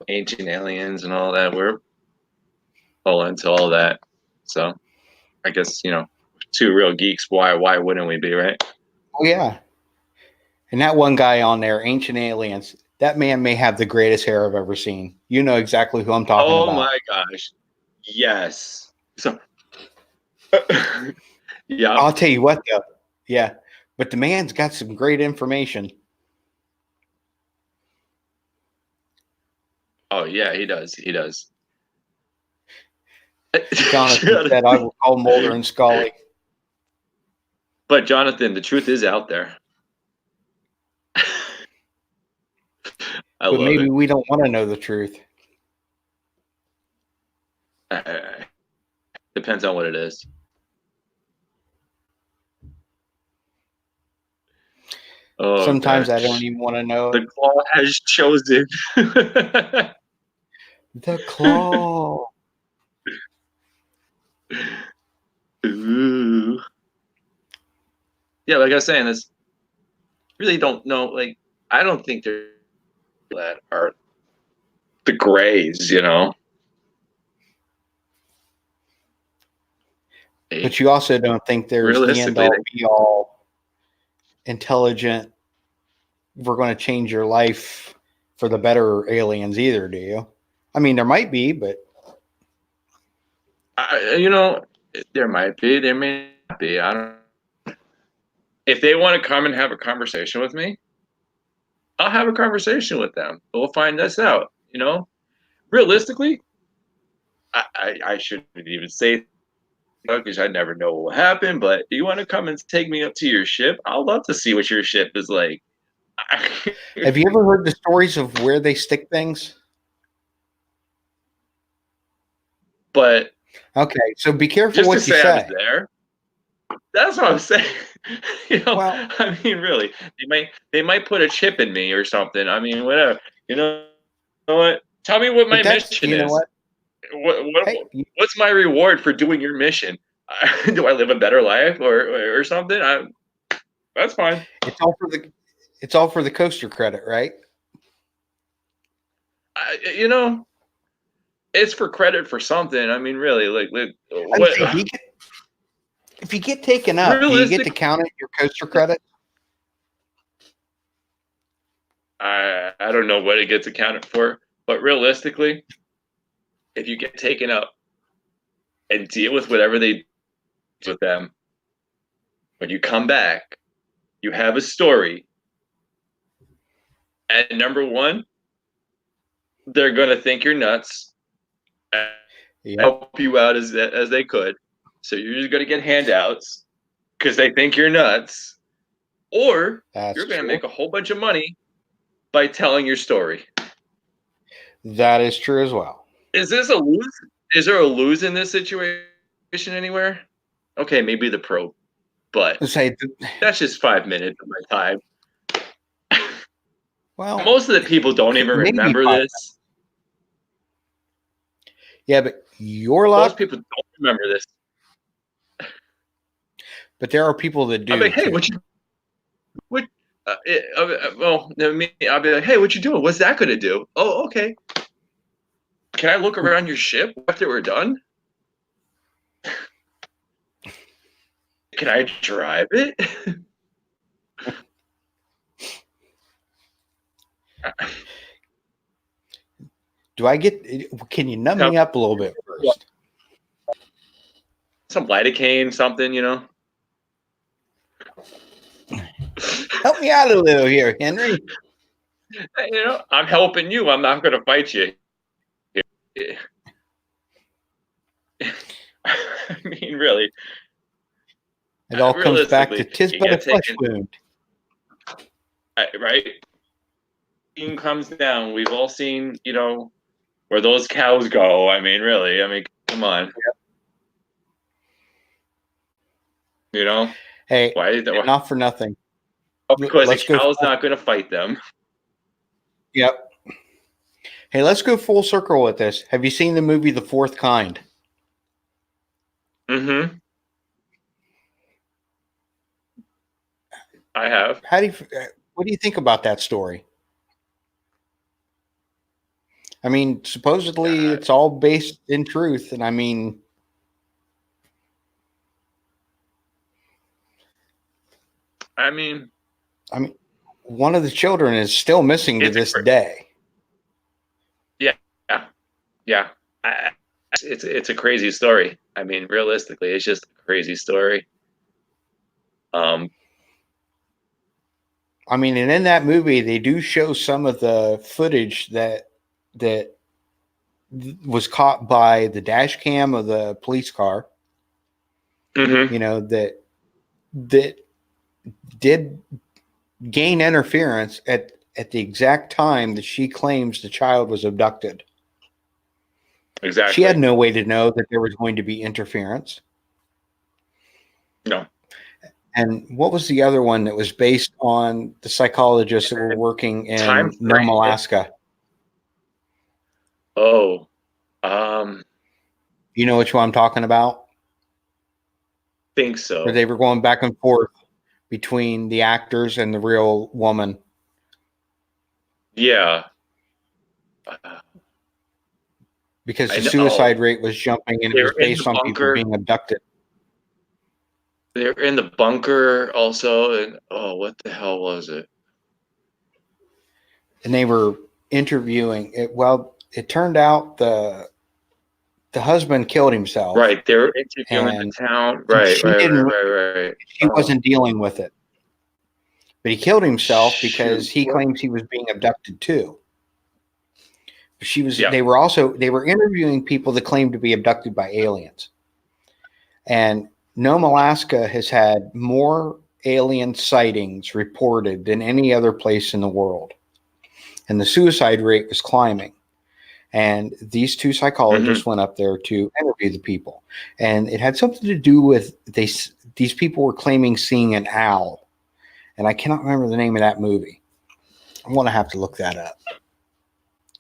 Ancient Aliens and all that. We're all into all that. So I guess, two real geeks. Why wouldn't we be, right? Oh, yeah. And that one guy on there, Ancient Aliens, that man may have the greatest hair I've ever seen. You know exactly who I'm talking about. Oh, my gosh. Yes. So, yeah. I'll tell you what, though. Yeah. But the man's got some great information. Oh, yeah, he does. He does. Jonathan said I will call Mulder and Scully. But Jonathan, the truth is out there. But maybe we don't want to know the truth. Depends on what it is. Oh, sometimes gosh. I don't even want to know. The claw has chosen. The claw. Ooh. Yeah, like I was saying, this really don't know. Like, I don't think they're that are the grays, But you also don't think there's the end all be all intelligent. We're going to change your life for the better aliens either, do you? I mean, there might be, but there might be, there may not be. I don't. If they want to come and have a conversation with me, I'll have a conversation with them. We'll find this out. Realistically, I shouldn't even say because I never know what will happen. But you want to come and take me up to your ship? I'll love to see what your ship is like. Have you ever heard the stories of where they stick things? But okay, so be careful what you say. There. That's what I'm saying. Well, I mean, really, they might put a chip in me or something. I mean, whatever. You know what? Tell me what but my that's, mission you know is. what? Hey, What's my reward for doing your mission? Do I live a better life or something? That's fine. it's all for the coaster credit, right? You know, it's for credit for something. I mean, really, like I would what? say, if you get taken up, do you get Realistic. to count it your coaster credit? I don't know what it gets accounted for, but realistically, if you get taken up and deal with whatever they do with them, when you come back, you have a story. And number one, they're gonna think you're nuts. And help you out as they could. So you're just gonna get handouts because they think you're nuts, or That's you're gonna true. make a whole bunch of money by telling your story. That is true as well. Is this a lose? Is there a lose in this situation anywhere? Okay, maybe the pro, but Say, that's just 5 minutes of my time. well, Most of the people don't even maybe remember this. Yeah, but your Most luck. people don't remember this. But there are people that do. I'm like, hey, too. what? Well, I'll be like, hey, what you doing? What's that gonna do? Oh, okay. Can I look around your ship after we're done? Can I drive it? Do I get? Can you numb me up a little bit first? Some lidocaine, something, Help me out a little here, Henry. I'm helping you. I'm not going to fight you. I mean, really. It all comes back to tis but a flesh wound. Right? Team comes down. We've all seen, where those cows go. I mean, really. I mean, come on. Hey, why not for nothing. Because the cow's not going to fight them. Yep. Hey, let's go full circle with this. Have you seen the movie The Fourth Kind? Mm-hmm. I have. What do you think about that story? I mean, supposedly it's all based in truth, and I mean, one of the children is still missing to this day. Yeah. It's a crazy story. I mean, realistically, it's just a crazy story. I mean, and in that movie, they do show some of the footage that was caught by the dash cam of the police car. Mm-hmm. That did gain interference at the exact time that she claims the child was abducted. Exactly. She had no way to know that there was going to be interference. No. And what was the other one that was based on the psychologists that were working in Nome, Alaska? Oh. You know which one I'm talking about? Think so. Where they were going back and forth between the actors and the real woman. Yeah. Because the suicide rate was jumping and it was based on people being abducted. They're in the bunker also. And what the hell was it? And they were interviewing it. Well, it turned out the husband killed himself. Right. They were interviewing the town. Right. She wasn't dealing with it. But he killed himself because he claims he was being abducted too. They were interviewing people that claimed to be abducted by aliens. And Nome, Alaska has had more alien sightings reported than any other place in the world. And the suicide rate was climbing. And these two psychologists went up there to interview the people, and it had something to do with these people were claiming seeing an owl, and I cannot remember the name of that movie. I'm going to have to look that up.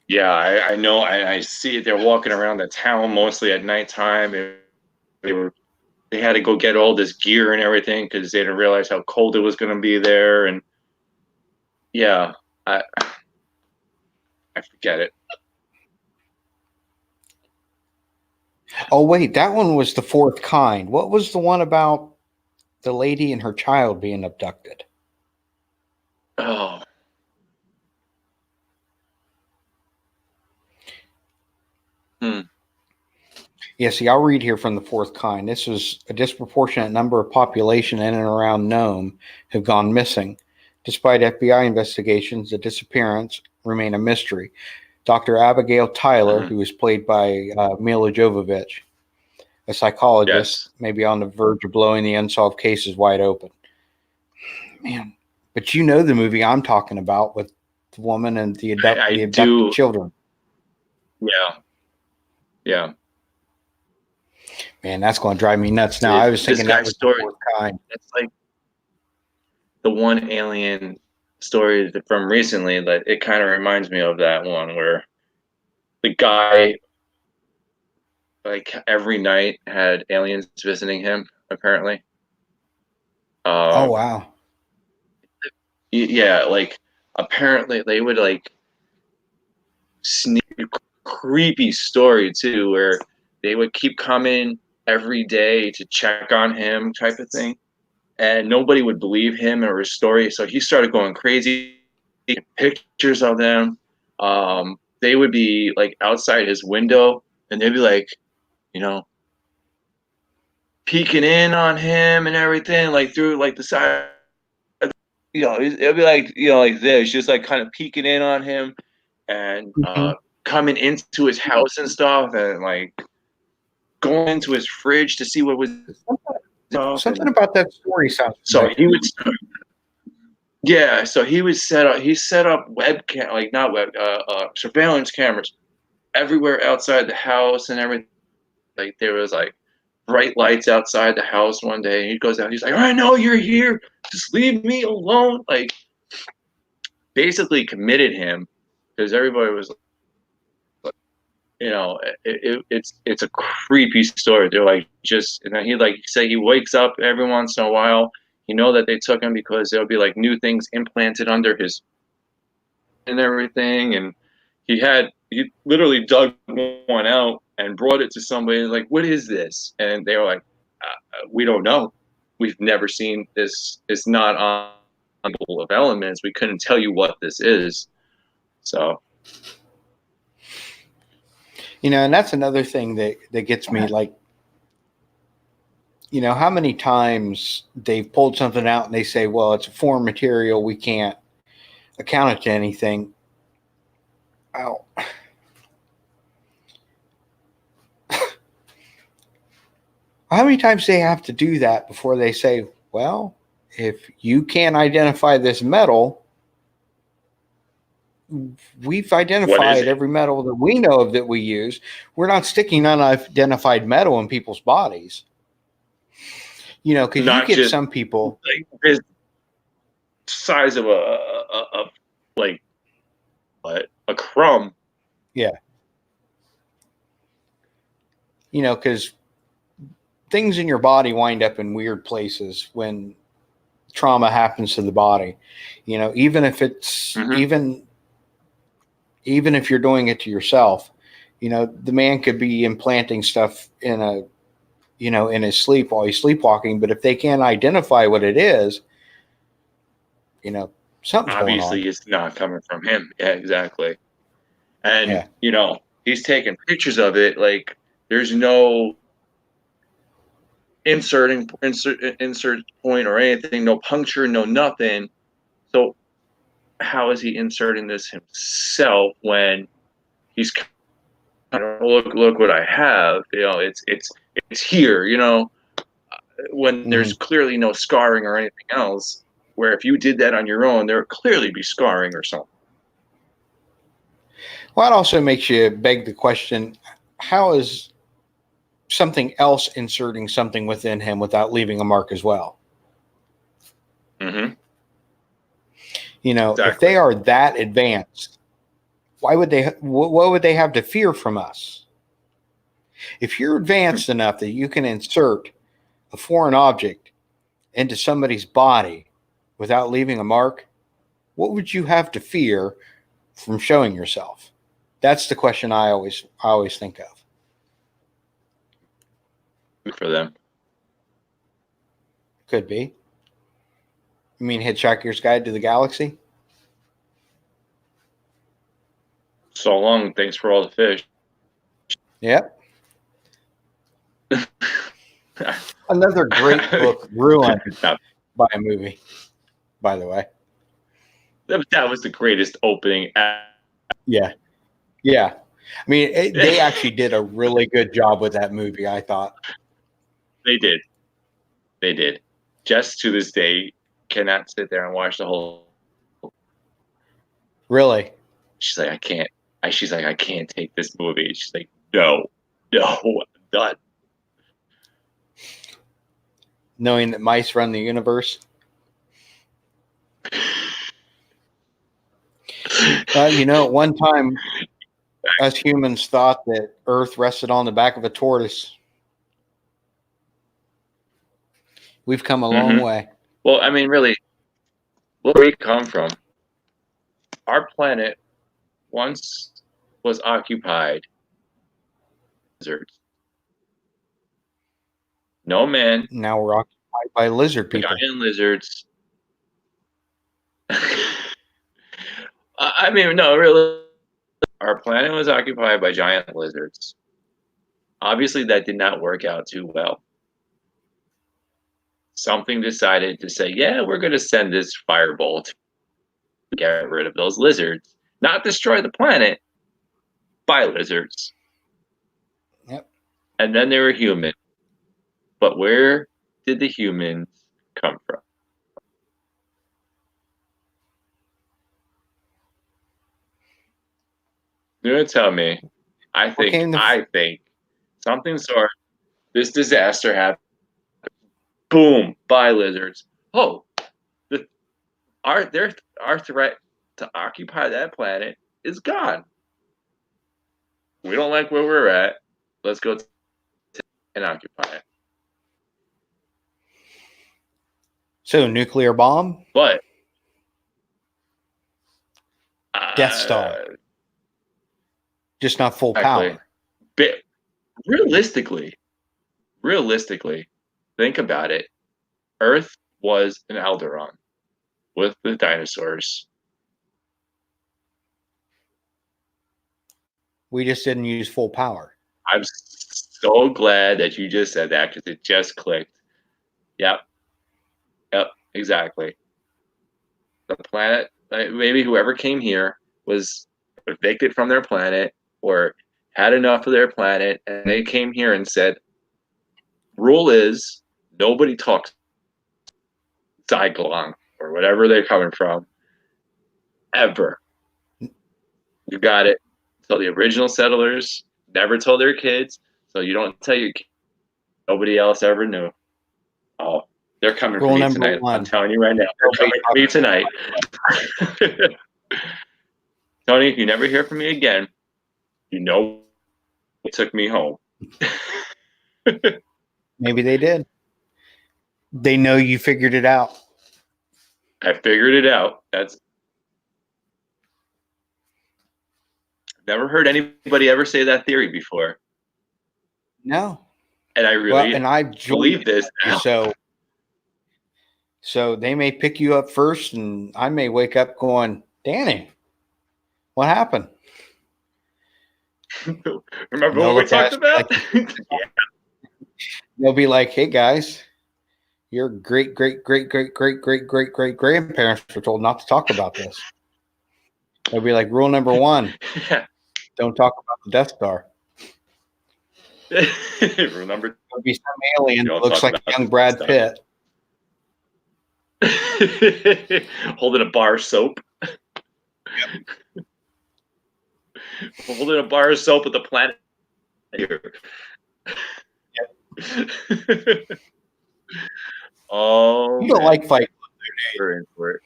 Yeah, I know. I see it. They're walking around the town mostly at nighttime, and they had to go get all this gear and everything because they didn't realize how cold it was going to be there. And yeah, I forget it. Oh wait, that one was The Fourth Kind. What was the one about the lady and her child being abducted? Oh. Yeah, see, I'll read here from The Fourth Kind. This is a disproportionate number of population in and around Nome have gone missing. Despite FBI investigations, the disappearance remain a mystery. Dr. Abigail Tyler, who was played by Mila Jovovich, a psychologist, may be on the verge of blowing the unsolved cases wide open. Man, but you know the movie I'm talking about with the woman and the abducted children. Yeah. Man, that's going to drive me nuts now. I was thinking that was The Fourth Kind. It's like the one alien story from recently that it kind of reminds me of that one where the guy, like every night, had aliens visiting him. Apparently. Oh wow. Yeah, like apparently they would like sneak creepy story too, where they would keep coming every day to check on him, type of thing, and nobody would believe him or his story. So he started going crazy, taking pictures of them. They would be like outside his window, and they'd be like, peeking in on him and everything, like through like the side. It'd be like like this, just like kind of peeking in on him and coming into his house and stuff, and like going into his fridge to see what was something about that story sounds. So he would, so he would set up. He set up webcam, like not web, surveillance cameras everywhere outside the house and everything. Like there was like bright lights outside the house one day. And he goes out. He's like, "I know you're here. Just leave me alone." Like basically committed him because everybody was like, it's a creepy story. They're like and then he like say he wakes up every once in a while. That they took him because there'll be like new things implanted under his and everything. And he literally dug one out and brought it to somebody like, "What is this?" And they were like, "We don't know. We've never seen this. It's not on of elements. We couldn't tell you what this is." So, and that's another thing that gets me, like, how many times they've pulled something out and they say, well, it's a foreign material. We can't account it to anything. How many times do they have to do that before they say, well, if you can't identify this metal, we've identified every metal that we know of that we use. We're not sticking unidentified metal in people's bodies. Because you get some people like this size of a crumb. Yeah. Because things in your body wind up in weird places when trauma happens to the body. Even if it's even if you're doing it to yourself, the man could be implanting stuff in his sleep while he's sleepwalking. But if they can't identify what it is, something's obviously going on. It's not coming from him. Yeah, exactly. And he's taking pictures of it. Like there's no insert point or anything, no puncture, no nothing. So how is he inserting this himself when he's look what I have? It's here. When there's clearly no scarring or anything else. Where if you did that on your own, there would clearly be scarring or something. Well, it also makes you beg the question, how is something else inserting something within him without leaving a mark as well? Mm-hmm. You know, Exactly. if they are that advanced, why would they? What would they have to fear from us? If you're advanced enough that you can insert a foreign object into somebody's body without leaving a mark, what would you have to fear from showing yourself? That's the question I always think of. For them. Could be. You mean Hitchhiker's Guide to the Galaxy? So long. Thanks for all the fish. Yep. Another great book ruined by a movie, by the way. That was the greatest opening. Yeah. Yeah. I mean, they actually did a really good job with that movie, I thought. They did. They did. Just to this day, cannot sit there and watch the whole. Really? She's like, I can't. She's like, I can't take this movie. She's like, no, I'm done. Knowing that mice run the universe. You know, at one time, us humans thought that Earth rested on the back of a tortoise. We've come a long way. Well, I mean, really, where we come from, our planet once was occupied by lizards. No man. Now we're occupied by lizard people. Giant lizards. I mean, no, really, our planet was occupied by giant lizards. Obviously, that did not work out too well. Something decided to say, yeah, we're going to send this firebolt to get rid of those lizards, not destroy the planet, by lizards. Yep. And then there were humans. But where did the humans come from? You're going to tell me. I think something sort of this disaster happened. Boom, by lizards. Oh, our threat to occupy that planet is gone. We don't like where we're at. Let's go and occupy it. So, nuclear bomb? But Death Star. Just not full power. But realistically, think about it. Earth was an Alderaan with the dinosaurs. We just didn't use full power. I'm so glad that you just said that because it just clicked. Yep, exactly. The planet, maybe whoever came here was evicted from their planet or had enough of their planet, and they came here and said, rule is nobody talks Zyklon or whatever they're coming from ever. You got it. So the original settlers never told their kids, so you don't tell your kids. Nobody else ever knew. Oh, they're coming for me tonight. I'm telling you right now. They're coming for me tonight. Tony, if you never hear from me again, you know it took me home. Maybe they did. They know you figured it out. I figured it out. Never heard anybody ever say that theory before. No. And I really believe this now. So they may pick you up first, and I may wake up going, Danny, what happened? Remember what we talked about? Yeah. They'll be like, hey, guys, your great grandparents were told not to talk about this. They'll be like, rule number 1, don't talk about the Death Star. Remember, there'll be some alien that looks like young Brad Pitt. Holding a bar of soap. holding a bar of soap with the planet here. Oh, You don't like Fight Club, we're in for it.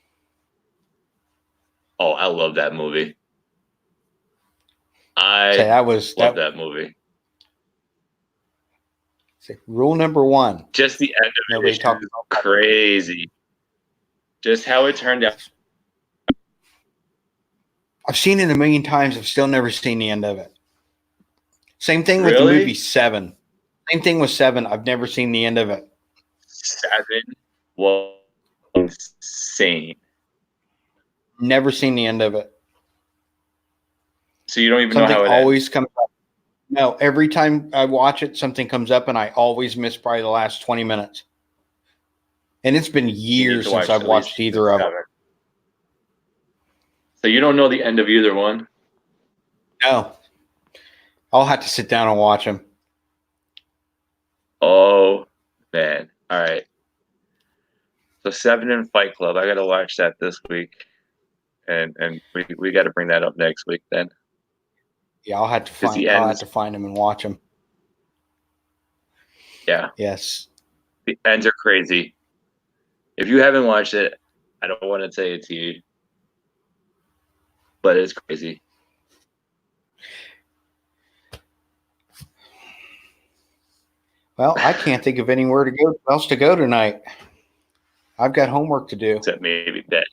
Oh, I love that movie. Love that movie. Rule number one. Just the end of it is crazy. Just how it turned out. I've seen it a million times. I've still never seen the end of it. Same thing with the Really? movie Seven. Same thing with Seven. I've never seen the end of it. Seven was insane. Never seen the end of it. So you don't even Something know how it always comes up. No, every time I watch it, something comes up, and I always miss probably the last 20 minutes. And it's been years since I've watched either of them. So you don't know the end of either one? No. I'll have to sit down and watch them. Oh, man. All right. So Seven and Fight Club. I got to watch that this week. And we got to bring that up next week then. Yeah, I'll have to find them and watch them. Yeah. Yes. The ends are crazy. If you haven't watched it, I don't want to say it to you, but it's crazy. Well, I can't think of anywhere else to go tonight. I've got homework to do. Except maybe bed.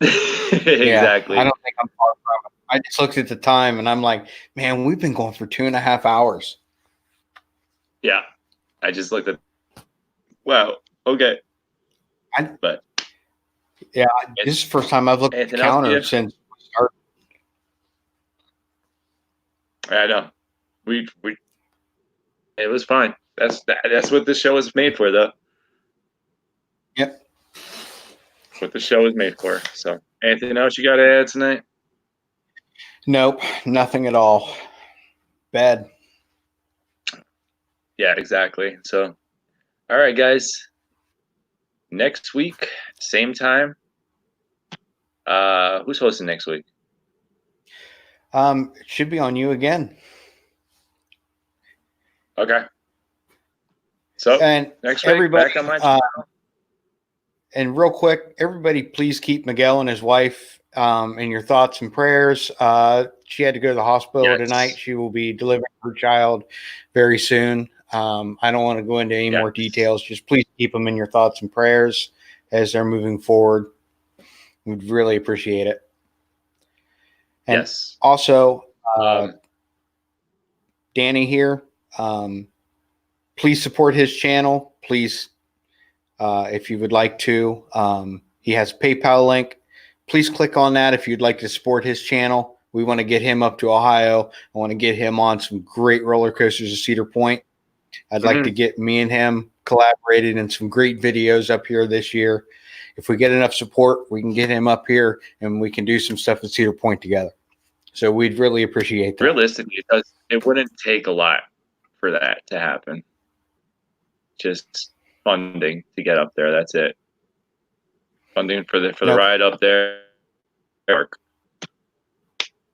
Exactly. Yeah, I don't think I'm far from it. I just looked at the time and I'm like, man, we've been going for 2.5 hours. Yeah. I just looked at, wow, okay. But yeah, this is the first time I've looked at the counter since we started. I know. It was fine. That's what this show is made for, though. Yep. That's what the show is made for. So, anything else you got to add tonight? Nope, nothing at all. Bad. Yeah, exactly. So, all right, guys. Next week, same time. Who's hosting next week? It should be on you again. Okay. So, and next week, everybody, back on my channel. And real quick, everybody, please keep Miguel and his wife in your thoughts and prayers. She had to go to the hospital tonight. She will be delivering her child very soon. I don't want to go into any more details. Just please keep them in your thoughts and prayers as they're moving forward. We'd really appreciate it. And also, Danny here. Please support his channel. Please, if you would like to. He has a PayPal link. Please click on that if you'd like to support his channel. We want to get him up to Ohio. I want to get him on some great roller coasters at Cedar Point. I'd like to get me and him collaborated in some great videos up here this year. If we get enough support, we can get him up here and we can do some stuff at Cedar Point together. So we'd really appreciate that. Realistically, it wouldn't take a lot for that to happen. Just funding to get up there. That's it. Funding for the ride up there.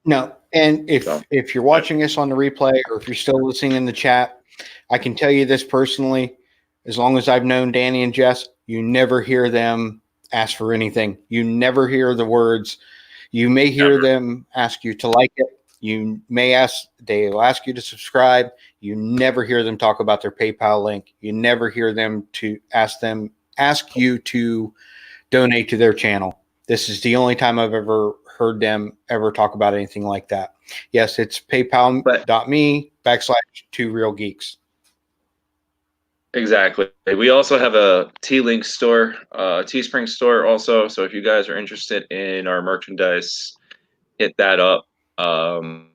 No, and if you're watching us on the replay or if you're still listening in the chat, I can tell you this personally. As long as I've known Danny and Jess, you never hear them ask for anything. You never hear the words. You may hear them ask you to like it. You may they'll ask you to subscribe. You never hear them talk about their PayPal link. You never hear them ask you to donate to their channel. This is the only time I've ever heard them ever talk about anything like that. Yes, it's paypal.me/2realgeeks. Exactly. We also have a T-Link store, TeeSpring store also. So if you guys are interested in our merchandise, hit that up. Also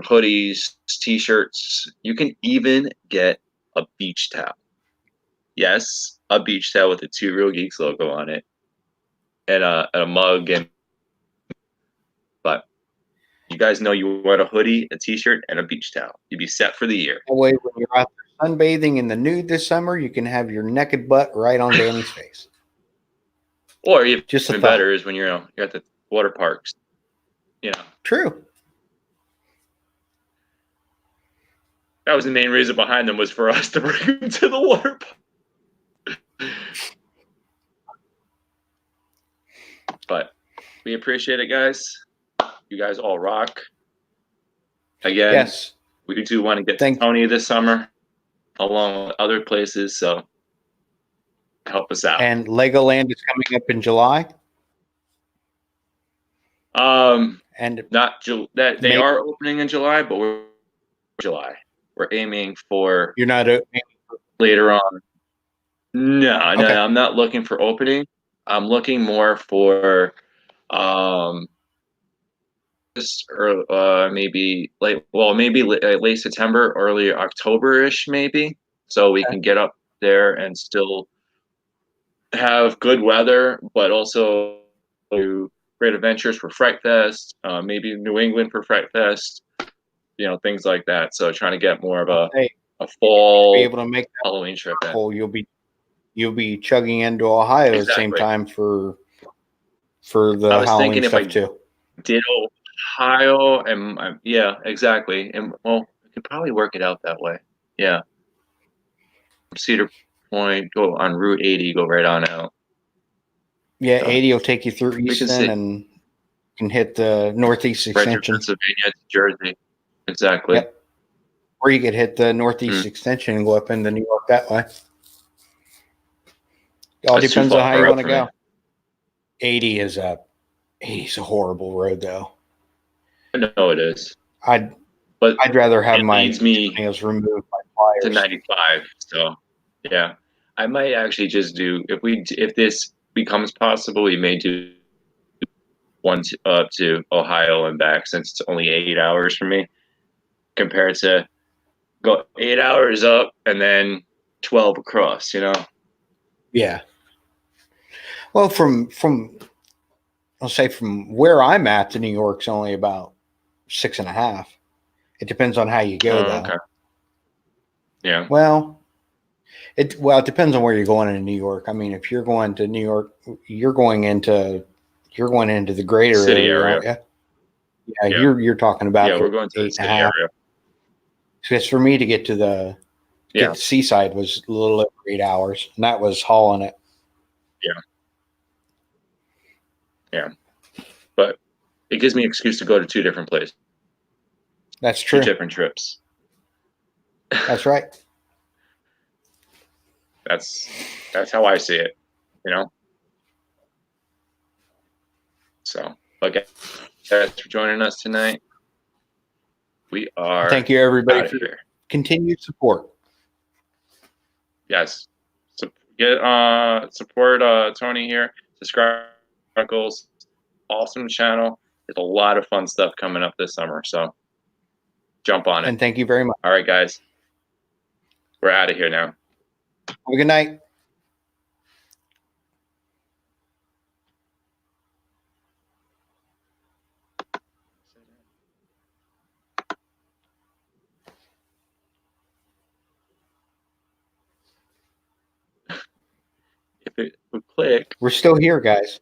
hoodies, t-shirts. You can even get a beach towel. Yes, a beach towel with the 2 Real Geeks logo on it, and a mug. But you guys know you want a hoodie, a t-shirt, and a beach towel. You'd be set for the year. That way, when you're out there sunbathing in the nude this summer, you can have your naked butt right on Danny's face. Or even better is when you're at the water parks. you know. True. That was the main reason behind them, was for us to bring them to the water park. But we appreciate it, guys. You guys all rock. Again, yes. We do want to get to Tony this summer, along with other places, so help us out. And Legoland is coming up in July. And they are opening in July, but we're July. We're aiming for. You're not opening later on. No, I'm not looking for opening. I'm looking more for maybe late September, early October-ish, maybe, so we can get up there and still have good weather, but also do great adventures for Fright Fest, maybe New England for Fright Fest, things like that. So trying to get more of a fall, be able to make Halloween trip. You'll be chugging into Ohio at the same time for the Halloween stuff too. Did Ohio and yeah, exactly, and well, we could probably work it out that way. Yeah, Cedar Point, go on Route 80, go right on out. Yeah, 80 will take you through Easton and can hit the Northeast Extension. Right through Pennsylvania to Jersey. Exactly. Yep. Or you could hit the Northeast Extension and go up into New York that way. It all depends on how you want to go. 80 is a horrible road, though. No, it is. I'd rather have my nails removed by pliers. To 95. So, yeah, I might actually just do, if this becomes possible, we may do one up to Ohio and back, since it's only 8 hours for me, compared to go 8 hours up and then 12 across. Yeah. Well, from I'll say from where I'm at to New York's only about 6.5. It depends on how you go, though. Okay. Yeah. Well, it depends on where you're going in New York. I mean, if you're going to New York, you're going into the greater city area. area. Yeah, you're talking about. Yeah, we're going to the city area. Because for me to get to the seaside was a little over 8 hours, and that was hauling it. Yeah, but it gives me an excuse to go to 2 different places. That's true. 2 different trips. That's right. That's how I see it. So, okay, thanks for joining us tonight. We are. Thank you, everybody, for your continued support. Yes, support Tony here. Subscribe, Chronicles. Awesome channel. There's a lot of fun stuff coming up this summer, so jump on it. And thank you very much. All right, guys, we're out of here now. Have a good night. If it would click. We're still here, guys.